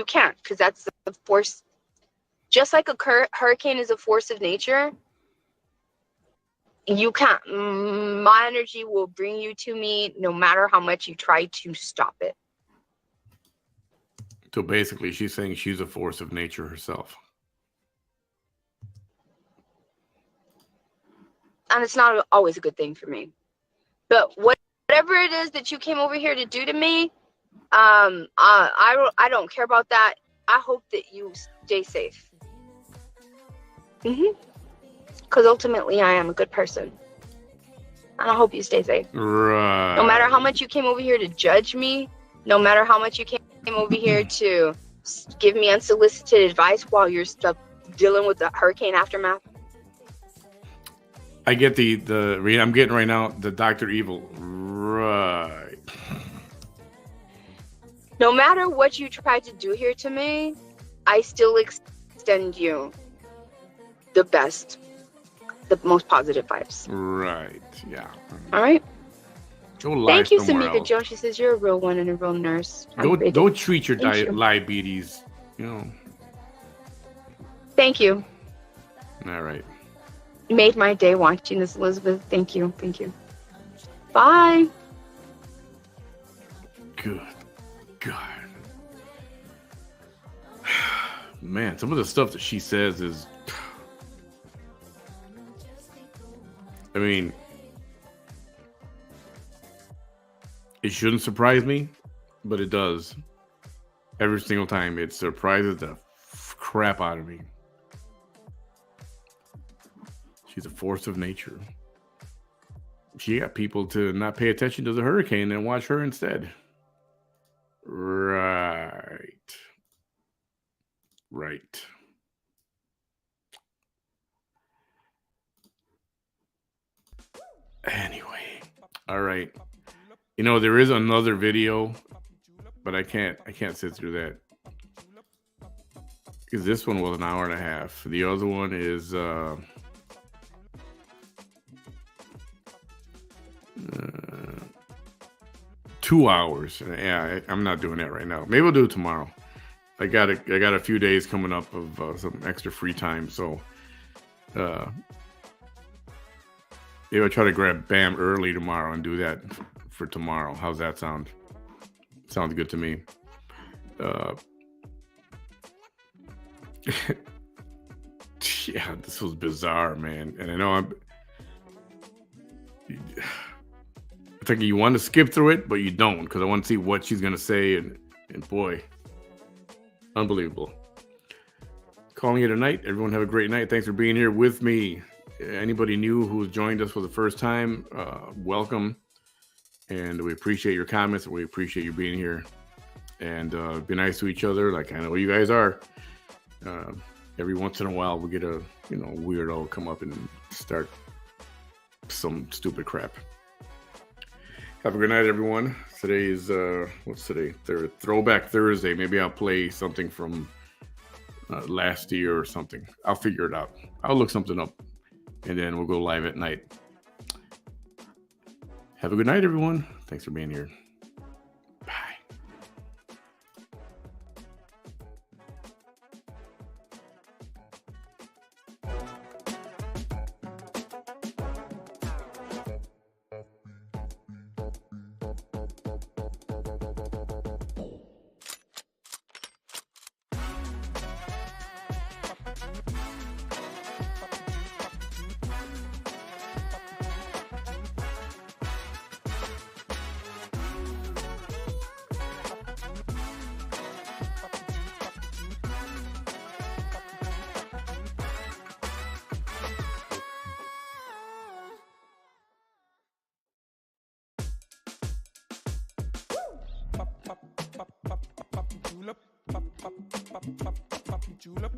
S2: can't, because that's the force. Just like a hurricane is a force of nature, you can't. My energy will bring you to me no matter how much you try to stop it.
S1: So basically, she's saying she's a force of nature herself.
S2: And it's not always a good thing for me. But whatever it is that you came over here to do to me, I don't care about that. I hope that you stay safe. Because ultimately, I am a good person. And I hope you stay safe.
S1: Right.
S2: No matter how much you came over here to judge me, no matter how much you came over here to give me unsolicited advice while you're dealing with the hurricane aftermath.
S1: I get the I'm getting right now the Dr. Evil. Right.
S2: No matter what you try to do here to me, I still extend you the best, the most positive vibes.
S1: Right. Yeah.
S2: All right.
S1: Thank
S2: you, Samika Jones. She says you're a real one and a real nurse.
S1: Don't treat your diabetes,
S2: Thank you.
S1: All right.
S2: Made my day watching this, Elizabeth. Thank you. Bye.
S1: Good God. Man, some of the stuff that she says is, I mean, it shouldn't surprise me, but it does. Every single time, it surprises the crap out of me. She's a force of nature. she got people to not pay attention to the hurricane and watch her instead. Right. Anyway, all right. You know, there is another video, but I can't sit through that because this one was an hour and a half. The other one is 2 hours. Yeah, I'm not doing that right now. Maybe I'll do it tomorrow. I got a few days coming up of some extra free time, so maybe I'll try to grab Bam early tomorrow and do that for tomorrow. How's that sound? Sounds good to me. Yeah, this was bizarre, man. And I know it's like you want to skip through it, but you don't, because I want to see what she's gonna say, and boy, unbelievable. Calling it a night. Everyone have a great night. Thanks for being here with me. Anybody new who's joined us for the first time, welcome. And we appreciate your comments, and we appreciate you being here. And be nice to each other, like I know you guys are. Every once in a while, we get a weirdo come up and start some stupid crap. Have a good night, everyone. Today is what's today? Throwback Thursday. Maybe I'll play something from last year or something. I'll figure it out. I'll look something up, and then we'll go live at night. Have a good night, everyone. Thanks for being here. Bye. Julep.